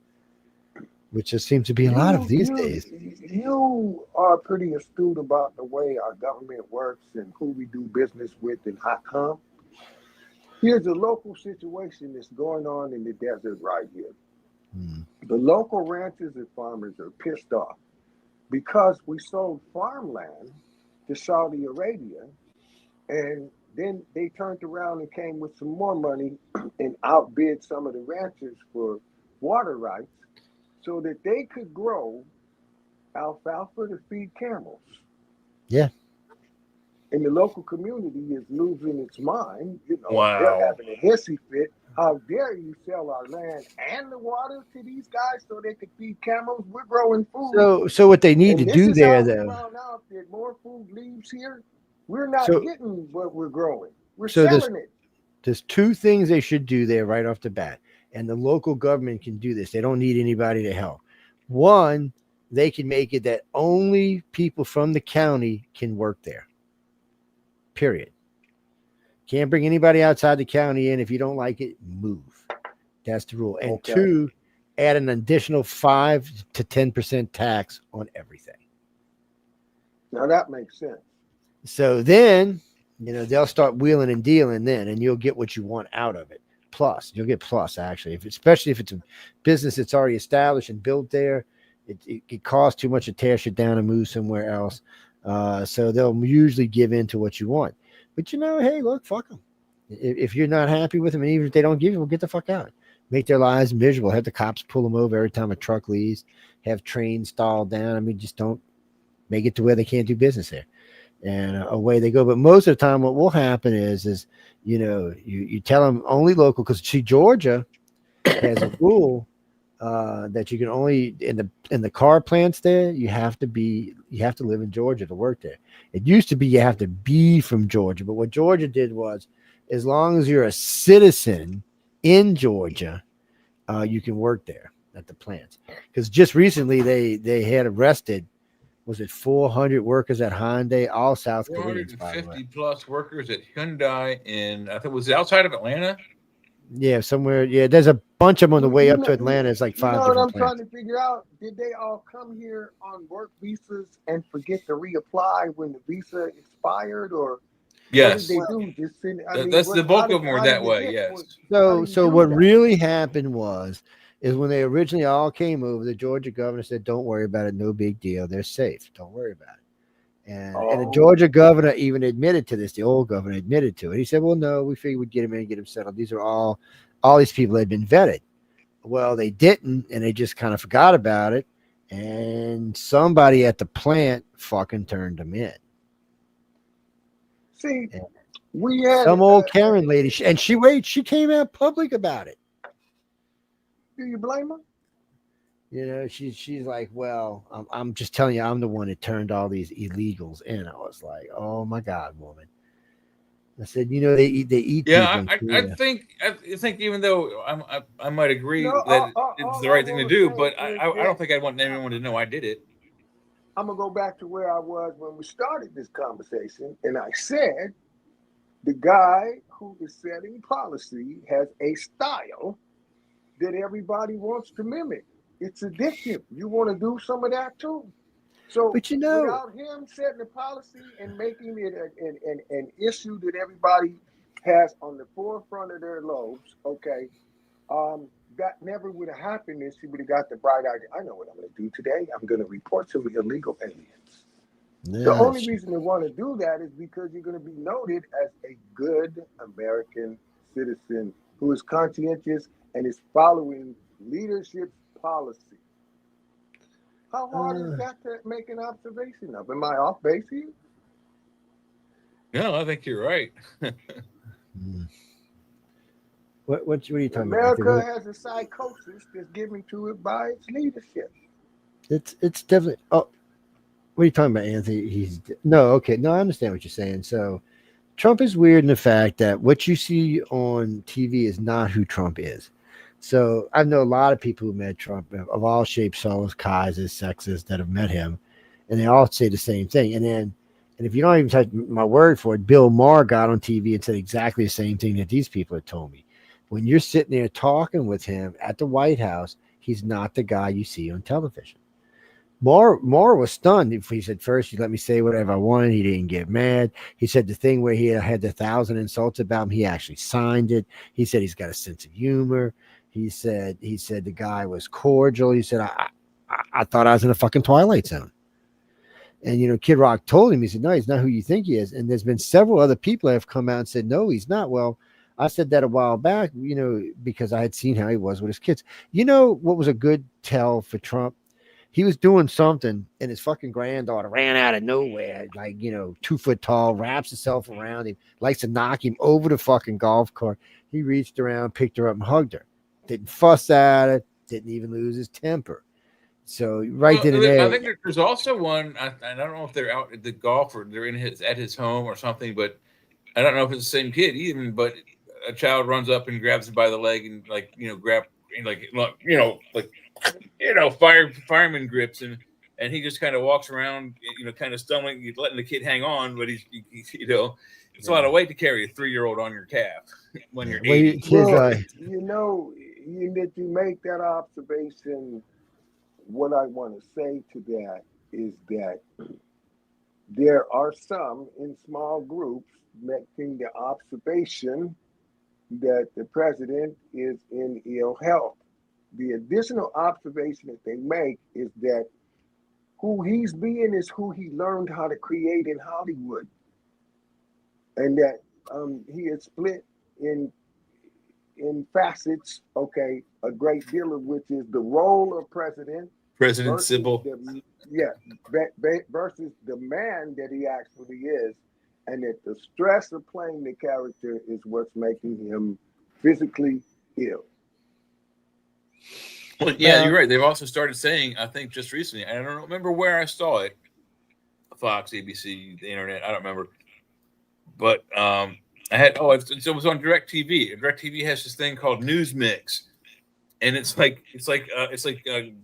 which just seems to be a lot of these days. You are pretty astute about the way our government works and who we do business with and how come. Here's a local situation that's going on in the desert right here. The local ranchers and farmers are pissed off because we sold farmland to Saudi Arabia, and then they turned around and came with some more money and outbid some of the ranchers for water rights so that they could grow alfalfa to feed camels. Yeah. And the local community is losing its mind. Wow. They're having a hissy fit. How dare you sell our land and the water to these guys so they could feed camels? We're growing food. So what they need to do there, though. Found out that more food leaves here. We're not getting what we're growing. We're so selling it. There's 2 things they should do there right off the bat, and the local government can do this. They don't need anybody to help. One, they can make it that only people from the county can work there. Period. Can't bring anybody outside the county in. If you don't like it, move. That's the rule. And 2, add an additional 5 to 10% tax on everything. Now that makes sense. So then, they'll start wheeling and dealing then, and you'll get what you want out of it. You'll get plus actually, especially if it's a business that's already established and built there. It costs too much to tear shit down and move somewhere else. So they'll usually give in to what you want. But hey, look, fuck them. If you're not happy with them, and even if they don't give you, well, get the fuck out. Make their lives miserable. Have the cops pull them over every time a truck leaves. Have trains stalled down. I mean, just don't make it to where they can't do business there. And away they go. But most of the time, what will happen is you tell them only local, because Georgia has a rule that you can only in the car plants there. You have to live in Georgia to work there. It used to be you have to be from Georgia, but what Georgia did was, as long as you're a citizen in Georgia, you can work there at the plants. Because just recently they had arrested, was it 400 workers at Hyundai, all South Koreans, 450 plus workers at Hyundai in, I think, was it outside of Atlanta? Yeah, somewhere. Yeah, there's a bunch of them on the way up to Atlanta. It's like 5 different what I'm plants. trying to figure out? Did they all come here on work visas and forget to reapply when the visa expired, or yes? What did they do? Just that's the bulk of them were that way. Yes. So what really happened is when they originally all came over, the Georgia governor said, "Don't worry about it. No big deal. They're safe. Don't worry about it." And the Georgia governor even admitted to this. The old governor admitted to it. He said, "Well, no, we figured we'd get him in and get him settled. These are all these people had been vetted." Well, they didn't, and they just kind of forgot about it. And somebody at the plant fucking turned them in. See, we had some old Karen lady, and she came out public about it. Do you blame her? she's like, well, I'm just telling you, I'm the one that turned all these illegals in. I was like, oh my God, woman. I said, they eat Yeah, people in I Korea. think even though I might agree No, that it's all the I right thing to want to do, but say is I that don't think I'd want anyone to know I did it. I'm gonna go back to where I was when we started this conversation, and I said the guy who is setting policy has a style that everybody wants to mimic. It's addictive. You want to do some of that too. So But without him setting the policy and making it an issue that everybody has on the forefront of their lobes, okay, that never would have happened if he would have got the bright idea. I know what I'm going to do today. I'm going to report some illegal aliens. The yeah, only reason they want to do that is because you're going to be noted as a good American citizen who is conscientious and is following leadership's policy. How hard is that to make an observation of? Am I off base here? No, I think you're right. what are you talking America about? has a psychosis that's given to it by its leadership. It's definitely. Oh, what are you talking about, Anthony? No, okay, no, I understand what you're saying. So, Trump is weird in the fact that what you see on TV is not who Trump is. So, I know a lot of people who met Trump of all shapes, sizes, sizes, sexes that have met him, and they all say the same thing. And if you don't even take my word for it, Bill Maher got on TV and said exactly the same thing that these people had told me. When you're sitting there talking with him at the White House, he's not the guy you see on television. Moore was stunned. He said, first, you let me say whatever I wanted. He didn't get mad. He said the thing where he had the 1,000 insults about him, he actually signed it. He said he's got a sense of humor. He said the guy was cordial. He said, I thought I was in a fucking Twilight Zone. And, Kid Rock told him, he said, no, he's not who you think he is. And there's been several other people that have come out and said, no, he's not. Well, I said that a while back, because I had seen how he was with his kids. What was a good tell for Trump? He was doing something, and his fucking granddaughter ran out of nowhere, like, 2 foot tall, wraps herself around him, likes to knock him over the fucking golf cart. He reached around, picked her up, and hugged her. Didn't fuss at it, didn't even lose his temper. So then and there. I think there's also one. I don't know if they're out at the golf or they're at his home or something, but I don't know if it's the same kid even. But a child runs up and grabs him by the leg and fireman grips him, and he just kind of walks around, kind of stumbling, letting the kid hang on, but he's it's a lot of weight to carry a 3-year-old on your calf when you're 80. That you make that observation. What I want to say to that is that there are some in small groups making the observation that the president is in ill health. The additional observation that they make is that who he's being is who he learned how to create in Hollywood. And that he is split in facets, okay, a great deal of which is the role of President Sybil. Versus the man that he actually is, and that the stress of playing the character is what's making him physically ill. Well, yeah, you're right. They've also started saying, I think just recently, I don't remember where I saw it, Fox, ABC, the internet, I don't remember. But it was on DirecTV. DirecTV has this thing called News Mix. And it's like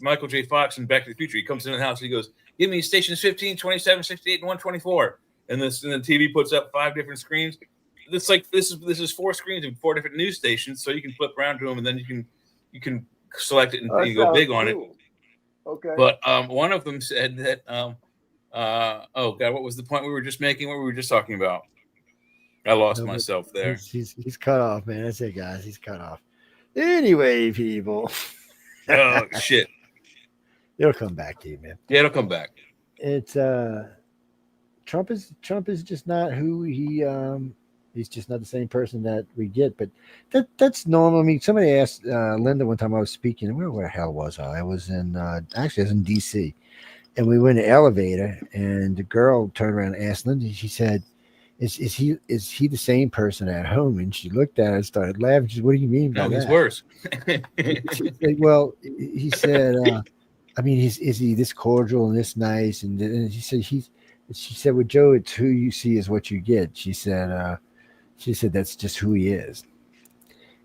Michael J. Fox in Back to the Future. He comes into the house and he goes, give me stations 15, 27, 68, and 124. And the TV puts up 5 different screens. It's like this is 4 screens and 4 different news stations, so you can flip around to them and then you can select it and you go big on it. Okay. But one of them said that oh God, what was the point we were just making? What were we just talking about? I lost myself there. He's cut off, man. That's it, guys. He's cut off. Anyway, people. Oh shit. It'll come back to you, man. Yeah, it'll come back. It's Trump is just not who he's just not the same person that we get, but that's normal. I mean, somebody asked Linda one time I was speaking, where the hell was I? I was in DC, and we went in the elevator, and the girl turned around and asked Linda, she said, Is he the same person at home? And she looked at it and started laughing. She said, what do you mean by that? He's worse. Well, he said, I mean, is he this cordial and this nice? And she said, well, Joe, it's who you see is what you get. She said, that's just who he is.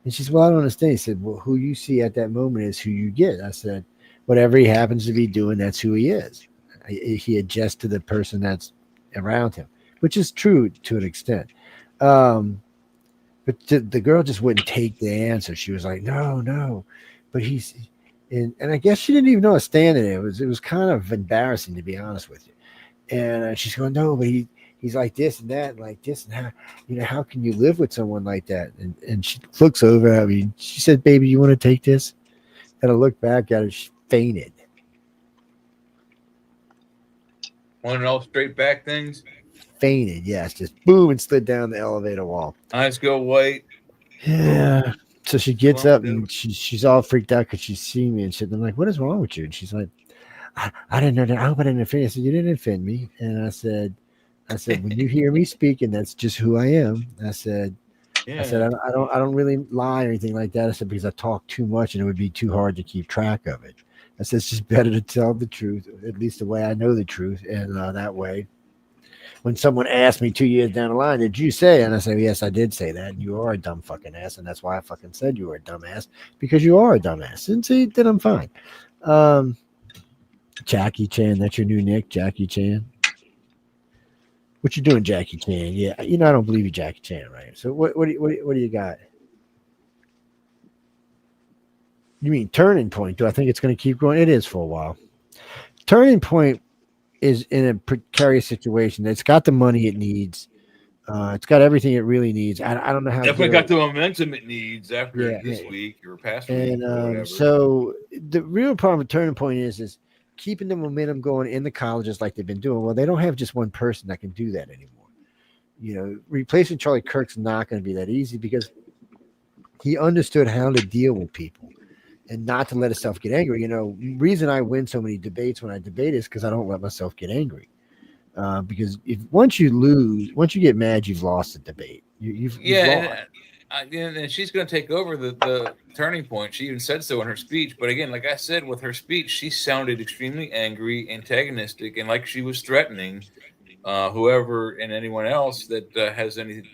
And she said, well, I don't understand. He said, well, who you see at that moment is who you get. I said, whatever he happens to be doing, that's who he is. He adjusts to the person that's around him, which is true to an extent. Um, but the girl just wouldn't take the answer. She was like, no, no. But and I guess she didn't even know I was standing there. It was kind of embarrassing, to be honest with you. And she's going, no, but he's like this and that, and like this, and how can you live with someone like that? And she looks over at me. She said, baby, you want to take this? And I looked back at her. She fainted. One and all straight back things. Fainted, yes, just boom, and slid down the elevator wall. Eyes go white. Yeah. So she gets up and she's all freaked out because she's seen me and shit. I'm like, what is wrong with you? And she's like, I didn't know that. I hope I didn't offend you. I said, you didn't offend me. And I said, when you hear me speaking, that's just who I am. I said, I don't really lie or anything like that. I said, because I talk too much and it would be too hard to keep track of it. I said, it's just better to tell the truth, at least the way I know the truth. And that way, when someone asked me 2 years down the line, did you say? And I said, yes, I did say that. And you are a dumb fucking ass. And that's why I fucking said you were a dumbass, because you are a dumbass. And see, then I'm fine. Jackie Chan, that's your new nick, Jackie Chan. What you doing, Jackie Chan? Yeah, I don't believe you, Jackie Chan, right? So what do you got? You mean Turning Point? Do I think it's going to keep growing? It is for a while. Turning Point is in a precarious situation. It's got the money it needs. It's got everything it really needs. I don't know how. Definitely got the momentum it needs after this week or past week. And or whatever. so the real problem with Turning Point is keeping the momentum going in the colleges like they've been doing. Well, they don't have just one person that can do that anymore. Replacing Charlie Kirk's not going to be that easy because he understood how to deal with people and not to let himself get angry. Reason I win so many debates when I debate is because I don't let myself get angry. Because once you get mad, you've lost the debate. You've lost. And she's going to take over the Turning Point. She even said so in her speech. But again, like I said, with her speech, she sounded extremely angry, antagonistic, and like she was threatening whoever and anyone else that has anything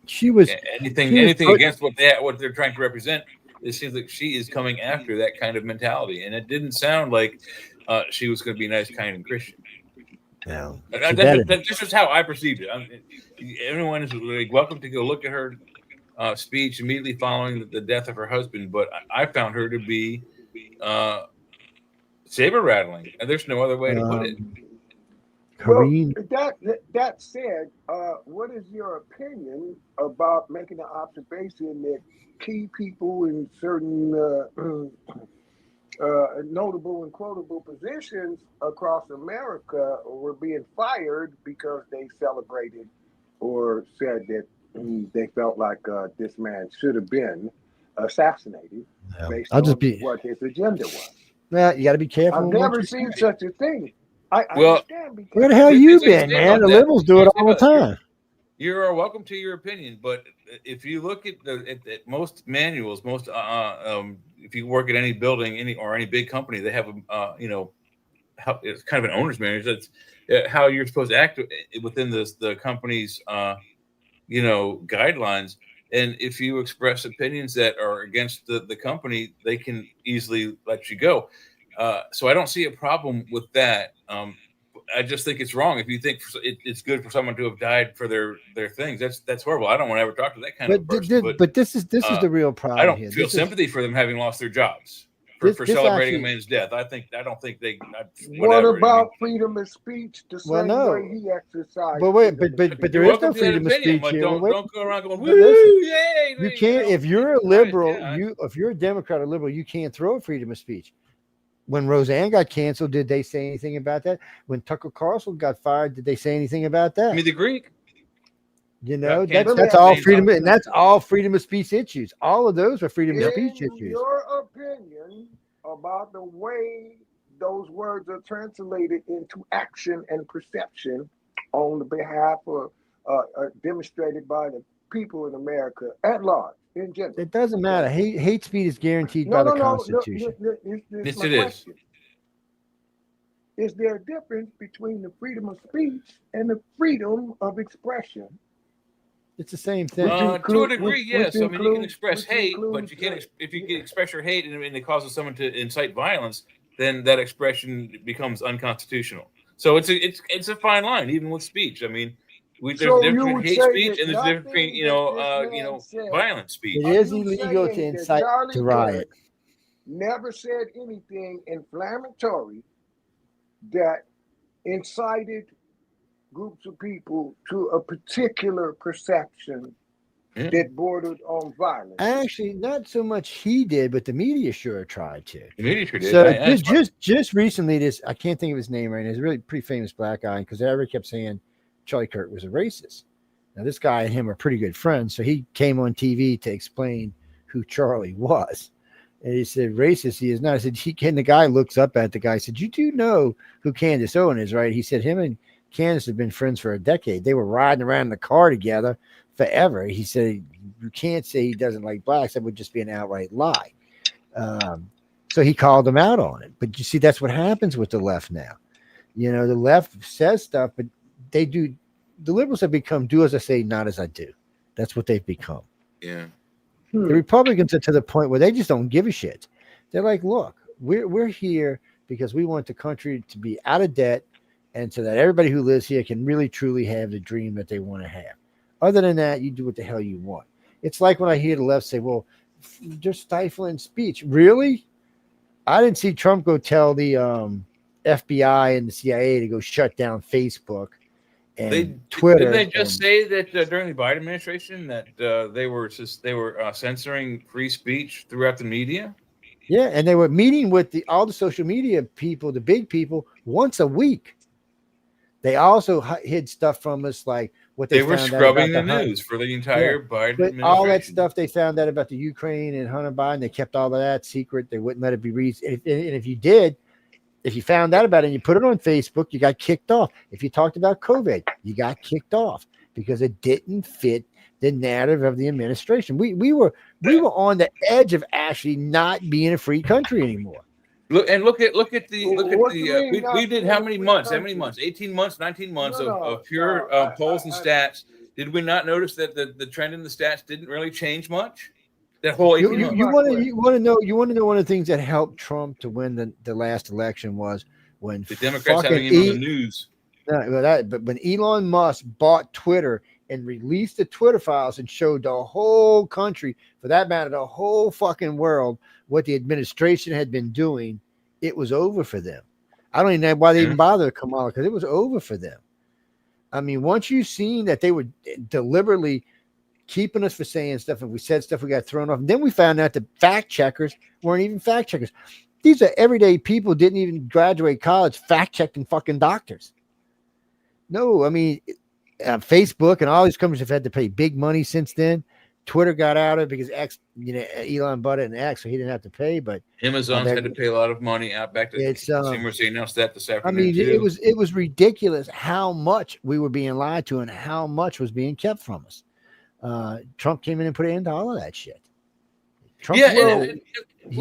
against what they're trying to represent. It seems like she is coming after that kind of mentality, and it didn't sound like she was going to be nice, kind, and Christian. No, this is how I perceived it. Everyone is welcome to go look at her speech immediately following the death of her husband, but I found her to be saber rattling, and there's no other way to put it. Well, that said, what is your opinion about making the observation that key people in certain notable and quotable positions across America were being fired because they celebrated or said that they felt like this man should have been assassinated based on what his agenda was? Well, you got to be careful. I've never seen such a thing. I understand. Where the hell you been, man? The liberals do it all the time. You are welcome to your opinion, but if you look at most manuals, if you work at any building, any big company, they have it's kind of an owner's manual. That's how you're supposed to act within the company's guidelines. And if you express opinions that are against the company, they can easily let you go. So I don't see a problem with that. I just think it's wrong. If you think it's good for someone to have died for their things, that's horrible. I don't want to ever talk to that kind of person. But this is the real problem. I don't feel sympathy for them having lost their jobs for celebrating a man's death. I don't think they. What about freedom of speech? The same way he exercised. But wait, but there is no freedom of speech here. Don't go around going, woo, yay! You can't. If you're a liberal, if you're a Democrat or liberal, you can't throw freedom of speech. When Roseanne got canceled, did they say anything about that? When Tucker Carlson got fired, did they say anything about that? I mean, the Greek. That's all freedom, and that's all freedom of speech issues. All of those are freedom of speech issues. Your opinion about the way those words are translated into action and perception on the behalf of demonstrated by the people in America at large. In general. It doesn't matter. Hate speech is guaranteed by the Constitution. Yes, it is. is there a difference between the freedom of speech and the freedom of expression? It's the same thing. To a degree, yes. I mean, you can express hate, but includes, you can't. If you can express your hate and it causes someone to incite violence, then that expression becomes unconstitutional. So it's a fine line, even with speech. I mean, there's a So difference you between would hate say speech that and there's a difference between nothing that this man said. violent speech. It Are is you illegal to saying that incite Charlie to riot. Kirk never said anything inflammatory that incited groups of people to a particular perception that bordered on violence? Actually, not so much he did, but the media sure tried to. The media sure did. So just recently, this I can't think of his name right now. He's a really pretty famous black guy because everybody kept saying Charlie Kirk was a racist. Now this guy and him are pretty good friends, so he came on TV to explain who Charlie was. And he said, racist he is not. I said, the guy looks up at the guy, said, you do know who Candace Owen is, right? He said, him and Candace have been friends for a decade. They were riding around in the car together forever. He said, you can't say he doesn't like blacks. That would just be an outright lie. So he called them out on it. But you see, that's what happens with the left now. You know, the left says stuff, but they do. The liberals have become do as I say, not as I do. That's what they've become. Yeah. The Republicans are to the point where they just don't give a shit. They're like, look, we're here because we want the country to be out of debt and so that everybody who lives here can really truly have the dream that they want to have. Other than that, you do what the hell you want. It's like when I hear the left say, well, they're stifling speech. Really? I didn't see Trump go tell the FBI and the CIA to go shut down Facebook and Twitter. Didn't they just say that during the Biden administration that they were censoring free speech throughout the media? Yeah, and they were meeting with all the social media people, the big people, once a week. They also hid stuff from us, like what they were found scrubbing out the news for the entire Biden administration. All that stuff they found out about the Ukraine and Hunter Biden, they kept all of that secret. They wouldn't let it be released. And if you did, if you found out about it and you put it on Facebook, you got kicked off. If you talked about COVID, you got kicked off because it didn't fit the narrative of the administration. We were on the edge of actually not being a free country anymore. Look at the we did how many months? 18 months, 19 months of pure polls and stats. Did we not notice that the trend in the stats didn't really change much? That whole 18 months. You want to know one of the things that helped Trump to win the last election was when the Democrats having him on the news. But when Elon Musk bought Twitter and released the Twitter files and showed the whole country, for that matter, the whole fucking world, what the administration had been doing, it was over for them. I don't even know why they even bothered to come out because it was over for them. I mean, once you've seen that they were deliberately keeping us for saying stuff, and we said stuff, we got thrown off. And then we found out the fact checkers weren't even fact checkers. These are everyday people, didn't even graduate college, fact checking fucking doctors. No, I mean, Facebook and all these companies have had to pay big money since then. Twitter got out of it because Elon bought it in X, so he didn't have to pay. But Amazon's had to pay a lot of money out back to consumers. They announced that this afternoon. I mean, it was ridiculous how much we were being lied to and how much was being kept from us. Trump came in and put an end to all of that shit. Trump, the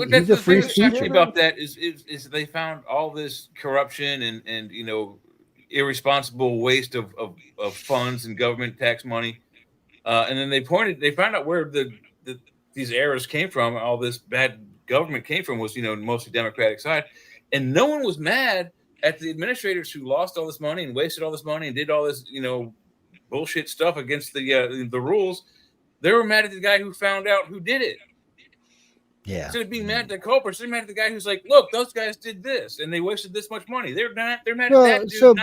thing that's actually about that is they found all this corruption and irresponsible waste of funds and government tax money. And then they found out where these errors came from. All this bad government came from was, mostly Democratic side. And no one was mad at the administrators who lost all this money and wasted all this money and did all this, bullshit stuff against the rules. They were mad at the guy who found out who did it. Yeah. Instead of being mad at the culprits, they're mad at the guy who's like, look, those guys did this and they wasted this much money. They're mad at that dude.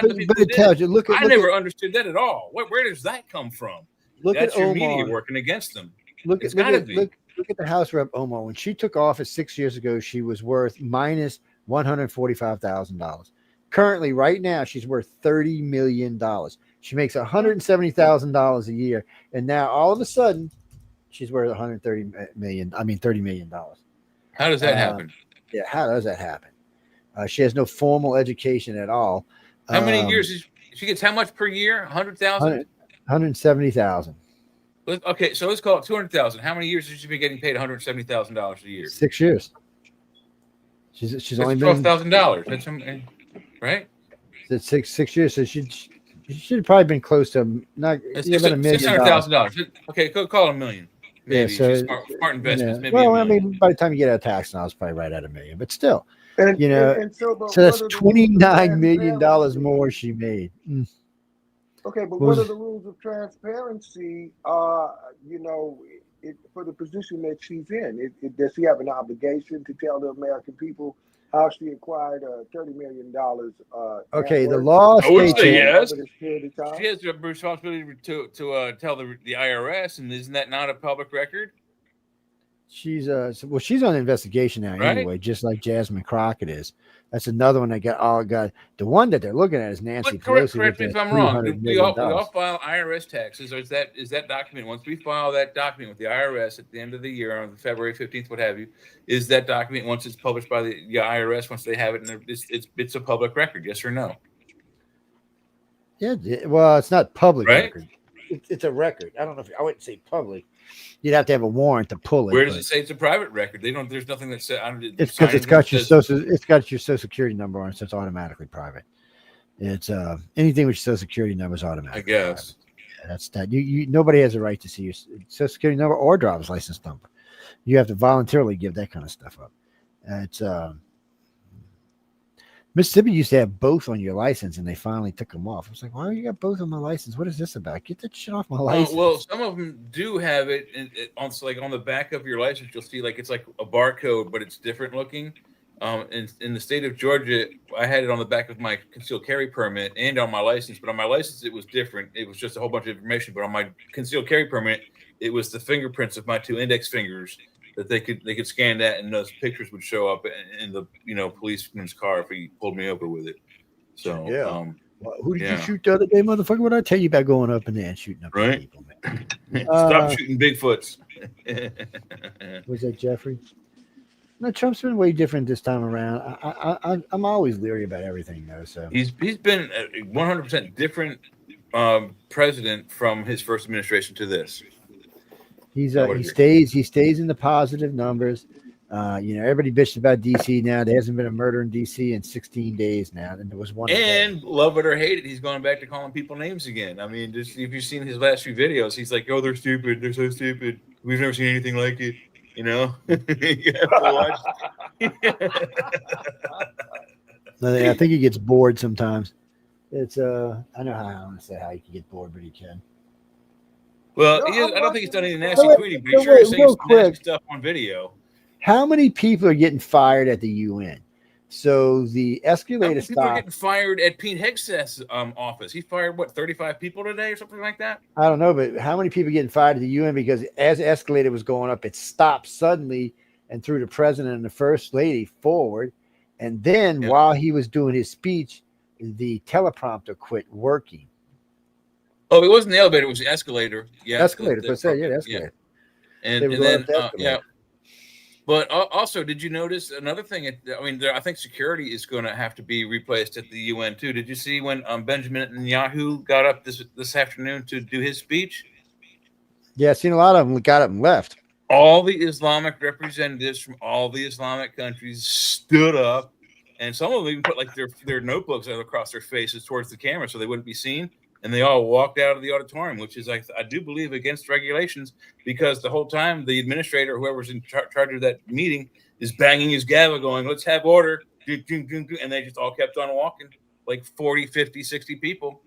I never understood that at all. Where does that come from? That's your media working against them. Look at the House Rep Omar. When she took office 6 years ago, she was worth minus $145,000. Currently, right now, she's worth $30 million. She makes $170,000 a year, and now all of a sudden, she's worth $30 million. How does that happen? Yeah, how does that happen? She has no formal education at all. How many years she gets? How much per year? 100,000. 170,000. Okay, so let's call it 200,000. How many years has she been getting paid $170,000 a year? 6 years. She's only $12,000. right? It's 6 years. So she should have probably been close to not even $1 million. $600,000. Okay, call it $1 million. Yeah, Maybe so smart investments. Maybe well, $1 I million. mean, by the time you get out of tax now, it's probably right at $1 million. But still, And so but that's what are the rules of $29 million transparency? more she made. Okay, but Was- what are the rules of transparency? For the position that she's in, does she have an obligation to tell the American people how she acquired $30 million? Okay, the net worth law I would states say it. yes. over this period of time? She has a responsibility to tell the IRS, and isn't that not a public record? She's she's on investigation now Right? anyway, just like Jasmine Crockett is. That's another one that got the one that they're looking at is Nancy But correct Pelosi with me if the I'm wrong. $300 We million. all file IRS taxes, or is that document, once we file that document with the IRS at the end of the year on February 15th, what have you, is that document, once it's published by the IRS, once they have it, and it's a public record, yes or no? Yeah, well, it's not public Right? record. It's a record. I don't know if I wouldn't say public. You'd have to have a warrant to pull it. Where does it say it's a private record? There's nothing that says. It's because it's got your social security number on it, so it's automatically private. It's anything with your social security number is automatic. I guess. Yeah, that's that. You nobody has a right to see your social security number or driver's license number. You have to voluntarily give that kind of stuff up. It's Mississippi used to have both on your license, and they finally took them off. I was like, why you got both on my license? What is this about? Get that shit off my license. Well, some of them do have it, on the back of your license. You'll see it's like a barcode, but it's different looking. In the state of Georgia, I had it on the back of my concealed carry permit and on my license. But on my license, it was different. It was just a whole bunch of information. But on my concealed carry permit, it was the fingerprints of my 2 index fingers that they could scan that, and those pictures would show up in the policeman's car if he pulled me over with it. So yeah. Who did you shoot the other day, motherfucker? What did I tell you about going up in there and shooting up people, man? Stop shooting Bigfoots. Was that Jeffrey? No, Trump's been way different this time around. I'm always leery about everything, though. So he's been a 100% different president from his first administration to this. He stays in the positive numbers. Everybody bitched about DC now. There hasn't been a murder in DC in 16 days now. And there was one. And love it or hate it, he's going back to calling people names again. I mean, just if you've seen his last few videos, he's like, "Oh, they're stupid. They're so stupid. We've never seen anything like it." You have to watch. I think he gets bored sometimes. It's I know how I want to say how he can get bored, but he can. Well, I don't think he's done any nasty tweeting, but he sure is saying some nasty stuff on video. How many people are getting fired at the UN? So the escalator People are getting fired at Pete Hegseth's office. He fired 35 people today or something like that. I don't know, but how many people getting fired at the UN because as the escalator was going up, it stopped suddenly and threw the president and the first lady forward, and then while he was doing his speech, the teleprompter quit working. Oh, it wasn't the elevator; it was the escalator. Yeah, escalator. The escalator. And then, But also, did you notice another thing? I think security is going to have to be replaced at the UN too. Did you see when Benjamin Netanyahu got up this afternoon to do his speech? Yeah, I've seen a lot of them got up and left. All the Islamic representatives from all the Islamic countries stood up, and some of them even put their notebooks across their faces towards the camera so they wouldn't be seen. And they all walked out of the auditorium, which is, I do believe, against regulations, because the whole time the administrator, whoever's in charge of that meeting, is banging his gavel going, "Let's have order." And they just all kept on walking, like 40, 50, 60 people.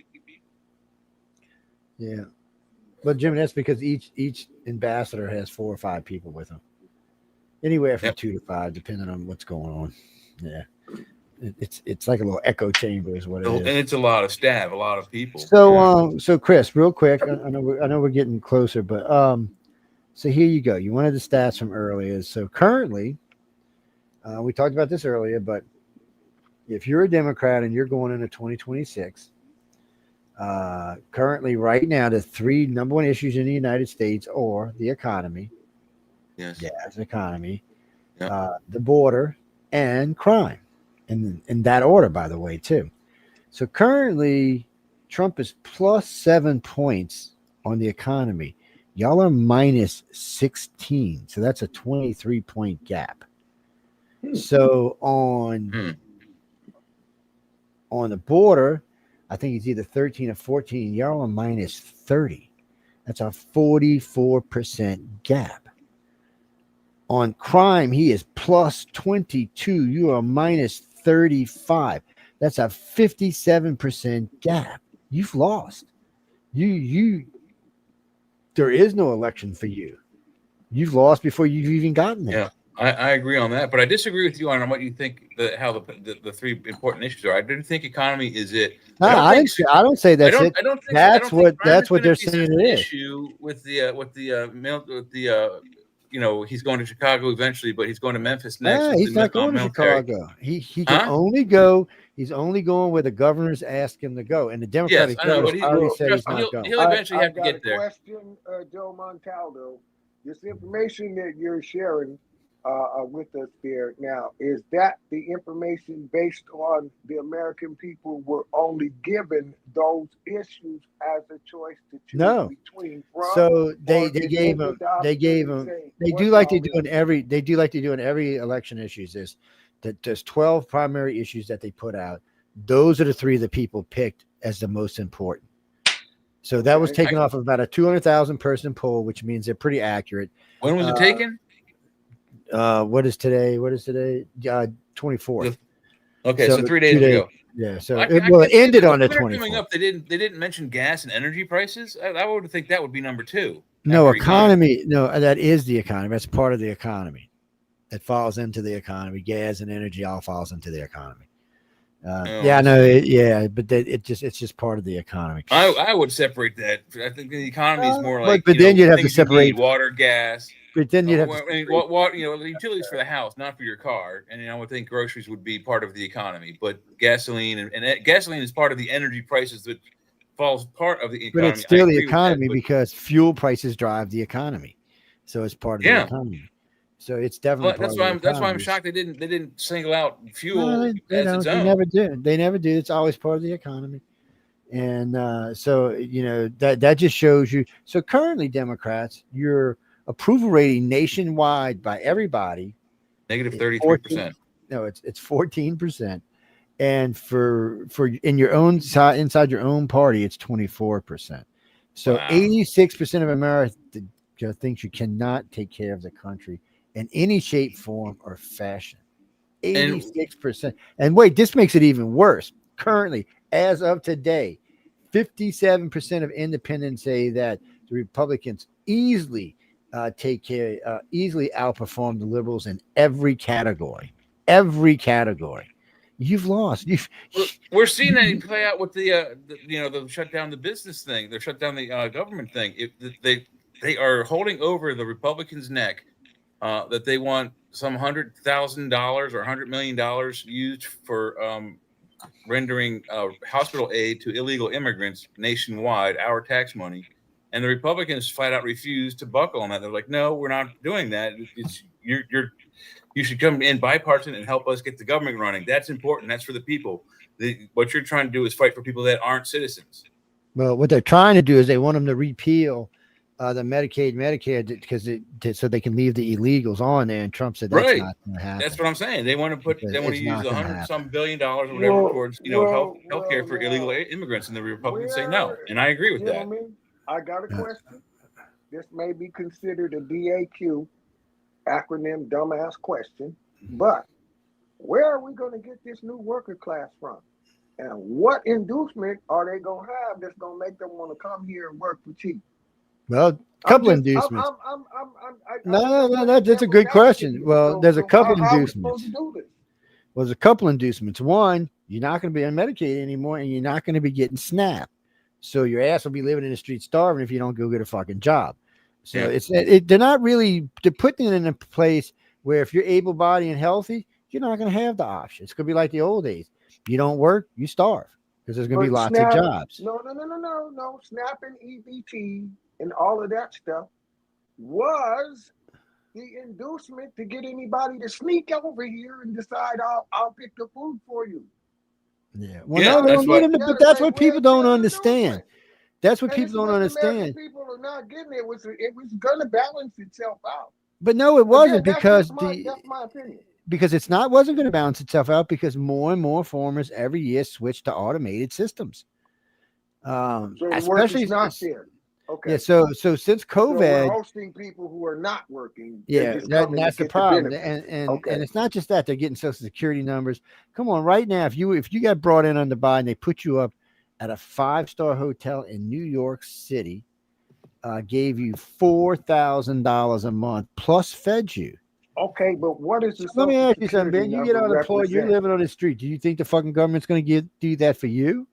Yeah. But, Jim, that's because each ambassador has 4 or 5 people with them. Anywhere from 2 to 5, depending on what's going on. Yeah. It's like a little echo chamber is what it is. And it's a lot of staff, a lot of people. So so Chris, real quick, I know we're getting closer, but so here you go. You wanted the stats from earlier. So currently, we talked about this earlier, but if you're a Democrat and you're going into 2026, currently right now the 3 number 1 issues in the United States are the economy. Yes. Gas, economy, the border, and crime. In that order, by the way, too. So currently, Trump is plus 7 points on the economy. Y'all are minus 16. So that's a 23-point gap. So on On the border, I think he's either 13 or 14. You're on minus 30. That's a 44% gap. On crime, he is plus 22. You are minus 35. That's a 57% gap. You've lost. There is no election for you. You've lost before you've even gotten there. Yeah, I agree on that, but I disagree with you on what you think how the three important issues are. I do think economy is it. No, I don't say that's it. I don't think that's what they're be saying an it is. issue with he's going to Chicago eventually, but he's going to Memphis next. He's not going to Chicago. He can only go. He's only going where the governors ask him to go, and the Democratic governors already said he's not going. He'll eventually have to get there. Question, Joe Montaldo. This information that you're sharing with us there now, is that the information based on the American people were only given those issues as a choice to choose between? So they gave them. They do like to do in every election issues. There's 12 primary issues that they put out. Those are the three that people picked as the most important. So that was taken off of about a 200,000 person poll, which means they're pretty accurate. When was it taken? What is today? 24th. Okay, so 3 days ago. Yeah. So it ended on the 24th. Coming up, they didn't mention gas and energy prices. I would think that would be number 2. No, economy. No, that is the economy. That's part of the economy. It falls into the economy. Gas and energy all falls into the economy. But it's just part of the economy. I would separate that. I think the economy is more like. But then you'd have to separate water, gas. But then you'd have the utilities for the house, not for your car. And I would think groceries would be part of the economy, but gasoline and gasoline is part of the energy prices that falls part of the economy. But it's still the economy because fuel prices drive the economy, so it's part of the economy. So it's definitely. That's why I'm shocked they didn't single out fuel as its own. They never do. They never do. It's always part of the economy, and that just shows you. So currently, Democrats, your approval rating nationwide by everybody negative 33%. No, it's 14%, and for in your own side inside your own party, it's 24%. So 86% of America thinks you cannot take care of the country in any shape, form, or fashion. 86%. And wait, this makes it even worse. Currently, as of today, 57% of independents say that the Republicans easily easily outperform the liberals in every category. Every category. You've lost. We're seeing that play out with the shut down the business thing. They're shut down the government thing. They are holding over the Republicans' neck. That they want some $100,000 or $100 million used for rendering hospital aid to illegal immigrants nationwide, our tax money, and the Republicans flat out refuse to buckle on that. They're like, "No, we're not doing that. You should come in bipartisan and help us get the government running. That's important. That's for the people. What you're trying to do is fight for people that aren't citizens." Well, what they're trying to do is they want them to repeal the Medicare because so they can leave the illegals on there, and Trump said that's not going to happen. That's what I'm saying. They want to use $100 billion or whatever towards healthcare for illegal immigrants, and the Republicans say no. And I agree with that. I got a question. This may be considered a DAQ acronym dumbass question, but where are we going to get this new worker class from? And what inducement are they going to have that's going to make them want to come here and work for cheap? Well, a couple of inducements. That's a good question. Well, there's a couple of inducements. Well, there's a couple of inducements. One, you're not going to be on Medicaid anymore, and you're not going to be getting SNAP. So your ass will be living in the street starving if you don't go get a fucking job. So they're not really, they're putting it in a place where if you're able-bodied and healthy, you're not going to have the option. It's going to be like the old days. You don't work, you starve because there's going to be lots of jobs. No. SNAP and EBT and all of that stuff was the inducement to get anybody to sneak over here and decide I'll pick the food for you. Yeah. Well, but that's what people don't understand. That's what people don't understand. People are not getting it. It was going to balance itself out. But no, it wasn't because that's my opinion. because it's not wasn't going to balance itself out because more and more farmers every year switch to automated systems. So the work Especially is not there. Okay. yeah. So since So we're COVID, hosting people who are not working. They yeah, just come in that's to the get problem. benefits. And it's not just that they're getting social security numbers. Come on, right now, if you got brought in under Biden, they put you up at a 5-star hotel in New York City, gave you $4,000 a month plus fed you. Okay, but what is the Let me Social ask you something, Security Ben. You get number unemployed, you're represent? living on the street. Do you think the fucking government's going to do that for you?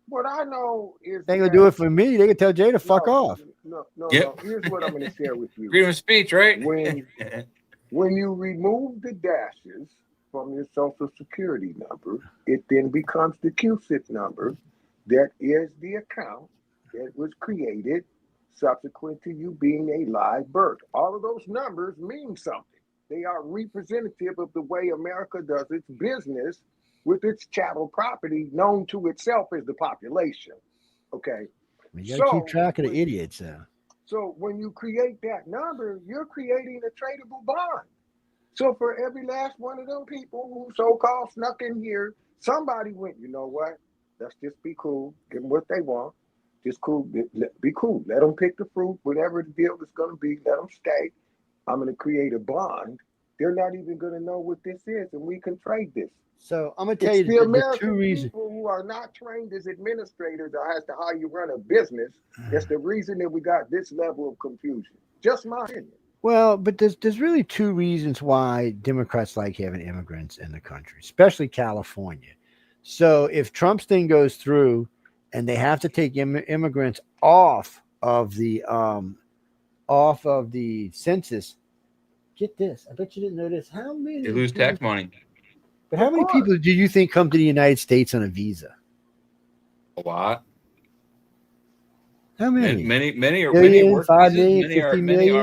What I know is They ain't gonna do that it for me. They can tell Jay to fuck off. no. Yep. Here's what I'm going to share with you. Freedom of speech, right? When you remove the dashes from your Social Security number, it then becomes the QSIP number that is the account that was created subsequent to you being a live birth. All of those numbers mean something. They are representative of the way America does its business with its chattel property known to itself as the population. Okay. You gotta keep track of the idiots. So when you create that number, you're creating a tradable bond. So for every last one of them people who so-called snuck in here, somebody went, you know what? Let's just be cool. Give them what they want. Just cool. Be cool. Let them pick the fruit. Whatever the deal is going to be, let them stay. I'm going to create a bond. They're not even going to know what this is, and we can trade this. So I'm going to tell It's you the the American two reasons. people who are not trained as administrators or as to how you run a business. That's the reason that we got this level of confusion. Just my opinion. Well, but there's really two reasons why Democrats like having immigrants in the country, especially California. So if Trump's thing goes through, and they have to take immigrants off of the census. Get this. I bet you didn't know this. How many? They lose tax money. But how many people do you think come to the United States on a visa? A lot. How many? Many are Million, many work 5 visas. million, 50 Many million?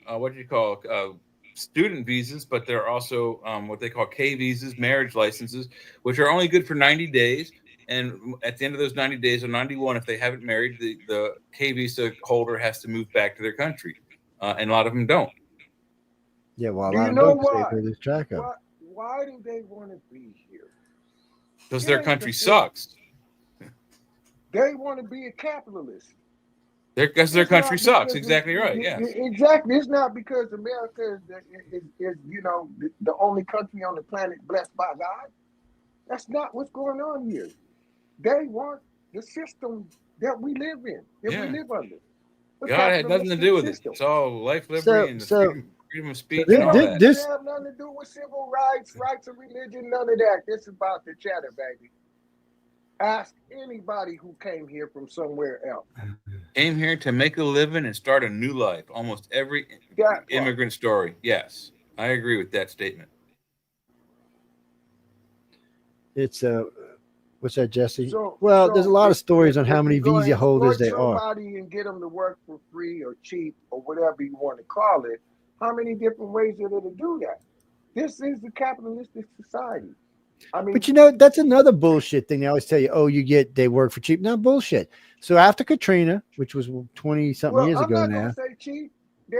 are what do you call student visas, but they're also what they call K visas, marriage licenses, which are only good for 90 days. And at the end of those 90 days or 91, if they haven't married, the K visa holder has to move back to their country, and a lot of them don't. Yeah, well, a Do lot you of know them why? they lose track of. Why do they want to be here? Because their country sucks. They want to be a capitalist. Because their country sucks. Exactly right. Yes. Exactly. It's not because America is the only country on the planet blessed by God. That's not what's going on here. They want the system that we live in, that we live under. God had nothing to do with it. It's all life, liberty, and freedom of speech and all that. This have nothing to do with civil rights, rights of religion, none of that. This is about the chatter, baby. Ask anybody who came here from somewhere else. Came here to make a living and start a new life. Almost every immigrant story. Yes, I agree with that statement. It's what's that, Jesse? There's a lot of stories on how many visa holders there are. Somebody and get them to work for free or cheap or whatever you want to call it. How many different ways are there to do that? This is a capitalistic society. I mean, but that's another bullshit thing. They always tell you, oh, they work for cheap. Not bullshit. So after Katrina, which was 20 something years ago I'm now. not gonna say cheap. They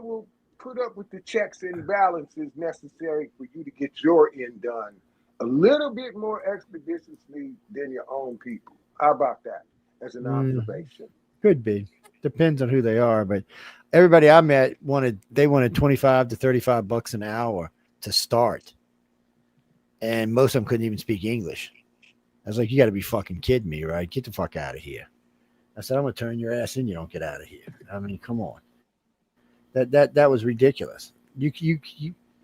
will put up with the checks and balances necessary for you to get your end done a little bit more expeditiously than your own people. How about that as an observation? Could be. Depends on who they are, but everybody I met wanted 25 to $35 an hour to start. And most of them couldn't even speak English. I was like, you got to be fucking kidding me, right? Get the fuck out of here. I said, I'm going to turn your ass in. You don't get out of here. I mean, come on. That was ridiculous. You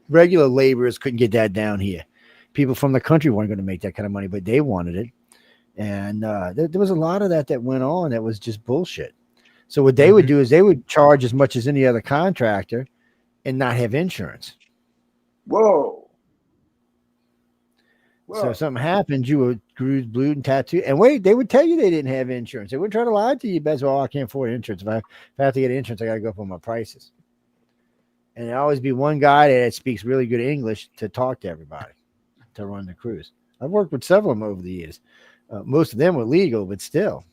regular laborers couldn't get that down here. People from the country weren't going to make that kind of money, but they wanted it. And there was a lot of that went on that was just bullshit. So what they would do is they would charge as much as any other contractor and not have insurance. Whoa. So if something happened, you were bruised, blue, and tattooed. And they would tell you they didn't have insurance. They wouldn't try to lie to you. Best, well, I can't afford insurance. If I have to get insurance, I got to go up on my prices. And there always be one guy that speaks really good English to talk to everybody, to run the cruise. I've worked with several of them over the years. Most of them were legal, but still,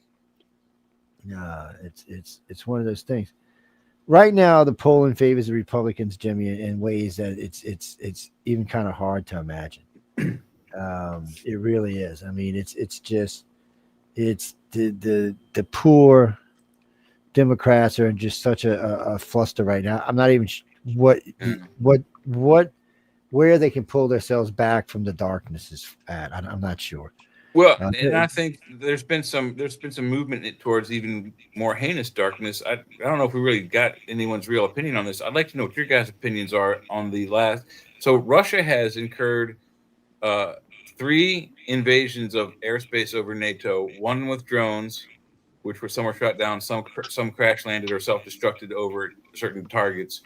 it's one of those things. right now the polling favors the Republicans, Jimmy, in ways that it's even kind of hard to imagine. It really is. I mean, it's just it's the poor Democrats are in just such a fluster right now. I'm not even what where they can pull themselves back from the darkness is at. I'm not sure. Well, and I think there's been some movement towards even more heinous darkness. I don't know if we really got anyone's real opinion on this. I'd like to know what your guys' opinions are on the last. So Russia has incurred 3 invasions of airspace over NATO. One with drones, which were some were shot down, some crash landed or self-destructed over certain targets,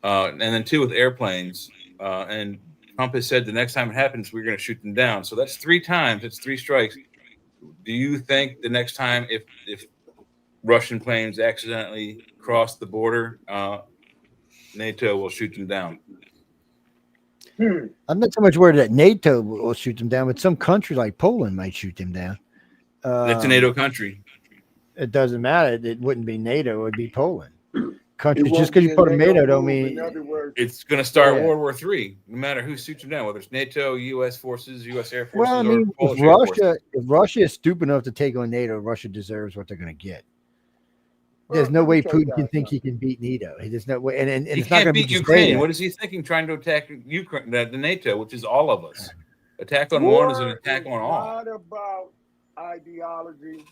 and then 2 with airplanes. And Trump has said the next time it happens, we're going to shoot them down. So that's 3 times. It's 3 strikes. Do you think the next time, if Russian planes accidentally cross the border, NATO will shoot them down? I'm not so much worried that NATO will shoot them down, but some country like Poland might shoot them down. That's a NATO country. It doesn't matter. It wouldn't be NATO. It would be Poland. Country just because you're part of NATO don't mean it's going to start World War III. No matter who shoots them down, whether it's NATO, U.S. forces, U.S. Air Forces, well, I mean, or Polish if Russia is stupid enough to take on NATO, Russia deserves what they're going to get. There's no way Putin can think he can beat NATO. There's no way, and he it's not can't going to beat Ukraine. What is he thinking? Trying to attack Ukraine, the NATO, which is all of us. Attack on one is an attack on all. War is not about ideology.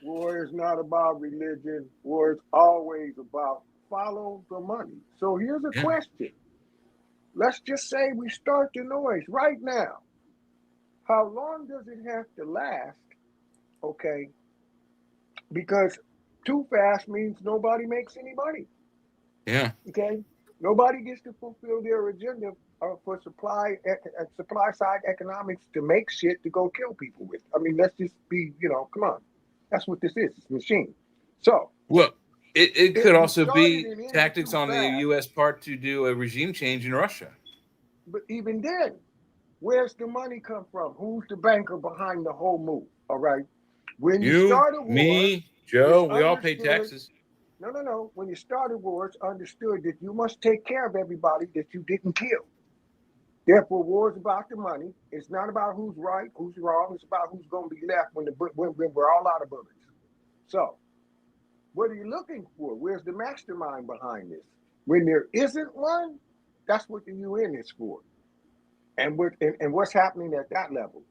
War is not about religion. War is always about follow the money. So here's a question. Let's just say we start the noise right now. How long does it have to last? Okay. Because too fast means nobody makes any money. Yeah. Okay. Nobody gets to fulfill their agenda for supply side economics to make shit to go kill people with. I mean, let's just be, come on. That's what this is. It's a machine. So, well, it could also be tactics on the U.S. part to do a regime change in Russia. But even then, where's the money come from? Who's the banker behind the whole move? All right. When you start a war, me, Joe, we all pay taxes. No. When you start a war, it's understood that you must take care of everybody that you didn't kill. Therefore, war is about the money. It's not about who's right, who's wrong. It's about who's going to be left when we're all out of bullets. So, what are you looking for? Where's the mastermind behind this? When there isn't one, that's what the UN is for. And what's happening at that level,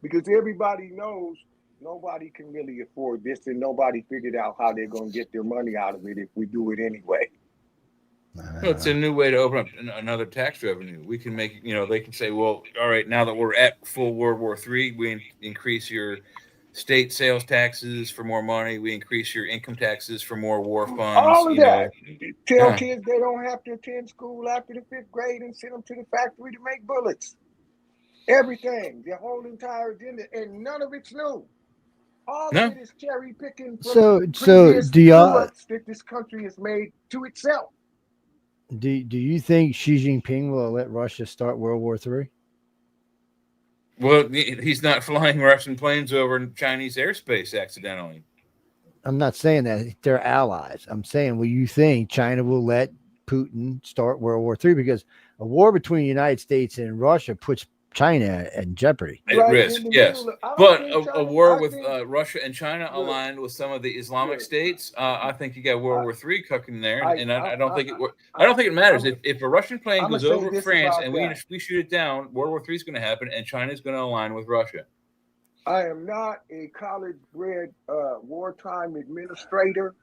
because everybody knows nobody can really afford this, and nobody figured out how they're going to get their money out of it if we do it anyway. Well, it's a new way to open up another tax revenue. We can make, they can say, well, all right, now that we're at full World War III, we increase your state sales taxes for more money. We increase your income taxes for more war funds. All of that. Tell kids they don't have to attend school after the 5th grade and send them to the factory to make bullets. Everything, the whole entire agenda, and none of it's new. All of it is cherry picking from previous that this country has made to itself. Do you think Xi Jinping will let Russia start World War III? Well, he's not flying Russian planes over Chinese airspace accidentally. I'm not saying that. They're allies. I'm saying, will you think China will let Putin start World War III? Because a war between the United States and Russia puts China in jeopardy. At risk, yes. But a war with Russia and China aligned with some of the Islamic states, I think you got World War III cooking there, and I don't think it matters. If a Russian plane goes over France and we shoot it down, World War III is going to happen, and China is going to align with Russia. I am not a college-bred wartime administrator,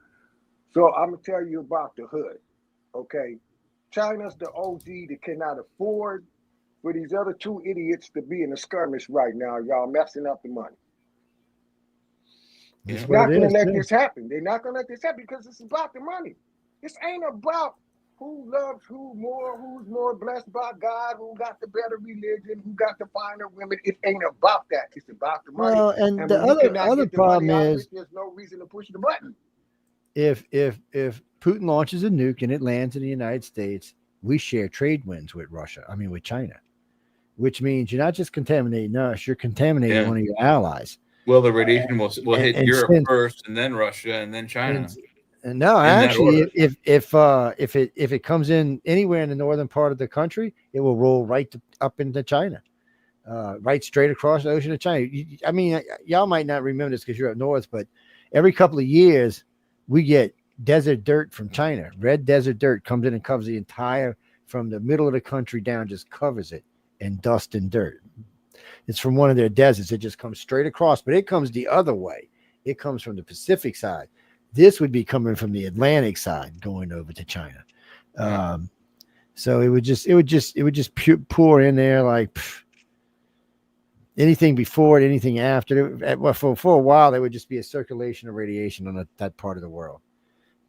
so I'm going to tell you about the hood, okay? China's the OG that cannot afford for these other 2 idiots to be in a skirmish right now. Y'all messing up the money. They're not going to let this happen. They're not going to let this happen because it's about the money. This ain't about who loves who more, who's more blessed by God, who got the better religion, who got the finer women. It ain't about that. It's about the money. Well, and the other problem is there's no reason to push the button. If Putin launches a nuke and it lands in the United States, we share trade wins with with China, which means you're not just contaminating us, you're contaminating one of your allies. Well, the radiation will hit Europe first, and then Russia, and then China. No, in that actually, order. if it comes in anywhere in the northern part of the country, it will roll up into China, right straight across the ocean to China. I mean, y'all might not remember this because you're up north, but every couple of years we get desert dirt from China. Red desert dirt comes in and covers the entire from the middle of the country down, just covers it in dust and dirt. It's from one of their deserts. It just comes straight across, but it comes the other way. It comes from the Pacific side. This would be coming from the Atlantic side, going over to China. So it would just pour in there like anything before it, anything after. Well, for a while, there would just be a circulation of radiation on that part of the world,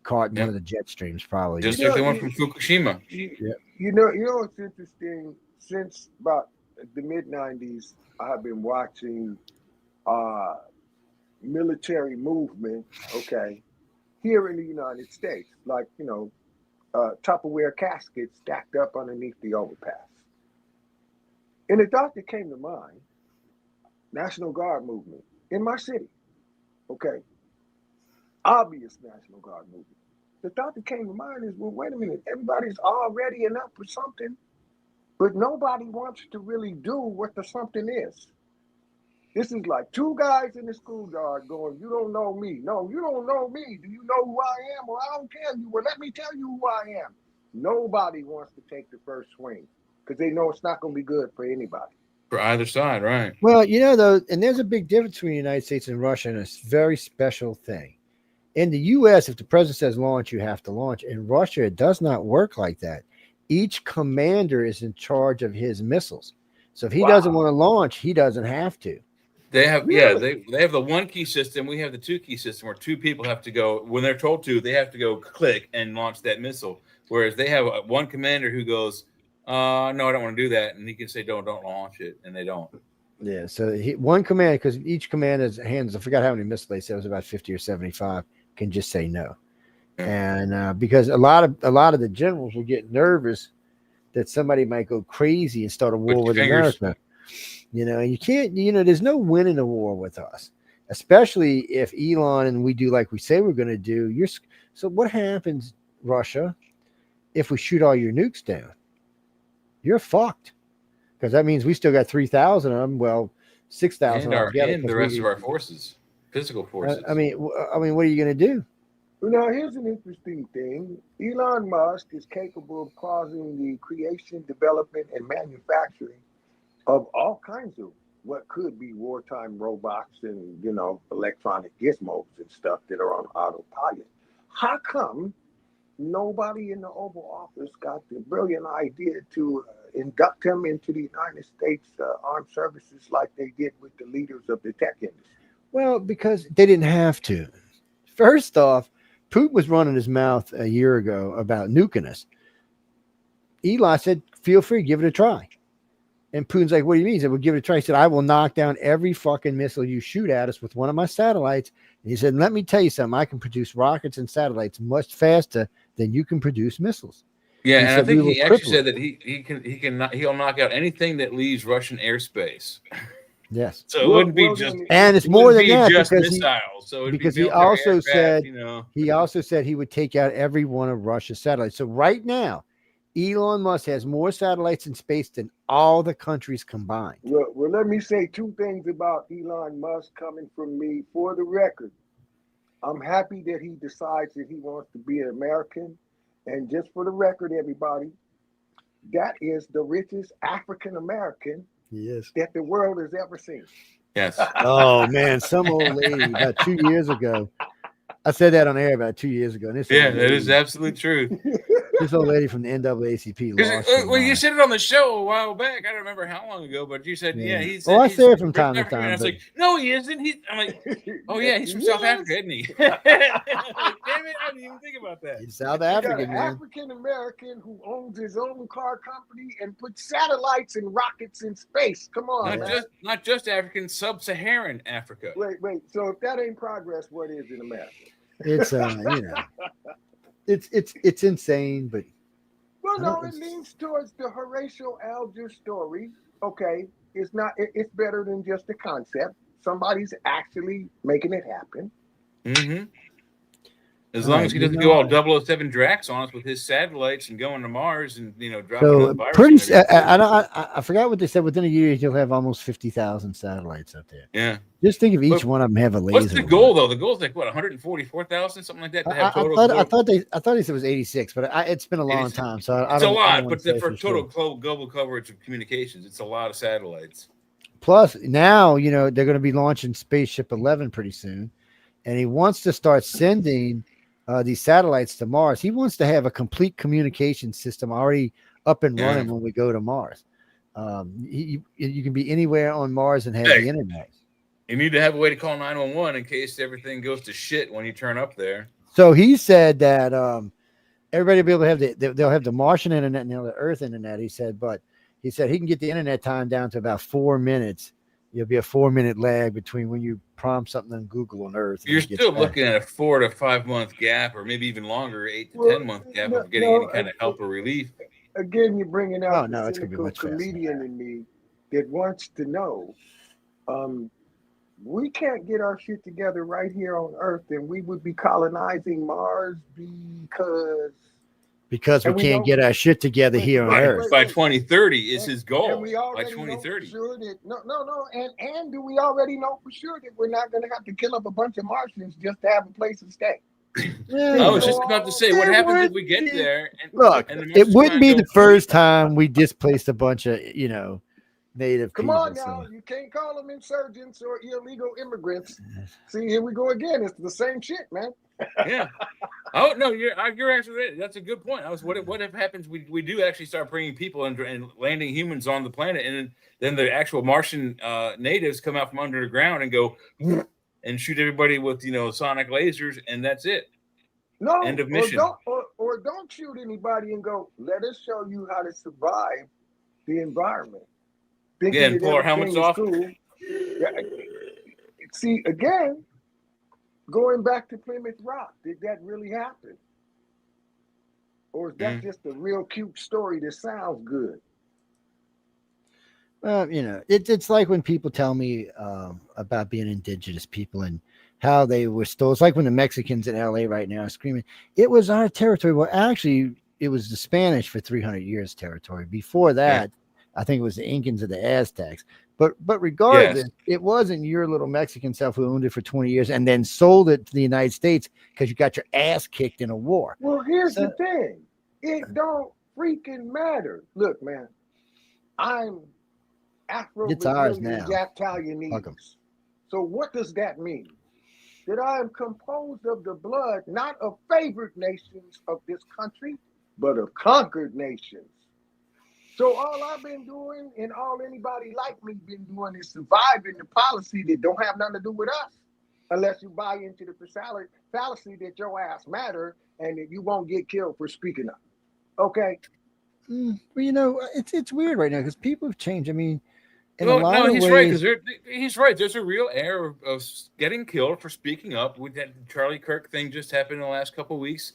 caught in one of the jet streams, probably. Just like the one from Fukushima. You know what's interesting? Since about the mid '90s, I have been watching military movement. Okay, here in the United States, like Tupperware caskets stacked up underneath the overpass. And the thought that came to mind, National Guard movement in my city. Okay, obvious National Guard movement. The thought that came to mind is, well, wait a minute, everybody's all ready enough for something, but nobody wants to really do what the something is. This is like two guys in the schoolyard going, you don't know me. No, you don't know me. Do you know who I am? Well, I don't tell you. Well, let me tell you who I am. Nobody wants to take the first swing because they know it's not going to be good for anybody. For either side, right. Well, though, and there's a big difference between the United States and Russia, and it's a very special thing. In the U.S., if the president says launch, you have to launch. In Russia, it does not work like that. Each commander is in charge of his missiles. So if he doesn't want to launch, he doesn't have to. They have they have the one key system. We have the two key system where two people have to go when they're told to. They have to go click and launch that missile. Whereas they have one commander who goes, "No, I don't want to do that," and he can say, "Don't launch it," and they don't. Yeah. So one commander, because each commander's hands, I forgot how many missiles they said, it was about 50 or 75, can just say no. And because a lot of the generals will get nervous that somebody might go crazy and start a war with America. You can't, there's no winning a war with us, especially if Elon and we do like we say we're going to do. So what happens, Russia, if we shoot all your nukes down? You're fucked, because that means we still got 3,000 of them. Well, 6,000 and the rest of our forces, physical forces. I mean, what are you going to do? Now, here's an interesting thing. Elon Musk is capable of causing the creation, development, and manufacturing of all kinds of what could be wartime robots and, electronic gizmos and stuff that are on autopilot. How come nobody in the Oval Office got the brilliant idea to induct him into the United States Armed Services like they did with the leaders of the tech industry? Well, because they didn't have to. First off, Putin was running his mouth a year ago about nuking us. Elon said, feel free, give it a try. And Putin's like, what do you mean? He said, well, give it a try. He said, I will knock down every fucking missile you shoot at us with one of my satellites. And he said, let me tell you something. I can produce rockets and satellites much faster than you can produce missiles. Yeah, and I think he actually said that he'll knock out anything that leaves Russian airspace. Yes. So it wouldn't be just, and it's more than that just because missiles. he also said he would take out every one of Russia's satellites. So right now, Elon Musk has more satellites in space than all the countries combined. Well, let me say two things about Elon Musk coming from me. For the record, I'm happy that he decides that he wants to be an American. And just for the record, everybody, that is the richest African American that the world has ever seen. Yes. Oh, man, some old lady about 2 years ago. I said that on air about 2 years ago. And that is absolutely true. This old lady from the NAACP lost. Well, you said it on the show a while back. I don't remember how long ago, but you said, he's. I say it from time to time. And I was like, no, he isn't. I'm like, oh, yeah, he's from South Africa, isn't he? Like, damn it, I didn't even think about that. He's South African, man. African American who owns his own car company and puts satellites and rockets in space. Come on, not just African, sub-Saharan Africa. Wait. So if that ain't progress, what is in America? It's it's insane, but it leans towards the Horatio Alger story. Okay, it's better than just a concept. Somebody's actually making it happen. Mm-hmm. As long as he doesn't go all 007 Drax on us with his satellites and going to Mars and dropping So a virus. pretty, I forgot what they said. Within a year, you'll have almost 50,000 satellites up there. Yeah. Just think of each one of them have a laser. What's the goal though? The goal is like what, 144,000, something like that. To have total. I thought they said it was 86, but it's been a long time, so it's a lot. But for total global coverage of communications, it's a lot of satellites. Plus, now they're going to be launching Spaceship 11 pretty soon, and he wants to start sending these satellites to Mars. He wants to have a complete communication system already up and running when we go to Mars. You can be anywhere on Mars and have the internet. You need to have a way to call 911 in case everything goes to shit when you turn up there. So he said that everybody will be able to have they'll have the Martian internet and the Earth internet. He said he can get the internet time down to about 4 minutes. There'll be a 4-minute lag between when you prompt something on Google on Earth. You're still looking at a 4 to 5 month gap, or maybe even longer, 8 to 10 month gap of getting any kind of help or relief. Again, you're bringing out the cynical comedian in me that wants to know. We can't get our shit together right here on Earth, and we would be colonizing Mars because we can't get our shit together here on Earth. By 2030 is his goal. By 2030. Sure that, no. And do we already know for sure that we're not going to have to kill up a bunch of Martians just to have a place to stay? I was just about to say, what happens if we get there? Look, it wouldn't be the first time we displaced a bunch of, native Come people. on now, you can't call them insurgents or illegal immigrants. See, here we go again. It's the same shit, man. Yeah. Oh no, you're actually right. That's a good point. What if happens? We do actually start bringing people and landing humans on the planet, and then the actual Martian natives come out from under the ground and go and shoot everybody with sonic lasers, and that's it. No, end of mission. Or don't shoot anybody and go. Let us show you how to survive the environment. And pull our helmets off. Cool. Yeah. See, again, going back to Plymouth Rock, did that really happen? Or is that just a real cute story that sounds good? Well, it's like when people tell me about being indigenous people and how they were stole. It's like when the Mexicans in LA right now are screaming, it was our territory. Well, actually, it was the Spanish for 300 years territory. Before that, I think it was the Incans or the Aztecs. But regardless, it wasn't your little Mexican self who owned it for 20 years and then sold it to the United States because you got your ass kicked in a war. Well, here's the thing. It don't freaking matter. Look, man, I'm Afro-Brazilian Italianese. So what does that mean? That I am composed of the blood, not of favored nations of this country, but of conquered nations. So all I've been doing and all anybody like me been doing is surviving the policy that don't have nothing to do with us, unless you buy into the fallacy that your ass matter and that you won't get killed for speaking up. Okay? Well, it's weird right now because people have changed. I mean, he's right, because he's right. There's a real air of getting killed for speaking up. With that Charlie Kirk thing just happened in the last couple of weeks.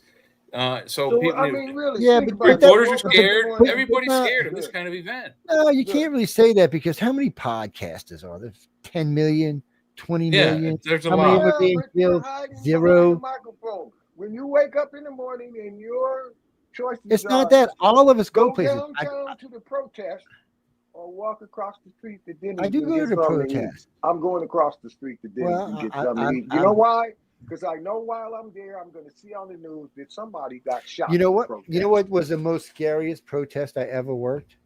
So people, I mean, really, but reporters are scared. Everybody's scared of this kind of event. No, you can't really say that because how many podcasters are there? 10 million, 20 million? There's a how lot. Many are being killed? Zero. When you wake up in the morning and your choices it's not that all of us go places. Downtown to the protest or walk across the street to dinner. I do go to the protest. I'm going across the street to dinner and get something to eat. You know why? Because I know while I'm there, I'm going to see on the news that somebody got shot. You know what? You know what was the most scariest protest I ever worked?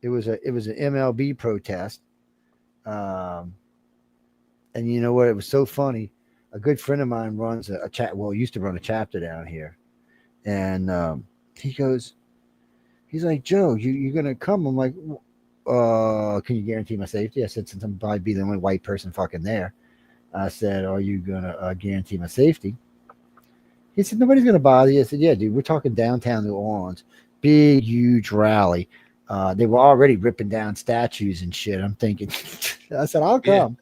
It was an MLB protest. And you know what? It was so funny. A good friend of mine runs a chat. Well, used to run a chapter down here, and he's like, Joe, you're going to come? I'm like, can you guarantee my safety? I said, since I'm probably be the only white person fucking there. I said, are you going to guarantee my safety? He said, nobody's going to bother you. I said, yeah, dude, we're talking downtown New Orleans. Big, huge rally. They were already ripping down statues and shit. I'm thinking, I said, I'll come.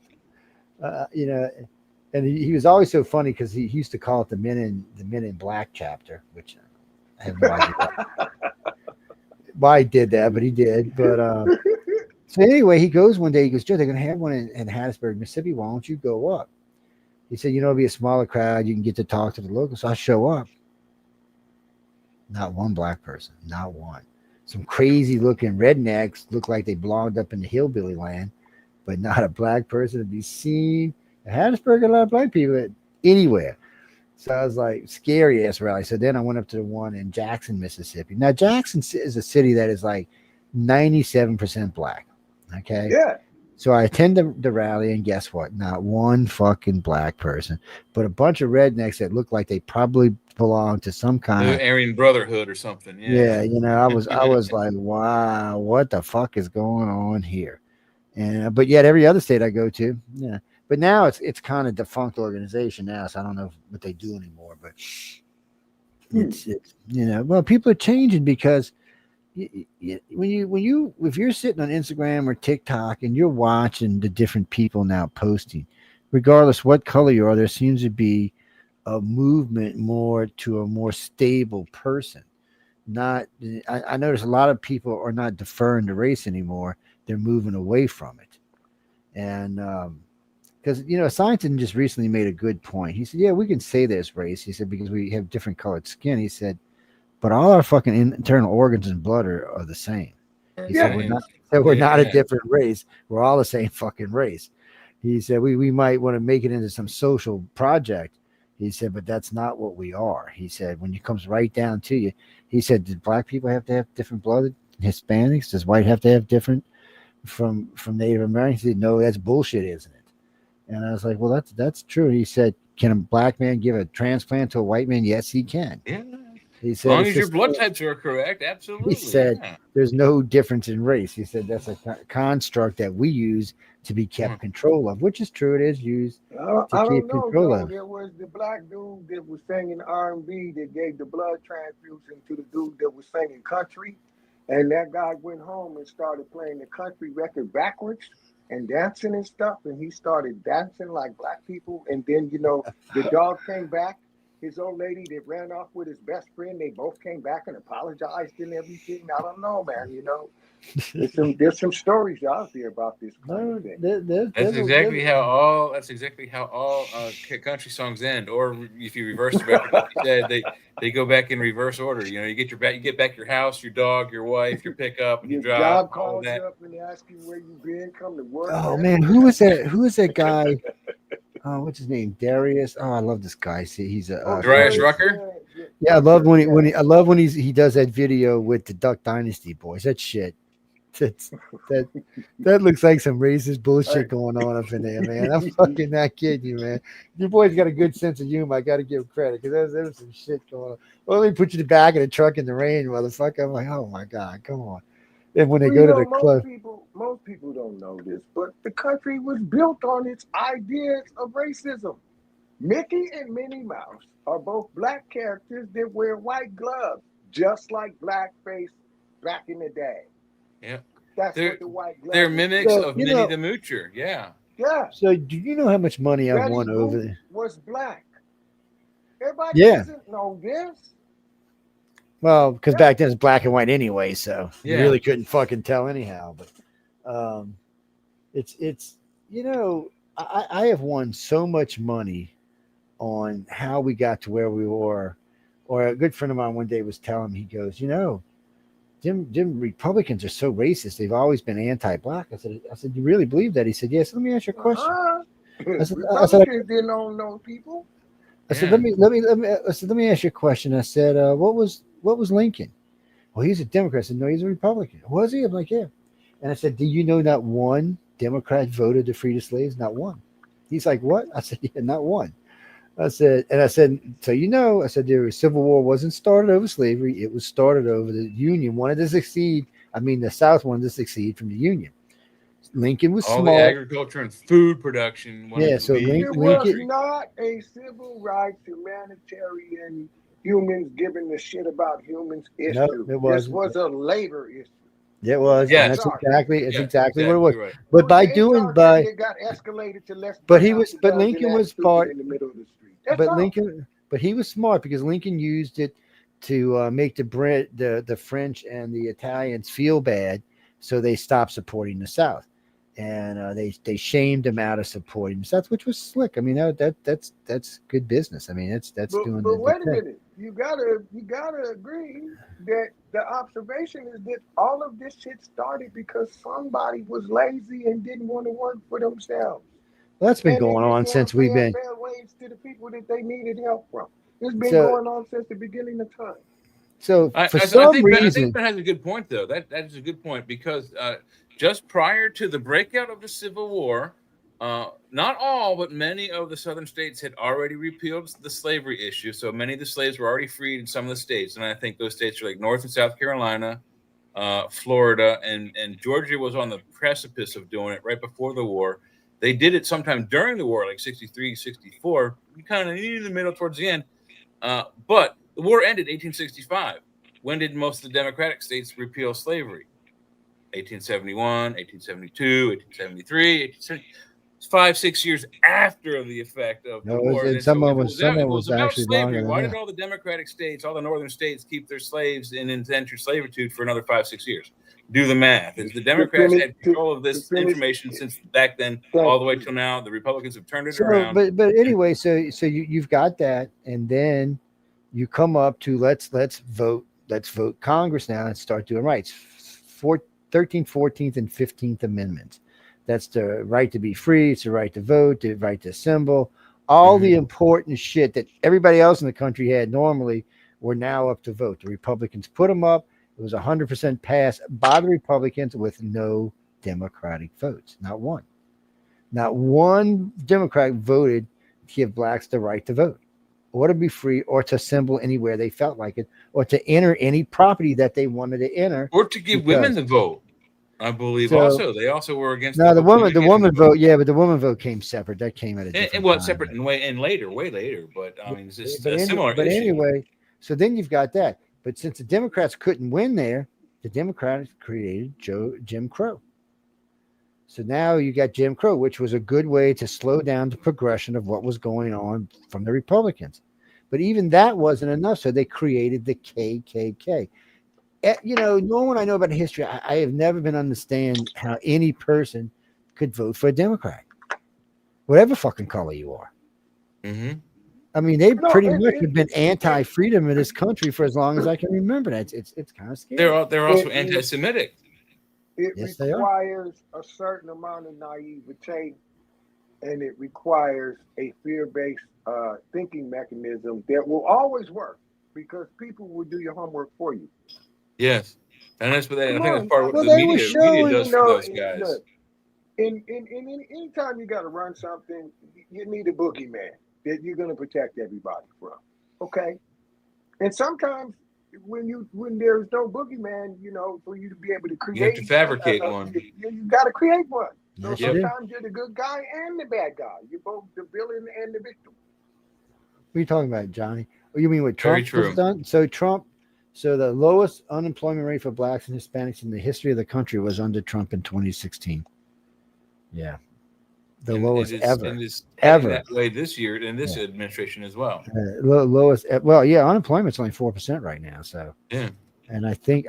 And he was always so funny because he used to call it the Men in Black chapter, which I have no idea why he did that, but he did. But so anyway, he goes one day. He goes, Joe, they're going to have one in Hattiesburg, Mississippi. Why don't you go up? He said, it'll be a smaller crowd. You can get to talk to the locals. So I show up. Not one black person. Not one. Some crazy looking rednecks look like they belonged up in the hillbilly land, but not a black person to be seen. In Hattiesburg, a lot of black people anywhere. So I was like, scary ass rally. So then I went up to the one in Jackson, Mississippi. Now, Jackson is a city that is like 97% black. Okay. Yeah. So I attend the rally, and guess what? Not one fucking black person, but a bunch of rednecks that look like they probably belong to some kind The of Aryan Brotherhood or something. yeah. I was like, wow, what the fuck is going on here? And but yet every other state I go to, yeah. But now it's kind of defunct organization now, so I don't know what they do anymore. But it's well, people are changing because if you're sitting on Instagram or TikTok and you're watching the different people now posting, regardless what color you are, there seems to be a movement more to a more stable person. I notice a lot of people are not deferring to race anymore. They're moving away from it. And because a scientist just recently made a good point. He said, yeah, we can say there's race. He said, because we have different colored skin. He said, but all our fucking internal organs and blood are the same. He said, we're not a different race. We're all the same fucking race. He said, we might want to make it into some social project. He said, but that's not what we are. He said, when it comes right down to you, he said, did black people have to have different blood? Hispanics? Does white have to have different from Native Americans? He said, no, that's bullshit, isn't it? And I was like, well, that's true. He said, can a black man give a transplant to a white man? Yes, he can. Yeah. He said, as long as your blood types are correct, absolutely. He said, there's no difference in race. He said, that's a construct that we use to be kept control of, which is true. It is used to keep control of. There was the black dude that was singing R&B that gave the blood transfusion to the dude that was singing country. And that guy went home and started playing the country record backwards and dancing and stuff. And he started dancing like black people. And then, the dog came back. His old lady that ran off with his best friend, they both came back and apologized and everything. I don't know, man. There's some stories out there about this kind of thing. That's exactly how all country songs end. Or if you reverse the record, like you said, they go back in reverse order. You get back your house, your dog, your wife, your pickup, and your job calls you up and asks you where you been, come to work. Oh man, who is that? Who is that guy? What's his name? Darius. Oh, I love this guy. See, he's a Darius Rucker. Yeah, I love when he does that video with the Duck Dynasty boys. That shit. That looks like some racist bullshit going on up in there, man. I'm fucking not kidding you, man. Your boy's got a good sense of humor. I got to give him credit because there was some shit going on. Well, let me put you in the back of the truck in the rain, motherfucker. I'm like, oh my god, come on. And when they go to the club, most people don't know this, but the country was built on its ideas of racism. Mickey and Minnie Mouse are both black characters that wear white gloves, just like blackface back in the day. Yeah, that's what the white gloves. They're mimics of Minnie the Moocher. Yeah. Yeah. So, do you know how much money I won over there? Was black. Everybody doesn't know this. Well, because back then it's black and white anyway, so you really couldn't fucking tell anyhow. But it's I have won so much money on how we got to where we were. Or a good friend of mine one day was telling me, he goes, Jim, Republicans are so racist. They've always been anti-black. I said, you really believe that? He said, yes. Let me ask you a question. Republicans didn't know people. I said, let me ask you a question. I said, what was Lincoln? Well, he's a Democrat. I said, no, he's a Republican. Was he? I'm like, yeah. And I said, do you know not one Democrat voted to free the slaves? Not one. He's like, what? I said, yeah, not one. I said, so I said, the Civil War wasn't started over slavery. It was started over the Union wanted to succeed. I mean, the South wanted to succeed from the Union. Lincoln was all small. The agriculture and food production. Yeah, so Lincoln was not a civil rights humanitarian humans giving a shit about humans issue. No, this was a labor issue. It was. Yeah, that's exactly what it was. Right. But it got escalated to less. But Lincoln was part in the middle of the street. But he was smart because Lincoln used it to make the French and the Italians feel bad, so they stopped supporting the South. and they shamed him out of supporting him. So that's which was slick. I mean, that's good business. I mean, that's doing But the wait a thing. minute. You gotta agree that the observation is that all of this shit started because somebody was lazy and didn't want to work for themselves. Well, that's been And they going just on want since to we've pay a been. fair wage to the people that they needed help from. It's been So going on since the beginning of time. so I, for I, I some think I reason, think Ben has a good point though. That is a good point because just prior to the breakout of the Civil War, not all but many of the southern states had already repealed the slavery issue. So many of the slaves were already freed in some of the states, and I think those states are like North and South Carolina, Florida, and Georgia was on the precipice of doing it right before the war. They did it sometime during the war, like 63, 64, kind of in the middle towards the end. But the war ended 1865. When did most of the Democratic states repeal slavery? 1871, 1872, 1873, 1870. 5-6 years after the effect of the no, war. And some so of if was some it of was was about actually longer slavery, than why that. did all the Democratic states, all the northern states, keep their slaves in indentured servitude for another 5-6 years? Do the math. As the Democrats had control of this information since back then, all the way till now, the Republicans have turned it So, around. but anyway, so you've got that, and then you come up to let's vote Congress now and start doing rights. 13th, 14th, and 15th Amendments. That's the right to be free. It's the right to vote, the right to assemble. All the important shit that everybody else in the country had normally were now up to vote. The Republicans put them up. It was 100% passed by the Republicans with no Democratic votes. Not one. Not one Democrat voted to give blacks the right to vote, or to be free, or to assemble anywhere they felt like it, or to enter any property that they wanted to enter, or to give women the vote. I believe they also were against no, the woman vote. vote. Yeah, but the woman vote came separate. That came at a different Well, time. separate and way later. But I mean, it's just a But similar issue. anyway, so then you've got that. But since the Democrats couldn't win there, the Democrats created Jim Crow. So now you got Jim Crow, which was a good way to slow down the progression of what was going on from the Republicans. But even that wasn't enough. So they created the KKK. Knowing what I know about history, I have never been understand how any person could vote for a Democrat, whatever fucking color you are. I mean, they pretty much have been anti-freedom in this country for as long as I can remember. It's kind of scary. They're also anti-Semitic. It requires a certain amount of naivete, and it requires a fear-based thinking mechanism that will always work because people will do your homework for you. Yes, and that's what I think that's part of what the media does for those guys. Look, anytime you got to run something, you need a boogeyman that you're going to protect everybody from. Okay, and sometimes when there's no boogeyman, for you to be able to create, you have to fabricate one. You got to create one. So Yes, sometimes you're the good guy and the bad guy. You're both the villain and the victim. What are you talking about, Johnny? Oh, you mean what Very Trump has done? So the lowest unemployment rate for blacks and Hispanics in the history of the country was under Trump in 2016. Yeah. The lowest ever. And it's ever. That way this year in this administration as well. Lowest. Well, yeah, unemployment's only 4% right now. So yeah. And I think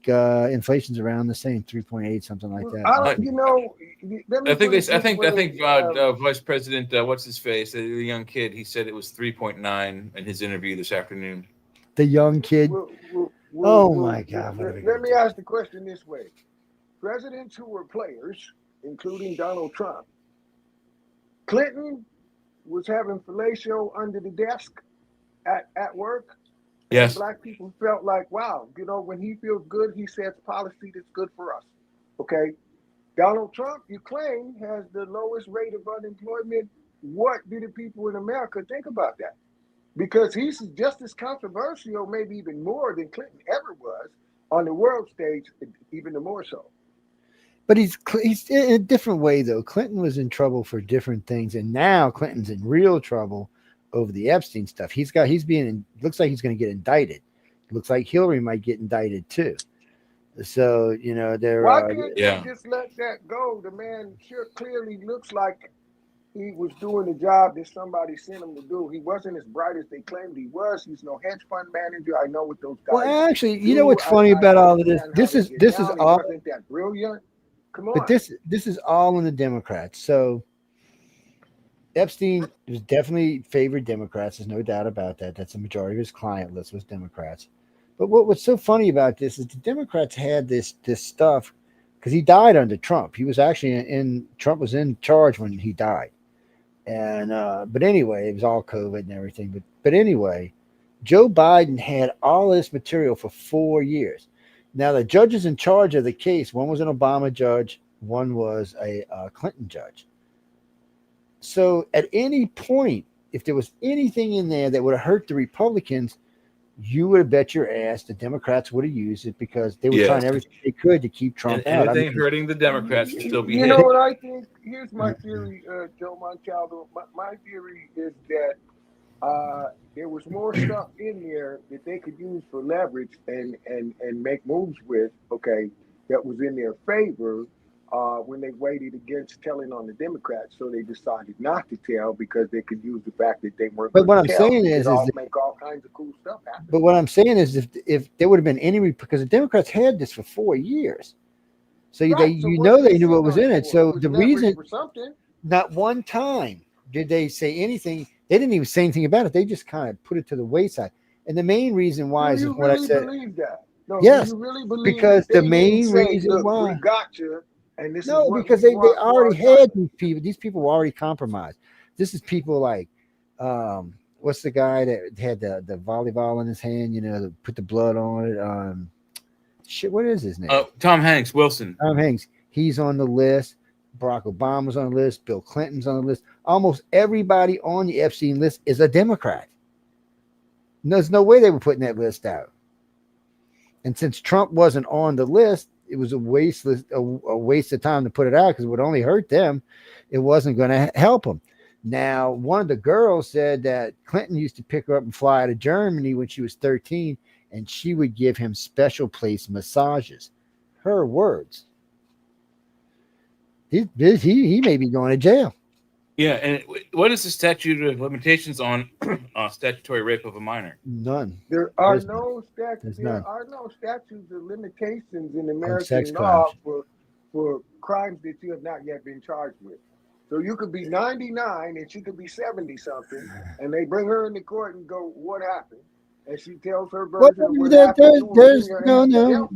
inflation's around the same, 3.8, something like that. I think Vice President, what's his face, the young kid, he said it was 3.9 in his interview this afternoon. The young kid. My God! Let me ask the question this way: presidents who were players, including Donald Trump, Clinton was having fellatio under the desk at work. Yes. Black people felt like, wow, when he feels good, he sets policy that's good for us. Okay. Donald Trump, you claim, has the lowest rate of unemployment. What do the people in America think about that? Because he's just as controversial, maybe even more than Clinton ever was on the world stage, even more so. But he's in a different way, though. Clinton was in trouble for different things, and now Clinton's in real trouble over the Epstein stuff. Looks like he's going to get indicted. Looks like Hillary might get indicted too. So, why can't they just let that go? The man clearly looks like he was doing the job that somebody sent him to do. He wasn't as bright as they claimed he was. He's no hedge fund manager. I know what those guys. Well, actually, you know what's funny about all of this? This is all. Wasn't that brilliant? Come on. But this is all in the Democrats. So Epstein was definitely favored Democrats. There's no doubt about that. That's the majority of his client list was Democrats. But what's so funny about this is the Democrats had this stuff because he died under Trump. He was actually Trump was in charge when he died. And but anyway, it was all COVID and everything. But anyway, Joe Biden had all this material for 4 years. Now the judges in charge of the case, one was an Obama judge, one was a Clinton judge. So at any point, if there was anything in there that would have hurt the Republicans, you would have bet your ass the Democrats would have used it because they were trying everything they could to keep Trump out. Anything hurting the Democrats to still be You hit. know what I think? Here's my theory, Joe Montaldo. My theory is that there was more stuff in there that they could use for leverage and make moves with, okay, that was in their favor when they waited against telling on the Democrats. So they decided not to tell because they could use the fact that they weren't. But what I'm tell. saying is make all kinds of cool stuff happen. But what I'm saying is if there would have been any, because the Democrats had this for 4 years. So Right, they so you what know did they they knew sit what was on in it it. for? So It was the leverage reason for something. not one time did they say anything. They didn't even say anything about it. They just kind of put it to the wayside. And the main reason why is Do you what really I said. believe that? No, Yes, do you really believe because that they the main didn't say, reason look, why. we got you, and this is No, what because we they want for already our had time. these people. These people were already compromised. This is people like, what's the guy that had the volleyball in his hand? You know, put the blood on it. Shit, what is his name? Tom Hanks, Wilson. Tom Hanks. He's on the list. Barack Obama's on the list. Bill Clinton's on the list. Almost everybody on the Epstein list is a Democrat. There's no way they were putting that list out. And since Trump wasn't on the list, it was a waste of time to put it out because it would only hurt them. It wasn't going to help them. Now, one of the girls said that Clinton used to pick her up and fly to Germany when she was 13, and she would give him special place massages. Her words. He may be going to jail. Yeah, and what is the statute of limitations on statutory rape of a minor? None. There are There's no statutes. none. There are no statutes of limitations in sex American law crimes. for crimes that you have not yet been charged with. So you could be 99 and she could be 70 something, and they bring her into court and go, "What happened?" And she tells her version of what happened. There's no.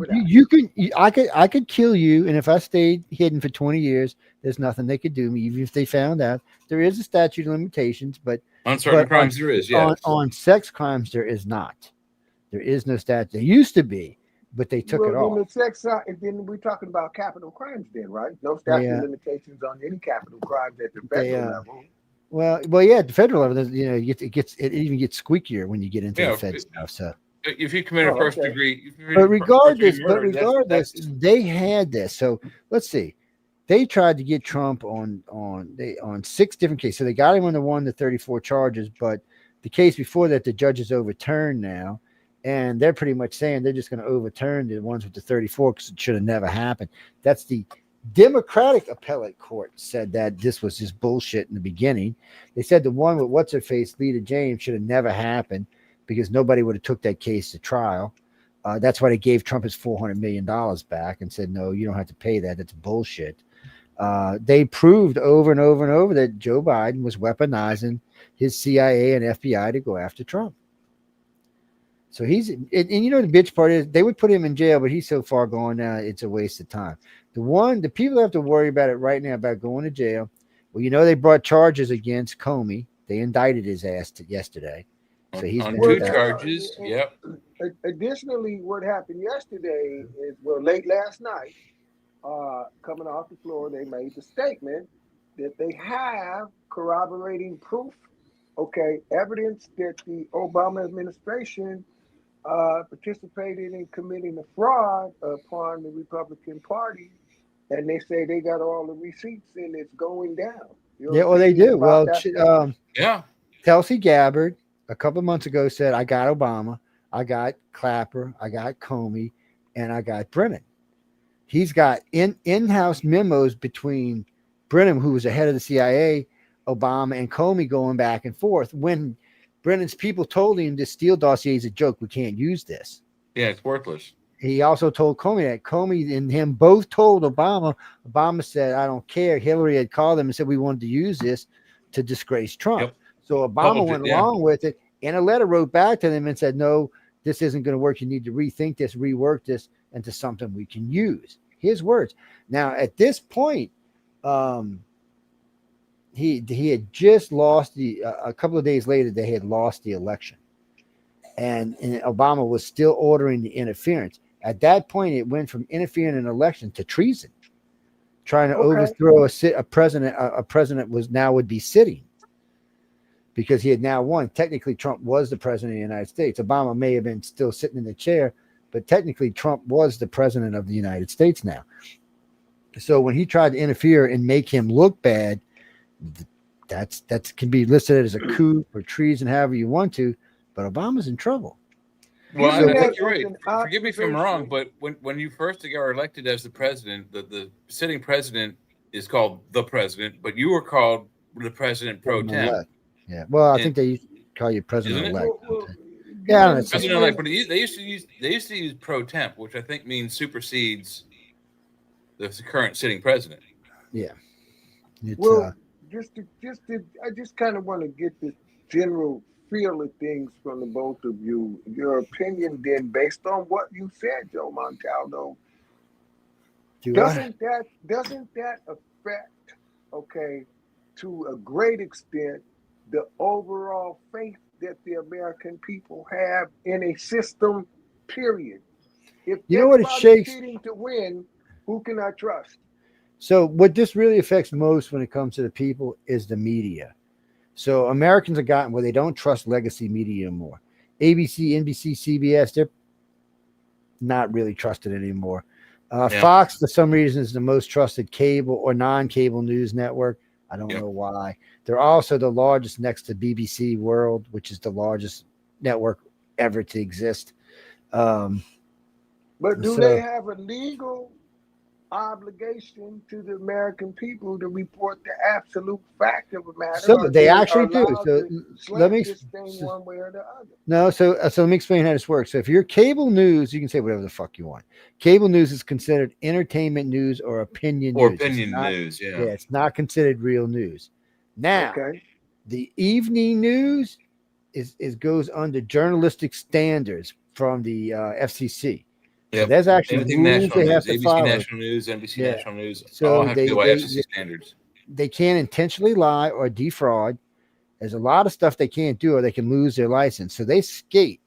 I could kill you, and if I stayed hidden for 20 years, there's nothing they could do me, even if they found out. There is a statute of limitations, but on certain crimes there is. Yeah, on sex crimes there is not. There is no statute. There used to be, but they took it off. The sex side, and then we're talking about capital crimes, then, right? No statute of limitations on any capital crimes at the federal level. Well, yeah. At the federal level, you know, it even gets squeakier when you get into the Fed stuff. So if you commit a first degree, but regardless, they had this. So let's see. They tried to get Trump on 6 different cases. So they got him on the 34 charges, but the case before that, the judges overturned now, and they're pretty much saying they're just going to overturn the ones with the 34 because it should have never happened. That's the Democratic appellate court said that this was just bullshit in the beginning. They said the one with what's-her-face, Lita James, should have never happened because nobody would have took that case to trial. That's why they gave Trump his $400 million back and said, no, you don't have to pay that. That's bullshit. They proved over and over and over that Joe Biden was weaponizing his CIA and FBI to go after Trump. So and you know, the bitch part is they would put him in jail, but he's so far gone now, it's a waste of time. The people that have to worry about it right now about going to jail. Well, you know, they brought charges against Comey. They indicted his ass yesterday. So he's on 2 charges. Yep. Additionally, what happened yesterday is, late last night, coming off the floor, they made the statement that they have corroborating proof, evidence that the Obama administration participated in committing a fraud upon the Republican Party, and they say they got all the receipts and it's going down. They do. Well, yeah. Tulsi Gabbard a couple of months ago said, I got Obama, I got Clapper, I got Comey, and I got Brennan. He's got in-house memos between Brennan, who was the head of the CIA, Obama, and Comey going back and forth. When Brennan's people told him this Steele dossier is a joke, we can't use this. Yeah, it's worthless. he also told Comey that. Comey and him both told Obama. Obama said, I don't care. Hillary had called him and said, we wanted to use this to disgrace Trump. Yep. So Obama Published went it, yeah. along with it. And a letter wrote back to them and said, no, this isn't going to work. You need to rethink this, rework this into something we can use. His words. Now, at this point, he had just lost a couple of days later, they had lost the election. And Obama was still ordering the interference. At that point, it went from interfering in an election to treason, trying to overthrow a president. A president would be sitting because he had now won. Technically, Trump was the president of the United States. Obama may have been still sitting in the chair, but technically, Trump was the president of the United States now. So when he tried to interfere and make him look bad, that can be listed as a coup or treason, however you want to. But Obama's in trouble. Well, I think you're right. Forgive me if I'm wrong, but when you first are elected as the president, the sitting president is called the president, but you were called the president pro tem. Yeah. Well, I think they used to call you president elect. Yeah, president elect, but they used to use pro temp, which I think means supersedes the current sitting president. Yeah. I just kind of want to get this general feel of things from the both of you. Your opinion, then, based on what you said, Joe Montaldo. Doesn't that affect, to a great extent, the overall faith that the American people have in a system? Period. If you know what it shakes to win, who can I trust? So what this really affects most when it comes to the people is the media. So Americans have gotten where they don't trust legacy media anymore. ABC, NBC, CBS, they're not really trusted anymore. Fox, for some reason, is the most trusted cable or non-cable news network. I don't know why. They're also the largest next to BBC World, which is the largest network ever to exist. But do they have a legal obligation to the American people to report the absolute fact of the matter? So they actually do. So let me one way or the other. No, so let me explain how this works. So if you're cable news, you can say whatever the fuck you want. Cable news is considered entertainment news or opinion news. Opinion news, yeah. It's not considered real news. Now, the evening news is goes under journalistic standards from the FCC. Yeah, so there's actually rules they have to follow. ABC National News, NBC National News, so all have to go by FCC standards. They can't intentionally lie or defraud. There's a lot of stuff they can't do, or they can lose their license. So they skate.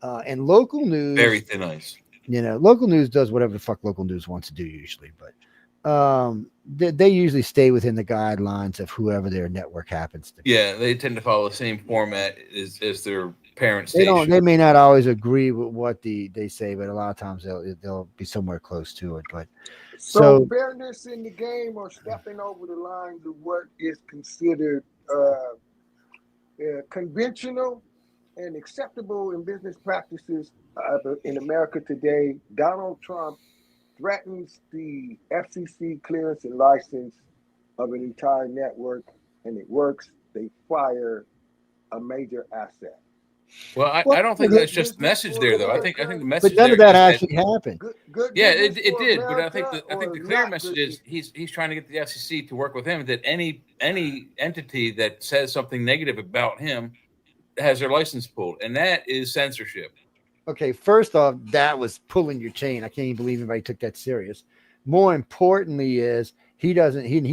And local news, very thin ice. Local news does whatever the fuck local news wants to do usually, but they usually stay within the guidelines of whoever their network happens to be. Yeah, they tend to follow the same format as their parent station. They may not always agree with what they say, but a lot of times they'll be somewhere close to it. But so fairness in the game, or stepping over the line to what is considered conventional and acceptable in business practices in America today, Donald Trump threatens the FCC clearance and license of an entire network, and it works. They fire a major asset. Well, I don't think that's just message there, though. I think the message. But none of that actually happened. Yeah, it did. But I think the clear message is he's trying to get the FCC to work with him, that any entity that says something negative about him has their license pulled, and that is censorship. Okay, first off, that was pulling your chain. I can't even believe anybody took that serious. More importantly is he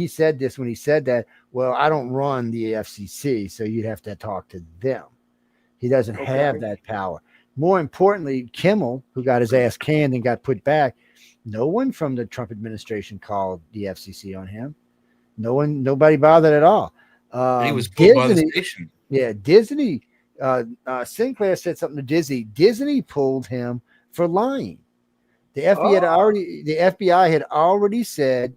said this when he said that, well, I don't run the FCC, so you'd have to talk to them. He doesn't have that power. More importantly, Kimmel, who got his ass canned and got put back, no one from the Trump administration called the FCC on him. Nobody bothered at all. He was pulled by the station. Yeah, Disney. Sinclair said something to Disney. Disney pulled him for lying. The FBI had already said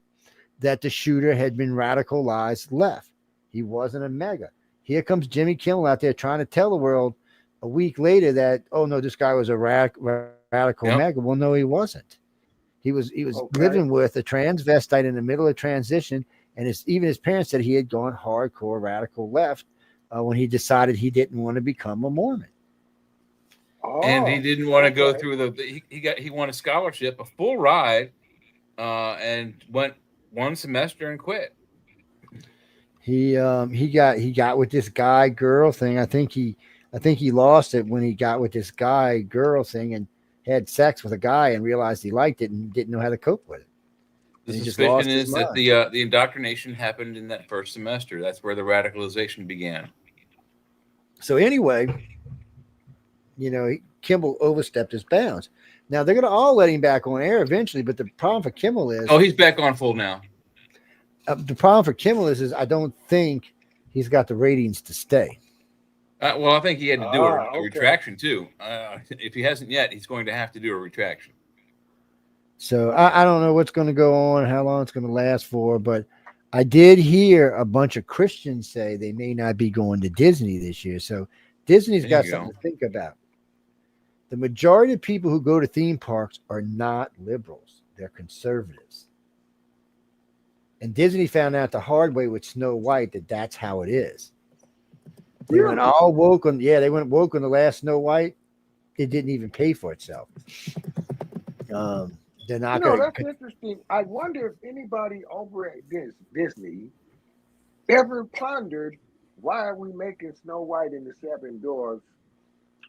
that the shooter had been radicalized left. He wasn't a mega. Here comes Jimmy Kimmel out there trying to tell the world a week later that, oh no, this guy was a radical mega. Well, no, he wasn't. He was living with a transvestite in the middle of transition, and even his parents said he had gone hardcore radical left when he decided he didn't want to become a Mormon. and he didn't want to go okay. through he won a scholarship, a full ride, and went one semester and quit. He got with this guy girl thing. I think he lost it when he got with this guy girl thing and had sex with a guy and realized he liked it and didn't know how to cope with it. The And he just suspicion lost his is that mind. the indoctrination happened in that first semester. That's where the radicalization began. So anyway, Kimmel overstepped his bounds. Now they're going to all let him back on air eventually, but the problem for Kimmel is he's back on full now. The problem for Kimmel is I don't think he's got the ratings to stay. Well, I think he had to do a Okay. retraction too. If he hasn't yet, he's going to have to do a retraction. So I don't know what's going to go on, how long it's going to last for, but I did hear a bunch of Christians say they may not be going to Disney this year. So Disney's got something to think about. The majority of people who go to theme parks are not liberals. They're conservatives. And Disney found out the hard way with Snow White that that's how it is. They went all woke on, they went woke on the last Snow White. It didn't even pay for itself. They're not going That's interesting. I wonder if anybody over at Disney ever pondered why are we making Snow White and the Seven Dwarfs,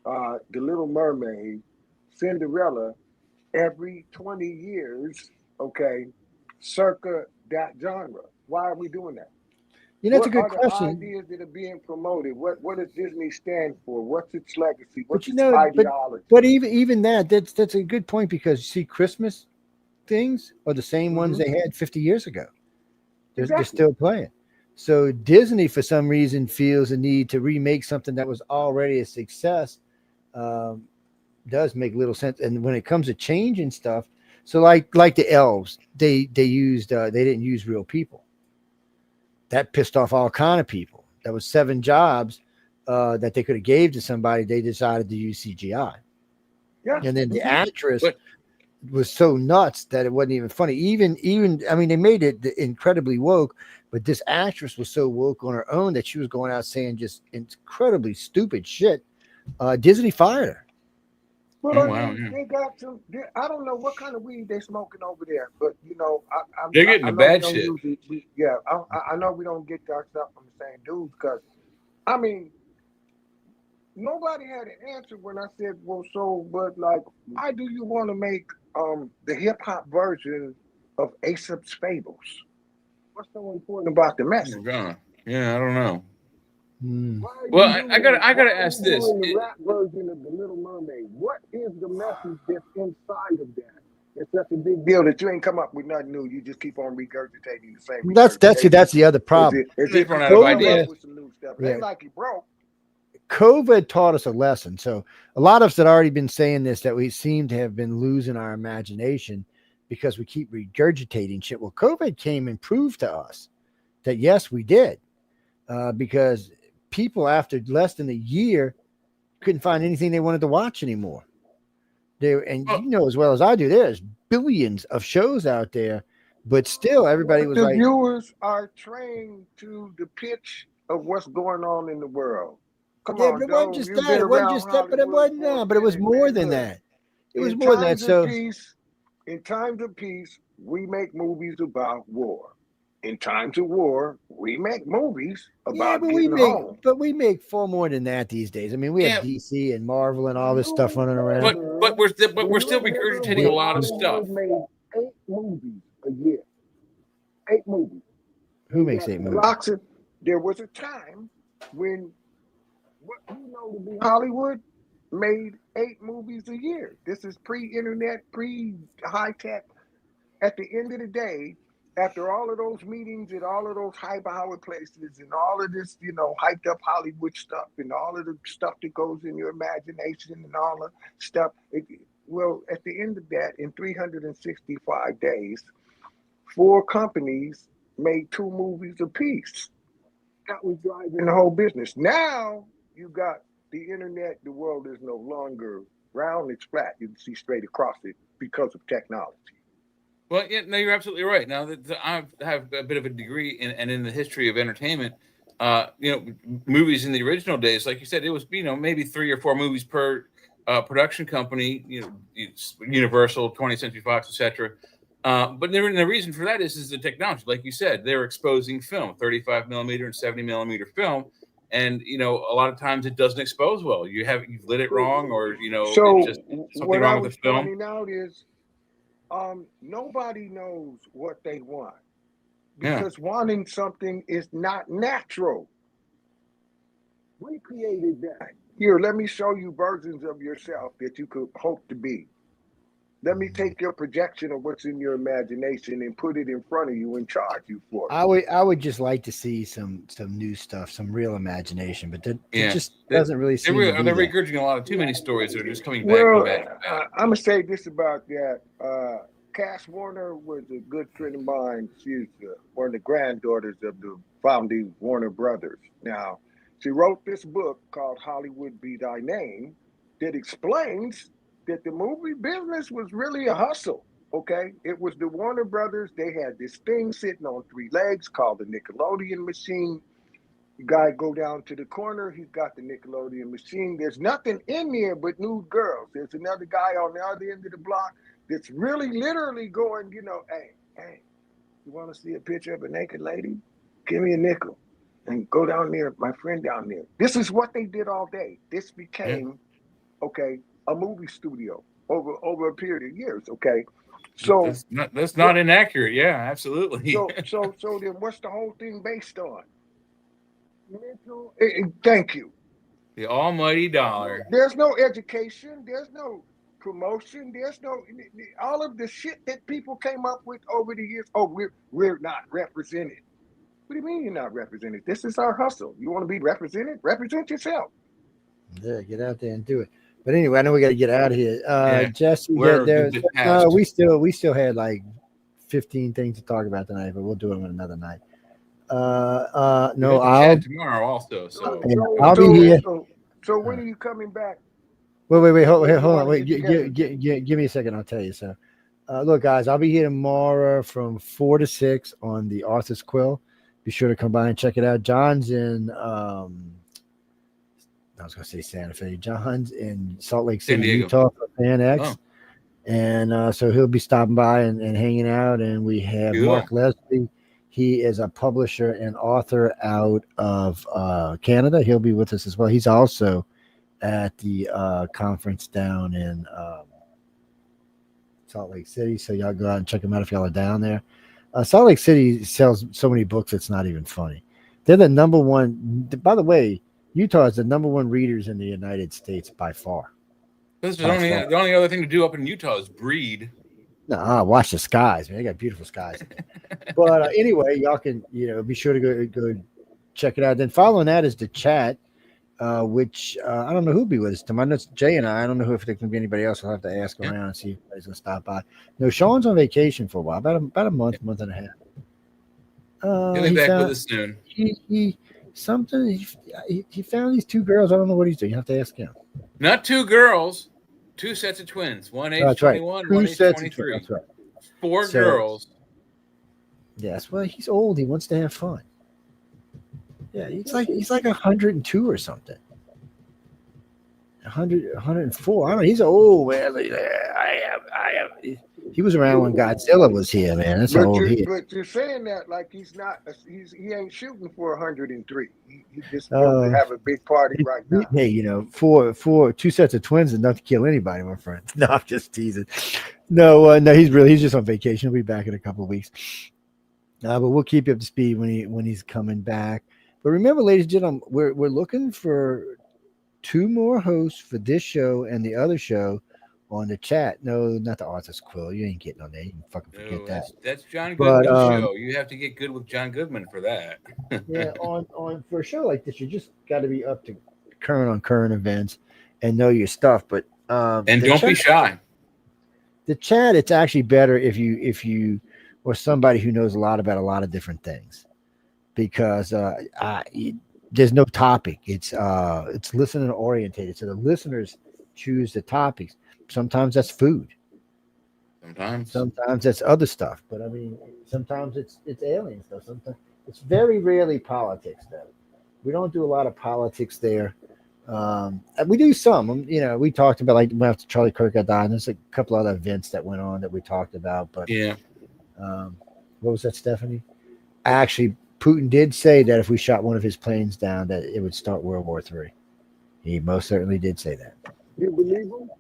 The Little Mermaid, Cinderella every 20 years, okay, circa that genre. Why are we doing that? That's a What good are the question. ideas that are being promoted? What does Disney stand for? What's its legacy? What's its But ideology? but even that's a good point because you see Christmas things are the same ones they had 50 years ago. They're still playing. So Disney, for some reason, feels a need to remake something that was already a success. Does make little sense. And when it comes to changing stuff, so like the elves, they didn't use real people. That pissed off all kind of people. That was 7 jobs that they could have gave to somebody. They decided to use CGI. Yeah. And then the actress was so nuts that it wasn't even funny. Even I mean, they made it incredibly woke, but this actress was so woke on her own that she was going out saying just incredibly stupid shit. Disney fired her. Well, they got some. I don't know what kind of weed they smoking over there, but they're getting the bad shit. I know we don't get our stuff from the same dudes because, I mean, nobody had an answer when I said, well, but like, why do you want to make the hip hop version of Aesop's Fables? What's so important about the message? Yeah, I don't know. Well, I gotta ask this: the rap version of The Little Mermaid. What is the message that's inside of that? It's such a big deal that you ain't come up with nothing new. You just keep on regurgitating the same. That's the other problem. They've run out of ideas. With some new stuff. It ain't like you broke. COVID taught us a lesson. So a lot of us had already been saying this, that we seem to have been losing our imagination because we keep regurgitating shit. Well, COVID came and proved to us that yes, we did, because people after less than a year couldn't find anything they wanted to watch anymore. And you know as well as I do, there's billions of shows out there, but still everybody was like, viewers are trained to the pitch of what's going on in the world. Come yeah, on, but it wasn't just that. It wasn't just that, but it wasn't that. But it was more than that. It was more than that. So in times of peace, we make movies about war. In times of war, we make movies about home. But we make far more than that these days. I mean, we have DC and Marvel and all this stuff running around. But we're still regurgitating a lot of stuff. Made 8 movies a year. 8 movies. Who makes 8 movies? There was a time when what you know to be Hollywood made 8 movies a year. This is pre-internet, pre-high tech. At the end of the day, after all of those meetings at all of those high-powered places and all of this, hyped up Hollywood stuff and all of the stuff that goes in your imagination and all the stuff. At the end of that, in 365 days, 4 companies made 2 movies apiece. That was driving the whole business. Now you got the internet. The world is no longer round; it's flat. You can see straight across it because of technology. Well, yeah, no, you're absolutely right. Now that I have a bit of a degree in the history of entertainment, movies in the original days, like you said, it was maybe 3 or 4 movies per production company, it's Universal, 20th Century Fox, etc. But the reason for that is the technology. Like you said, they're exposing film, 35 millimeter and 70 millimeter film, and a lot of times it doesn't expose well. You've lit it wrong, or So it's just something what I wrong with was the film. finding out is nobody knows what they want Yeah. because wanting something is not natural. We created that. Here, let me show you versions of yourself that you could hope to be. Let me take your projection of what's in your imagination and put it in front of you and charge you for it. I would just like to see some new stuff, some real imagination, but that just doesn't really seem to be They're that. regurgitating a lot of too many stories that are just coming back and Well, back and back. I'm gonna say this about that. Cass Warner was a good friend of mine. She's one of the granddaughters of the founding Warner Brothers. Now, she wrote this book called Hollywood Be Thy Name that explains that the movie business was really a hustle. Okay, it was the Warner Brothers. They had this thing sitting on three legs called the Nickelodeon machine. The guy go down to the corner. He's got the Nickelodeon machine. There's nothing in there but nude girls. There's another guy on the other end of the block that's really literally going, hey, you want to see a picture of a naked lady? Give me a nickel and go down there, my friend down there. This is what they did all day. This became, a movie studio over a period of years. Okay, so that's not inaccurate. Yeah, absolutely. so then what's the whole thing based on? Mental. Thank you. The almighty dollar. There's no education. There's no promotion. There's no all of the shit that people came up with over the years. Oh, we're not represented. What do you mean you're not represented? This is our hustle. You want to be represented? Represent yourself. Yeah, get out there and do it. But anyway, I know we got to get out of here. Jesse, we still had like 15 things to talk about tonight, but we'll do them another night. No, I'll tomorrow also. So I'll be here. So when are you coming back? Wait, hold on. Wait, give me a second. I'll tell you. So, look, guys, I'll be here tomorrow from 4 to 6 on the Arthur's Quill. Be sure to come by and check it out. John's in I was going to say Santa Fe. John's in Salt Lake City, Utah for Fan X. Oh. And so he'll be stopping by and hanging out. And we have Mark Leslie. He is a publisher and author out of Canada. He'll be with us as well. He's also at the conference down in Salt Lake City. So y'all go out and check him out if y'all are down there. Salt Lake City sells so many books, it's not even funny. They're the number one. By the way, Utah is the number one readers in the United States by far. This is the only other thing to do up in Utah is breed. Nah, watch the skies, man. They got beautiful skies. But anyway, y'all can be sure to go check it out. Then following that is the chat, which I don't know who'll be with us tomorrow. It's Jay and I don't know if there can be anybody else. I'll have to ask around and see if anybody's gonna stop by. No, Sean's on vacation for a while, about a month and a half. He'll be back with us soon. He found these two girls. I don't know what he's doing. You have to ask him. Not two girls, two sets of twins. One age 21, one age 23. That's right. Four girls. Yes, well, he's old. He wants to have fun. Yeah, he's like 102 or something. 104. I don't know. He's old, man. I am. He was around when Godzilla was here, man. That's how old he is. But you're saying that like he's not. He ain't shooting for 103. He just wants to have a big party right now. Hey, for two sets of twins is enough to kill anybody, my friend. No, I'm just teasing. No, he's just on vacation. He'll be back in a couple of weeks. But we'll keep you up to speed when he's coming back. But remember, ladies and gentlemen, we're looking for 2 more hosts for this show and the other show on the chat. No, not the Arthur's Quill. You ain't getting on there. You can fucking forget that. That's John Goodman's show. You have to get good with John Goodman for that. Yeah, on for a show like this, you just got to be up to current events and know your stuff. But and don't be shy. The chat, it's actually better if you or somebody who knows a lot about a lot of different things, because there's no topic. It's listener orientated, so the listeners choose the topics. Sometimes that's food. Sometimes that's other stuff. But I mean, sometimes it's alien stuff. Sometimes it's very rarely politics, though. We don't do a lot of politics there. We do some. We talked about like after Charlie Kirk got died. And there's a couple other events that went on that we talked about. But Yeah. What was that, Stephanie? Actually, Putin did say that if we shot one of his planes down, that it would start World War III. He most certainly did say that. You believe him?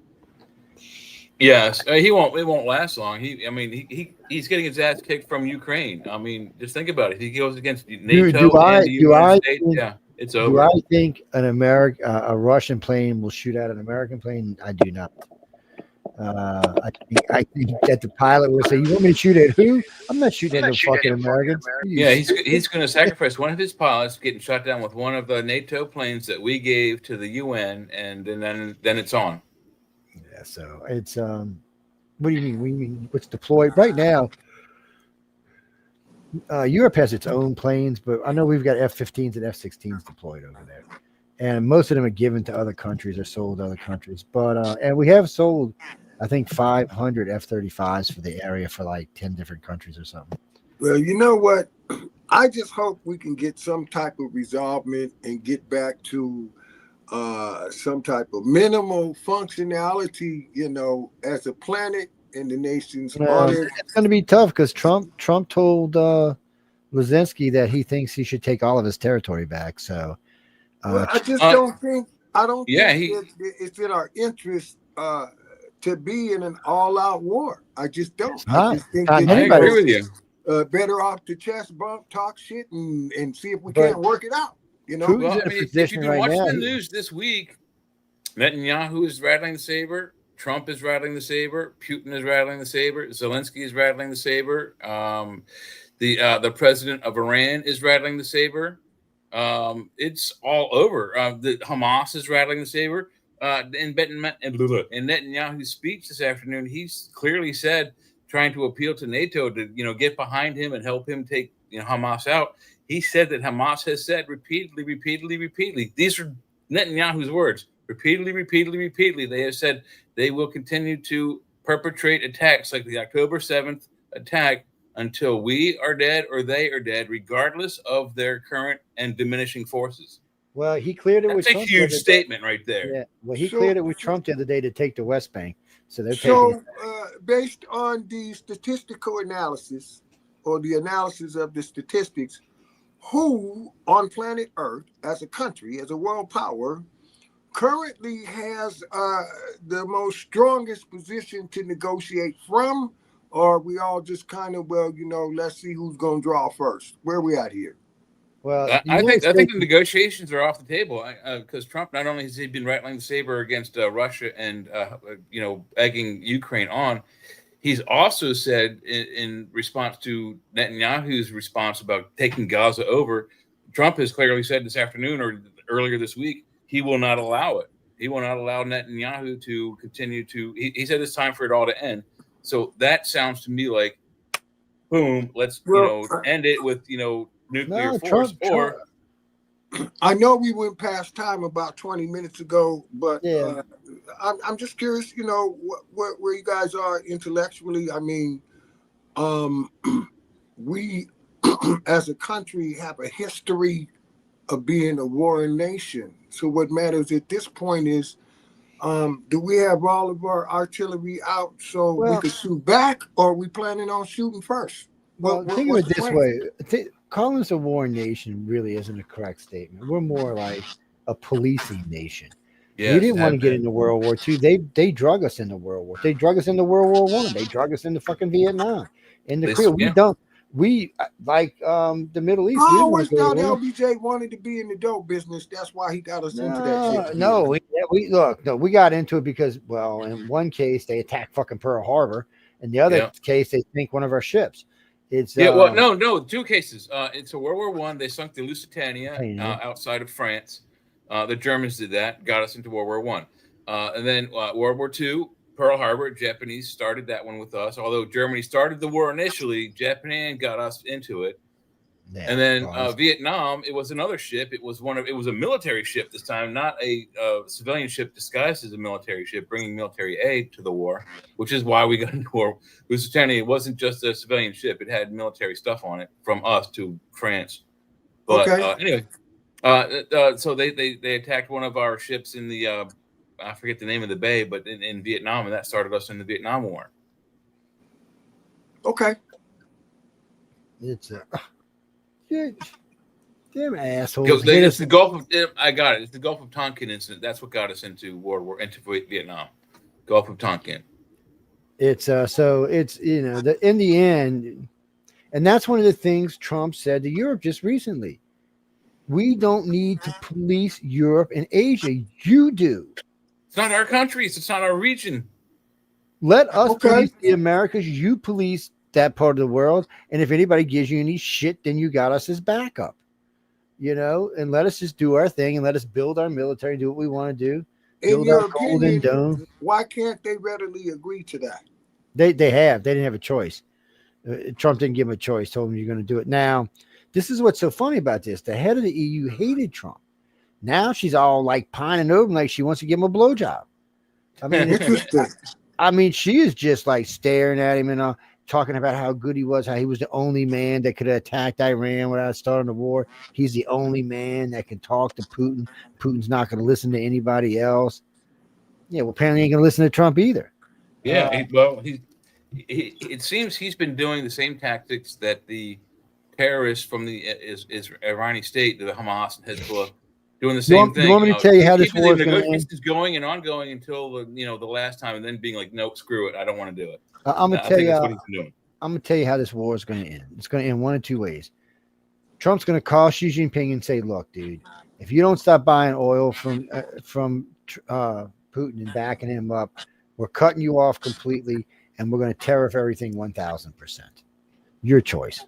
Yes, he won't. It won't last long. He's getting his ass kicked from Ukraine. I mean, just think about it. He goes against NATO and the United States. Yeah, it's over. Do I think a Russian plane will shoot out an American plane? I do not. I think that the pilot will say, "You want me to shoot at who? I'm not shooting at no fucking Americans." Yeah, he's going to sacrifice one of his pilots getting shot down with one of the NATO planes that we gave to the UN, and then it's on. Yeah, so it's what do you mean? What's deployed right now? Europe has its own planes, but I know we've got F-15s and F-16s deployed over there, and most of them are given to other countries or sold to other countries. But and we have sold, I think, 500 F-35s for the area for like 10 different countries or something. Well, you know what? I just hope we can get some type of resolvement and get back to some type of minimal functionality, as a planet and the nations. It's going to be tough because Trump told Zelensky that he thinks he should take all of his territory back. So I just don't think it's in our interest to be in an all-out war. I just don't. I just think I agree with you. Better off to chest bump, talk shit, and see if we can't work it out. Well, if you've been watching the news this week, Netanyahu is rattling the saber, Trump is rattling the saber, Putin is rattling the saber, Zelensky is rattling the saber, the president of Iran is rattling the saber. It's all over. The Hamas is rattling the saber. In Netanyahu's speech this afternoon, he's clearly said, trying to appeal to NATO to get behind him and help him take Hamas out. He said that Hamas has said repeatedly. These are Netanyahu's words. Repeatedly. They have said they will continue to perpetrate attacks like the October 7th attack until we are dead or they are dead, regardless of their current and diminishing forces. Well, he cleared it with Trump. That's a huge statement right there. Yeah. Well, he cleared it with Trump the other day to take the West Bank. So they're taking based on the statistical analysis or the analysis of the statistics, who on planet Earth, as a country, as a world power, currently has the most strongest position to negotiate from? Or are we all just kind of, let's see who's going to draw first? Where are we at here? Well, I think the negotiations are off the table because Trump, not only has he been rattling the saber against Russia and egging Ukraine on, he's also said in response to Netanyahu's response about taking Gaza over, Trump has clearly said this afternoon or earlier this week he will not allow it. He will not allow Netanyahu to continue to. He said it's time for it all to end. So that sounds to me like, boom, let's end it with nuclear force. Trump. I know we went past time about 20 minutes ago, but I'm just curious, where you guys are intellectually. I mean, we as a country have a history of being a warring nation. So what matters at this point is, do we have all of our artillery out so we can shoot back, or are we planning on shooting first? Well, think of it this way. Calling us a war nation really isn't a correct statement. We're more like a policing nation. Yes, we didn't want to get into World War II. They drug us into World War. They drug us into World War I. They drug us into fucking Vietnam. In the Korea, we like the Middle East. I always thought LBJ wanted to be in the dope business. That's why he got us into that shit. No, we got into it because, well, in one case they attacked fucking Pearl Harbor, in the other case they sank one of our ships. It's no, two cases. It's a World War I. They sunk the Lusitania outside of France. The Germans did that, got us into World War I. And then World War II, Pearl Harbor, Japanese started that one with us. Although Germany started the war initially, Japan got us into it. Yeah, and then Vietnam, it was another ship. It was a military ship this time, not a civilian ship disguised as a military ship, bringing military aid to the war, which is why we got into war. Lusitania, it wasn't just a civilian ship; it had military stuff on it from us to France. But anyway, So they attacked one of our ships in the I forget the name of the bay, but in Vietnam, and that started us in the Vietnam War. Okay. It's damn assholes. Because it's the Gulf of I got it. It's the Gulf of Tonkin incident. That's what got us into into Vietnam. Gulf of Tonkin. It's so it's in the end, and that's one of the things Trump said to Europe just recently. We don't need to police Europe and Asia. You do. It's not our countries. It's not our region. Let us police the Americas. You police that part of the world. And if anybody gives you any shit, then you got us as backup. And let us just do our thing and let us build our military, do what we want to do. In your opinion, why can't they readily agree to that? They didn't have a choice. Trump didn't give them a choice, told them you're going to do it. Now, this is what's so funny about this. The head of the EU hated Trump. Now she's all like pining over him like she wants to give him a blowjob. I mean, she is just like staring at him and talking about how good he was, how he was the only man that could have attacked Iran without starting the war. He's the only man that can talk to Putin. Putin's not going to listen to anybody else. Yeah, well, apparently he ain't going to listen to Trump either. Yeah, it seems he's been doing the same tactics that the terrorists from the Iranian state, the Hamas and Hezbollah, doing the same thing. You want me to tell you how this war is going to end? It's going and ongoing until the last time, and then being like, nope, screw it, I don't want to do it. I'm going to tell you. I'm going to tell you how this war is going to end. It's going to end one of two ways. Trump's going to call Xi Jinping and say, "Look, dude, if you don't stop buying oil from Putin and backing him up, we're cutting you off completely, and we're going to tariff everything 1,000%. Your choice."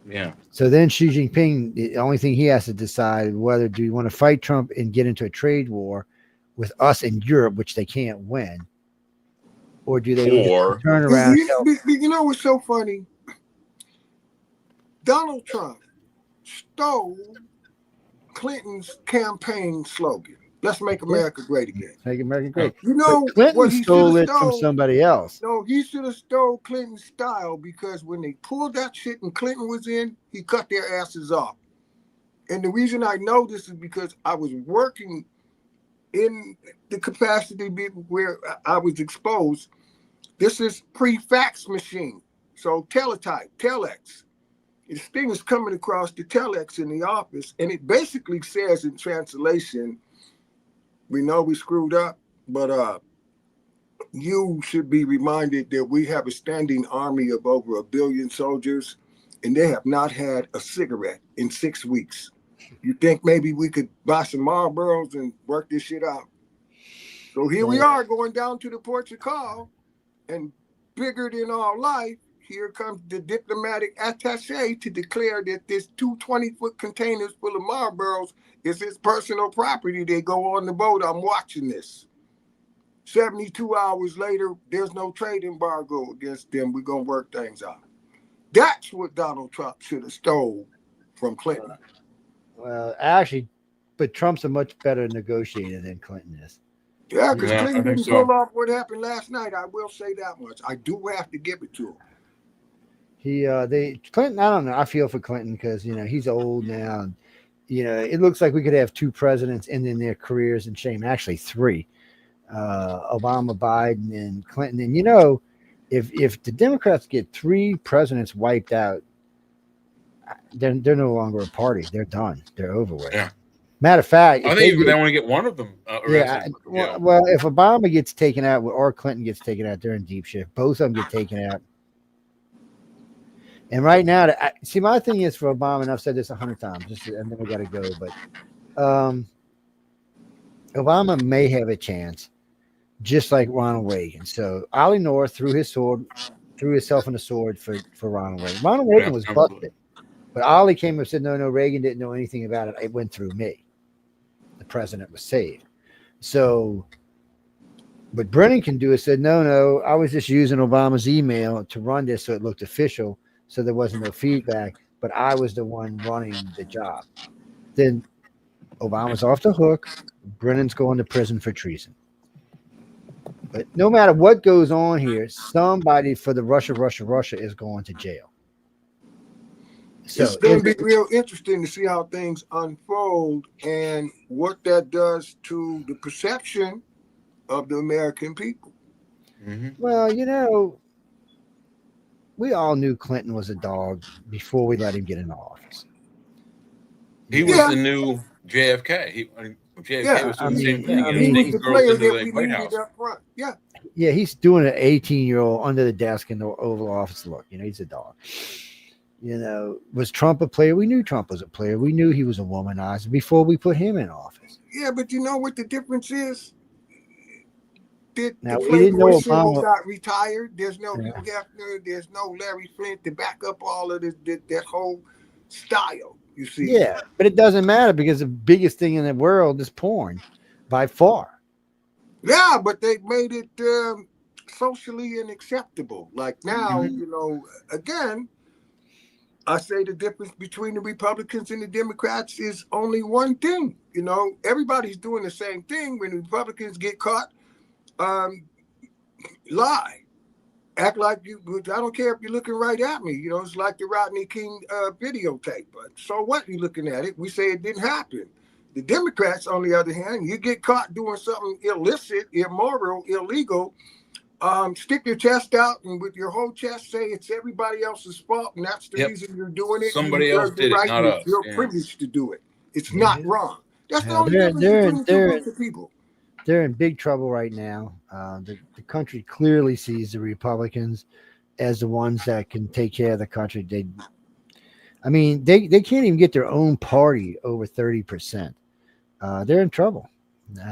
Yeah. So then Xi Jinping, the only thing he has to decide whether do you want to fight Trump and get into a trade war with us in Europe, which they can't win, or do they turn around? You know what's so funny? Donald Trump stole Clinton's campaign slogan. Let's make America great again. Make America great. You know, but Clinton stole it from somebody else. No, he should have stole Clinton's style, because when they pulled that shit and Clinton was in, he cut their asses off. And the reason I know this is because I was working in the capacity where I was exposed. This is pre-fax machine. So teletype, telex. This thing is coming across the telex in the office, and it basically says in translation, "We know we screwed up, but you should be reminded that we have a standing army of over 1 billion soldiers, and they have not had a cigarette in 6 weeks. You think maybe we could buy some Marlboros and work this shit out?" So here we are going down to the ports of call, and bigger than all life, here comes the diplomatic attaché to declare that this 2 20-foot containers full of Marlboros is his personal property. They go on the boat. I'm watching this. 72 hours later, there's no trade embargo against them. We're going to work things out. That's what Donald Trump should have stole from Clinton. Well, actually, but Trump's a much better negotiator than Clinton is. Yeah, because Clinton didn't pull off what happened last night. I will say that much. I do have to give it to him. Clinton, I don't know. I feel for Clinton because, he's old now. And, it looks like we could have 2 presidents ending their careers in shame. Actually, 3. Obama, Biden, and Clinton. And, if the Democrats get 3 presidents wiped out, they're no longer a party. They're done. They're over with. Yeah. Matter of fact, I think they want to get one of them arrested. Well, if Obama gets taken out or Clinton gets taken out, they're in deep shit. Both of them get taken out. And right now, see, my thing is for Obama, and I've said this 100 times, and then we got to go, but Obama may have a chance, just like Ronald Reagan. So Ollie North threw himself in the sword for Ronald Reagan. Ronald Reagan was busted, but Ollie came and said, no, Reagan didn't know anything about it. It went through me. The president was saved. So, but Brennan can do it. Said, no, I was just using Obama's email to run this so it looked official. So there wasn't no feedback, but I was the one running the job. Then Obama's off the hook. Brennan's going to prison for treason. But no matter what goes on here, somebody for the Russia is going to jail. So it's going to be real interesting to see how things unfold and what that does to the perception of the American people. Mm-hmm. Well, you know, we all knew Clinton was a dog before we let him get into office. He was the new JFK. JFK was doing the same thing, he was sneaking the girls player into that the we White needed House. up front. Yeah. Yeah, he's doing an 18-year-old under the desk in the Oval Office look. You know, he's a dog. You know, was Trump a player? We knew Trump was a player. We knew he was a womanizer before we put him in office. Yeah, but you know what the difference is? The Now, we didn't Playboy know symbol Obama. got retired. There's no Yeah. Hugh Hefner. There's no Larry Flint to back up all of that whole style. You see? Yeah, but it doesn't matter because the biggest thing in the world is porn, by far. Yeah, but they made it socially unacceptable. Like now, Mm-hmm. you know, again, I say the difference between the Republicans and the Democrats is only one thing. You know, everybody's doing the same thing. When the Republicans get caught, lie. Act like you. I don't care if you're looking right at me. You know, it's like the Rodney King videotape. But so what? You looking at it? We say it didn't happen. The Democrats, on the other hand, you get caught doing something illicit, immoral, illegal. Stick your chest out and with your whole chest say it's everybody else's fault, and that's the reason you're doing it. Somebody you else did it, right, not us. You're Yeah. privileged to do it. It's not wrong. That's the Yeah, only difference between two groups of people. They're in big trouble right now. The country clearly sees the Republicans as the ones that can take care of the country. They can't even get their own party over 30%. They're in trouble,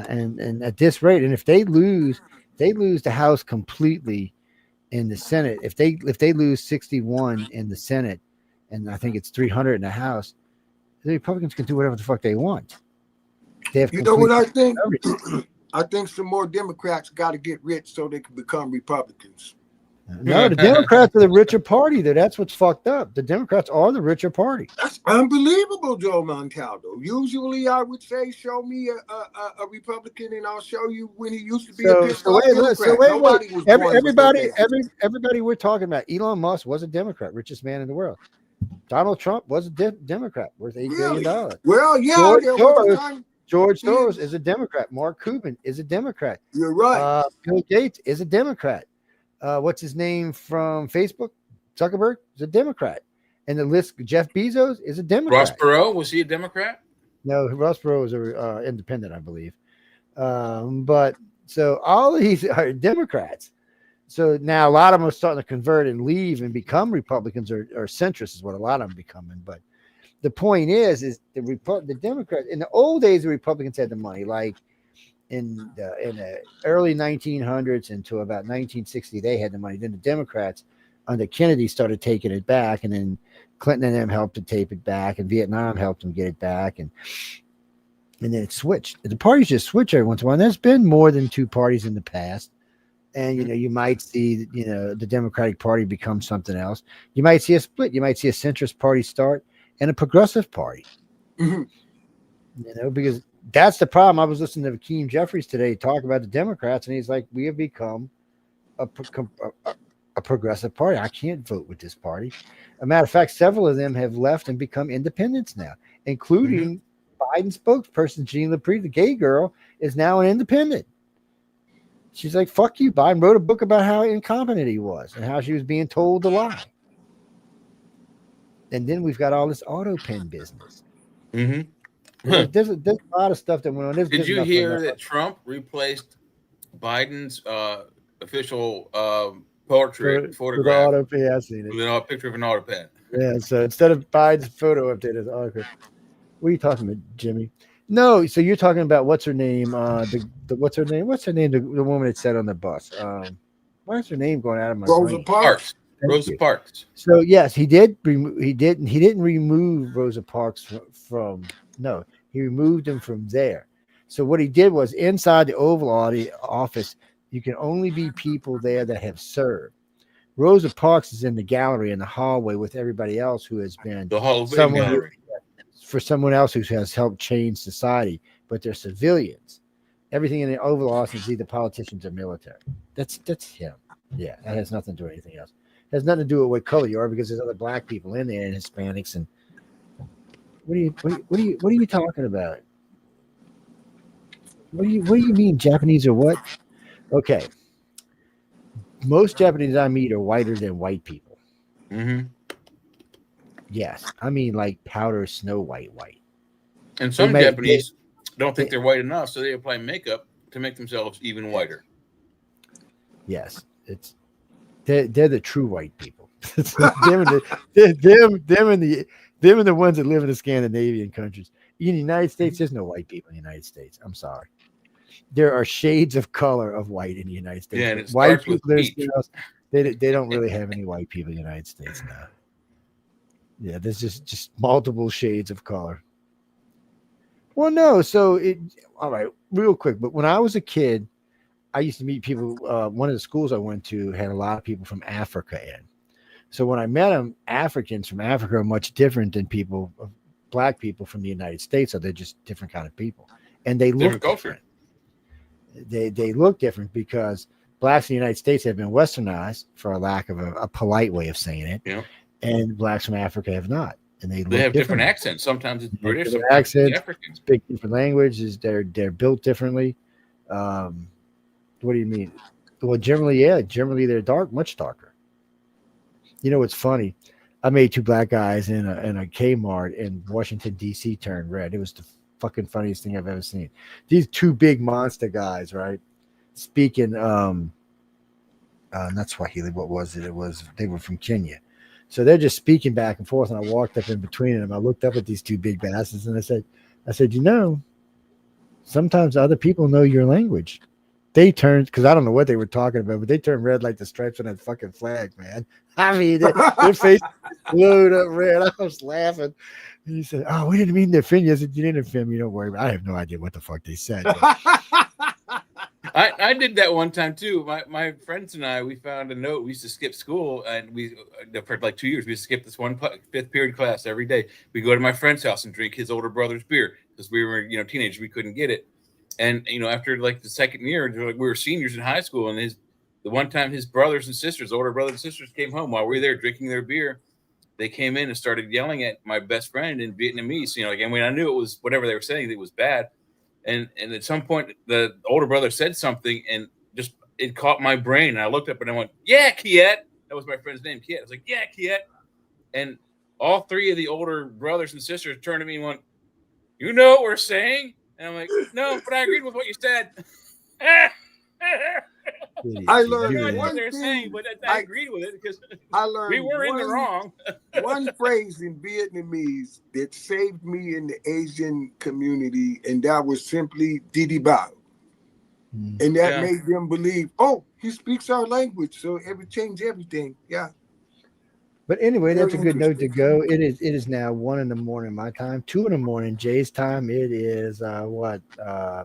and at this rate, and if they lose the House completely in the Senate. If they lose 61 in the Senate, and I think it's 300 in the House, the Republicans can do whatever the fuck they want. They have You know what I complete think? I think some more Democrats got to get rich so they can become Republicans. No, the Democrats are the richer party. That's what's fucked up. The Democrats are the richer party. That's unbelievable, Joe Montaldo. Usually, I would say, show me a Republican, and I'll show you when he used to be a pissed off Democrat. Nobody was born with that there. Everybody we're talking about. Elon Musk was a Democrat, richest man in the world. Donald Trump was a Democrat, worth $8 billion. Well, yeah, George Soros is a Democrat. Mark Cuban is a Democrat. You're right. Bill Gates is a Democrat. What's his name from Facebook? Zuckerberg is a Democrat. And the list, Jeff Bezos is a Democrat. Ross Perot, was he a Democrat? No, Ross Perot was an independent, I believe. But so all of these are Democrats. So now a lot of them are starting to convert and leave and become Republicans or centrists is what a lot of them are becoming. But the point is the Democrats, in the old days, the Republicans had the money, like in the early 1900s until about 1960, they had the money. Then the Democrats under Kennedy started taking it back, and then Clinton and them helped to take it back, and Vietnam helped them get it back, and then it switched. The parties just switch every once in a while. There's been more than two parties in the past, and you might see the Democratic Party become something else. You might see a split. You might see a centrist party start and a progressive party. Mm-hmm. Because that's the problem. I was listening to Hakeem Jeffries today talk about the Democrats, and he's like, we have become a progressive party. I can't vote with this party. As a matter of fact, several of them have left and become independents now, including Biden spokesperson Jean LaPree, the gay girl, is now an independent. She's like, fuck you. Biden wrote a book about how incompetent he was and how she was being told to lie. And then we've got all this auto pen business. Mm-hmm. There's a lot of stuff that went on. Did you hear that Trump replaced Biden's official portrait photograph auto pen? Yeah, I've seen it. With a picture of an auto pen. Yeah, so instead of Biden's photo update, it's autograph. What are you talking about, Jimmy? No, so you're talking about what's her name? What's her name? What's her name? The woman that sat on the bus. Why is her name going out of my Rosa brain? Parks. Rosa Parks. So yes, he did. He didn't remove Rosa Parks from. No, he removed him from there. So what he did was inside the Oval Office, you can only be people there that have served. Rosa Parks is in the gallery in the hallway with everybody else who has been the Hall of Fame gallery. For someone else who has helped change society, but they're civilians. Everything in the Oval Office is either politicians or military. That's him. Yeah, that has nothing to do with anything else. has nothing to do with what color you are, because there's other black people in there and Hispanics. And what are you talking about? What do you mean Japanese or what? Okay. Most Japanese I meet are whiter than white people. Mm-hmm. Yes. I mean like powder snow white. And some Japanese don't think they're white enough, so they apply makeup to make themselves even whiter. Yes. They're the true white people. them and the ones that live in the Scandinavian countries. In the United States, there's no white people in the United States. I'm sorry. There are shades of color of white in the United States. Yeah, and it white starts with people, peach. they don't really have any white people in the United States now. Yeah, there's just multiple shades of color. Well, no, all right, real quick. But when I was a kid, I used to meet people. One of the schools I went to had a lot of people from Africa in. So when I met them, Africans from Africa are much different than black people from the United States. So they're just different kind of people, and they look different. They look different because blacks in the United States have been westernized, for a lack of a polite way of saying it, and blacks from Africa have not. And they have different accents. Sometimes it's British, sometimes accents, it's African. speak different languages. They're built differently. What do you mean? Well, generally they're much darker. You know what's funny? I made two black guys in a Kmart in Washington D.C. turn red. It was the fucking funniest thing I've ever seen. These two big monster guys, right? Speaking not Swahili. What was it? They were from Kenya. So they're just speaking back and forth, and I walked up in between them. I looked up at these two big bastards, and I said, sometimes other people know your language. They turned, because I don't know what they were talking about, but they turned red like the stripes on that fucking flag, man. I mean, their face glowed up red. I was laughing. And he said, "Oh, we didn't mean to offend you." I said, "You didn't offend me. Don't worry." I have no idea what the fuck they said. I did that one time too. My friends and I, we found a note. We used to skip school, and for like 2 years we used to skip this one fifth period class every day. We go to my friend's house and drink his older brother's beer because we were teenagers. We couldn't get it, and after like the second year, we were seniors in high school, and the one time his brothers and sisters, older brothers and sisters, came home while we were there drinking their beer. They came in and started yelling at my best friend in Vietnamese. And when I knew it was whatever they were saying, it was bad. And at some point, the older brother said something, and just it caught my brain. And I looked up and I went, "Yeah, Kiet." That was my friend's name, Kiet. I was like, "Yeah, Kiet." And all three of the older brothers and sisters turned to me and went, "You know what we're saying?" And I'm like, "No, but I agreed with what you said." I learned what they're saying, but I agreed with it because I learned we were in the wrong. One phrase in Vietnamese that saved me in the Asian community, and that was simply "Didi Bao," and that made them believe, "Oh, he speaks our language, so it would change everything." Yeah. But anyway, that's a good note to go. It is now 1 a.m. my time, 2 a.m. Jay's time. It is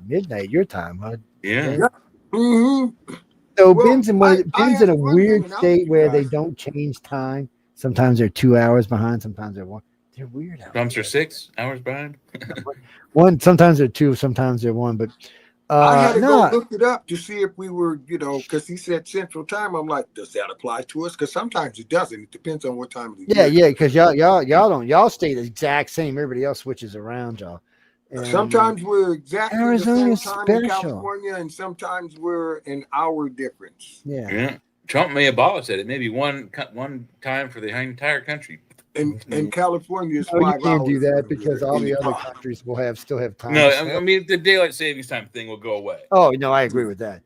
midnight your time, huh? Yeah. Mm-hmm. So Ben's in a weird state where they don't change time. Sometimes they're 2 hours behind. Sometimes they're 1. They're weird. Sometimes they're 6 hours behind. Sometimes they're 2. Sometimes they're 1. But I had to go look it up to see if we were, because he said Central Time. I'm like, does that apply to us? Because sometimes it doesn't. It depends on what time of the year. Yeah, because y'all stay the exact same. Everybody else switches around, y'all. And sometimes we're exactly Arizona's the same time special. in California, and sometimes we're an hour difference. Yeah. Trump may abolish it. It may be one time for the entire country. And California is 5 you hours. can't do that because all the other countries will still have time. No, I mean the daylight savings time thing will go away. Oh no, I agree with that.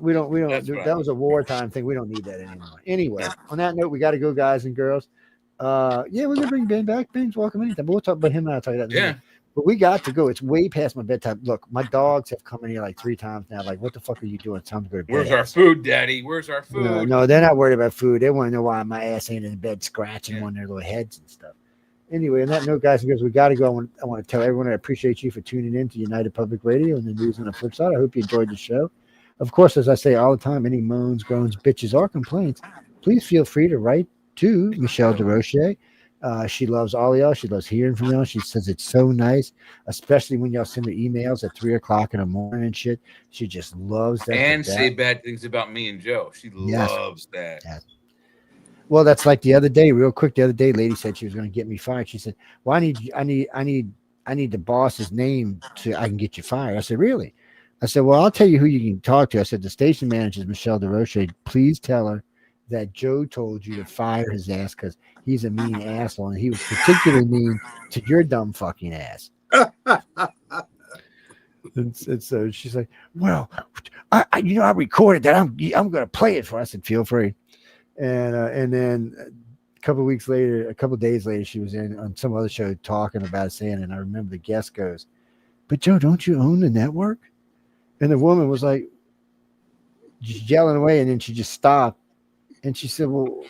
We don't. That was a wartime thing. We don't need that anymore. Anyway, on that note, we got to go, guys and girls. We're gonna bring Ben back. Ben's welcome anytime. But we'll talk about him and I'll tell you that. Yeah. But we got to go. It's way past my bedtime. Look, my dogs have come in here like 3 times now. Like, what the fuck are you doing? It's time to go to bed. Where's our food, Daddy? Where's our food? No, they're not worried about food. They want to know why my ass ain't in bed scratching on their little heads and stuff. Anyway, on that note, guys and girls, we got to go. I want to tell everyone I appreciate you for tuning in to United Public Radio and the news on the flip side. I hope you enjoyed the show. Of course, as I say all the time, any moans, groans, bitches, or complaints, please feel free to write to Michelle DeRoche. She loves all y'all. She loves hearing from y'all. She says it's so nice, especially when y'all send her emails at 3 o'clock in the morning and shit. She just loves that. And say bad things about me and Joe. She loves that. Yes. Well, that's like the other day, real quick. The other day, lady said she was going to get me fired. She said, "Well, I need the boss's name so I can get you fired." I said, "Really?" I said, "Well, I'll tell you who you can talk to." I said, "The station manager is Michelle DeRoche. Please tell her that Joe told you to fire his ass because he's a mean asshole, and he was particularly mean to your dumb fucking ass." And so she's like, "Well, I I recorded that. I'm going to play it for." I said, "Feel free." And then a couple of weeks later, a couple of days later, she was in on some other show talking about it, saying, and I remember the guest goes, "But Joe, don't you own the network?" And the woman was like just yelling away, and then she just stopped, and she said, "Well,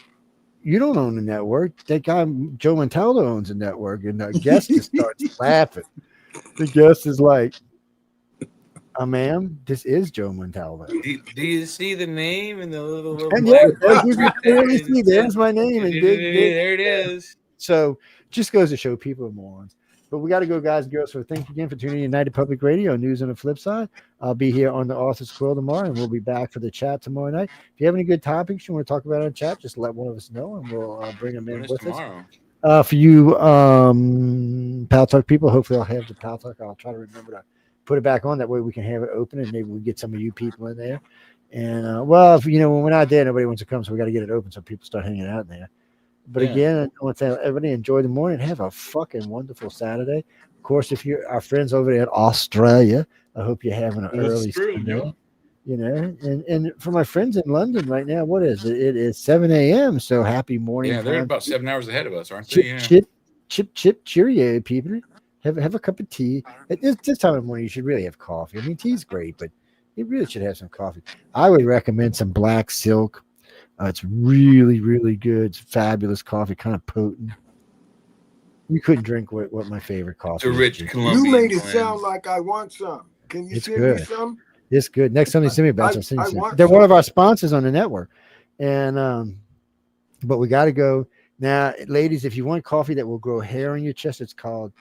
you don't own the network. That guy Joe Montaldo owns the network." And the guest just starts laughing. The guest is like, "Ma'am, this is Joe Montaldo." Do you see the name and the little And black yeah, you box? can clearly see there's my name. And There it is. So just goes to show people are morons. But we got to go, guys and girls. So thank you again for tuning in to United Public Radio, news on the flip side. I'll be here on the Author's Quill tomorrow, and we'll be back for the chat tomorrow night. If you have any good topics you want to talk about in chat, just let one of us know, and we'll bring them in with tomorrow? us. For you Pal Talk people, hopefully I'll have the Pal Talk. I'll try to remember to put it back on. That way we can have it open, and maybe we get some of you people in there. And well, if when we're not there, nobody wants to come, so we got to get it open so people start hanging out in there. But again, I want to tell everybody, enjoy the morning. Have a fucking wonderful Saturday. Of course, if you're our friends over there in Australia, I hope you're having an early Sunday. And for my friends in London right now, what is it? It is 7 a.m. So happy morning. Yeah, they're time. about 7 hours ahead of us, aren't they? Chip, cheerio, people. Have a cup of tea. At this time of morning, you should really have coffee. I mean, tea's great, but you really should have some coffee. I would recommend some black silk. It's really, really good. It's fabulous coffee, kind of potent. You couldn't drink what my favorite coffee is. The rich Colombian You made it blend. sound like I want some. Can you send me some? It's good. Next time you send me a batch, I'll send you some. want They're some. one of our sponsors on the network. And but we got to go. Now, ladies, if you want coffee that will grow hair on your chest, it's called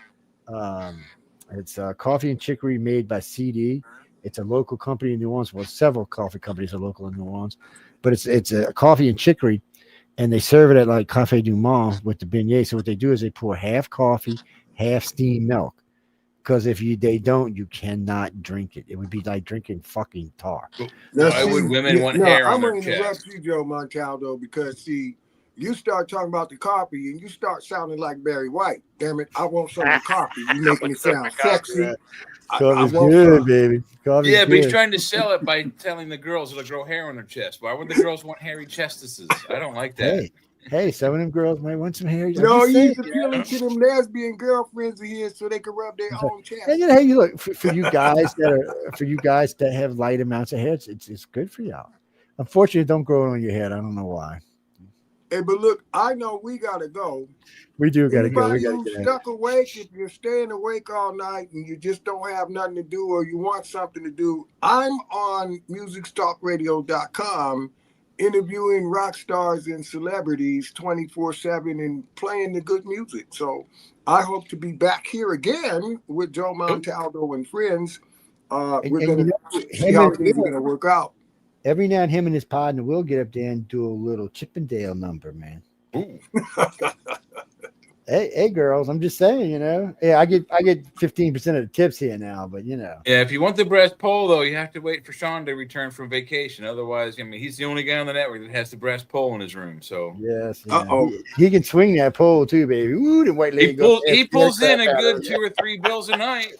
Coffee and Chicory made by CD. It's a local company in New Orleans. Well, several coffee companies are local in New Orleans. But it's a coffee and chicory, and they serve it at like Cafe Du Monde with the beignet. So what they do is they pour half coffee, half steamed milk. Because if they don't, you cannot drink it. It would be like drinking fucking tar. Why would women want hair on their I'm gonna interrupt chest? you, Joe Montaldo, because see, you start talking about the coffee and you start sounding like Barry White. Damn it, I want some of the coffee. You make me sound sexy. Coffee's good, baby. Coffee's Yeah, but he's good. trying to sell it by telling the girls it'll grow hair on their chest. Why would the girls want hairy chestises? I don't like that. Hey, some of them girls might want some hair. No, he's appealing to them lesbian girlfriends of his so they can rub their own chest. And hey, you look for you guys that have light amounts of hair. It's good for y'all. Unfortunately, it don't grow on your head. I don't know why. Hey, but look, I know we gotta go. We do gotta go. Anybody We gotta who's get out. stuck awake, if you're staying awake all night and you just don't have nothing to do or you want something to do, I'm on MusicStalkRadio.com interviewing rock stars and celebrities 24/7 and playing the good music. So I hope to be back here again with Joe Montaldo and friends. We're going to see how things are going to work out. Every now and him and his partner will get up there and do a little Chippendale number, man. Hey, girls, I'm just saying, Yeah, I get 15% of the tips here now, but Yeah, if you want the brass pole, though, you have to wait for Sean to return from vacation. Otherwise, I mean, he's the only guy on the network that has the brass pole in his room. So yes, he can swing that pole too, baby. Ooh, the white lady he pulls in a good 2 or 3 bills a night.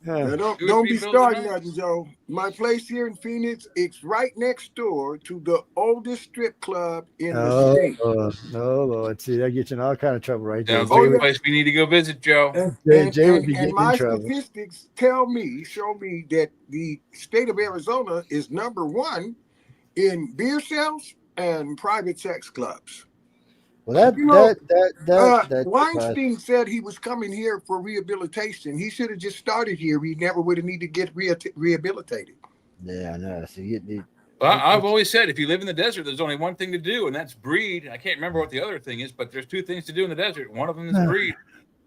Now, don't be starting nothing, Joe. My place here in Phoenix, it's right next door to the oldest strip club in the state. Lord. See, that gets you in all kind of trouble right there. Sounds like a place we need to go visit, Joe. Jay would be getting my in trouble. statistics show me that the state of Arizona is number 1 in beer sales and private sex clubs. Well, Weinstein said he was coming here for rehabilitation. He should have just started here. He never would have needed to get rehabilitated. Yeah, I know. So I've always said if you live in the desert, there's only one thing to do, and that's breed. I can't remember what the other thing is, but there's 2 things to do in the desert. One of them is breed.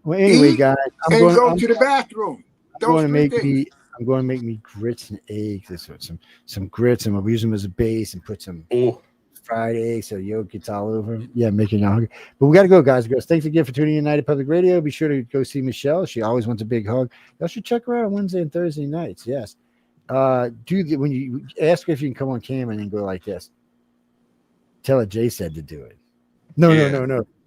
Well, anyway, guys, I'm going to the bathroom. I'm going to make me grits and eggs. Some grits, and I'll use them as a base and put some fried egg, so yolk gets all over him. Yeah, making you hungry. But we got to go, guys and girls. Thanks again for tuning in United Public Radio. Be sure to go see Michelle. She always wants a big hug. Y'all should check her out on Wednesday and Thursday nights. Yes. When you ask her if you can come on camera and then go like this. Tell her Jay said to do it. No.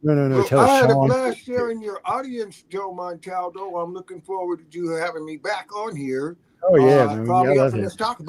Well, Tell I her had a Sean. blast sharing your audience, Joe Montaldo. I'm looking forward to you having me back on here. Oh yeah, man. Call I me up love and it. let's talk about it.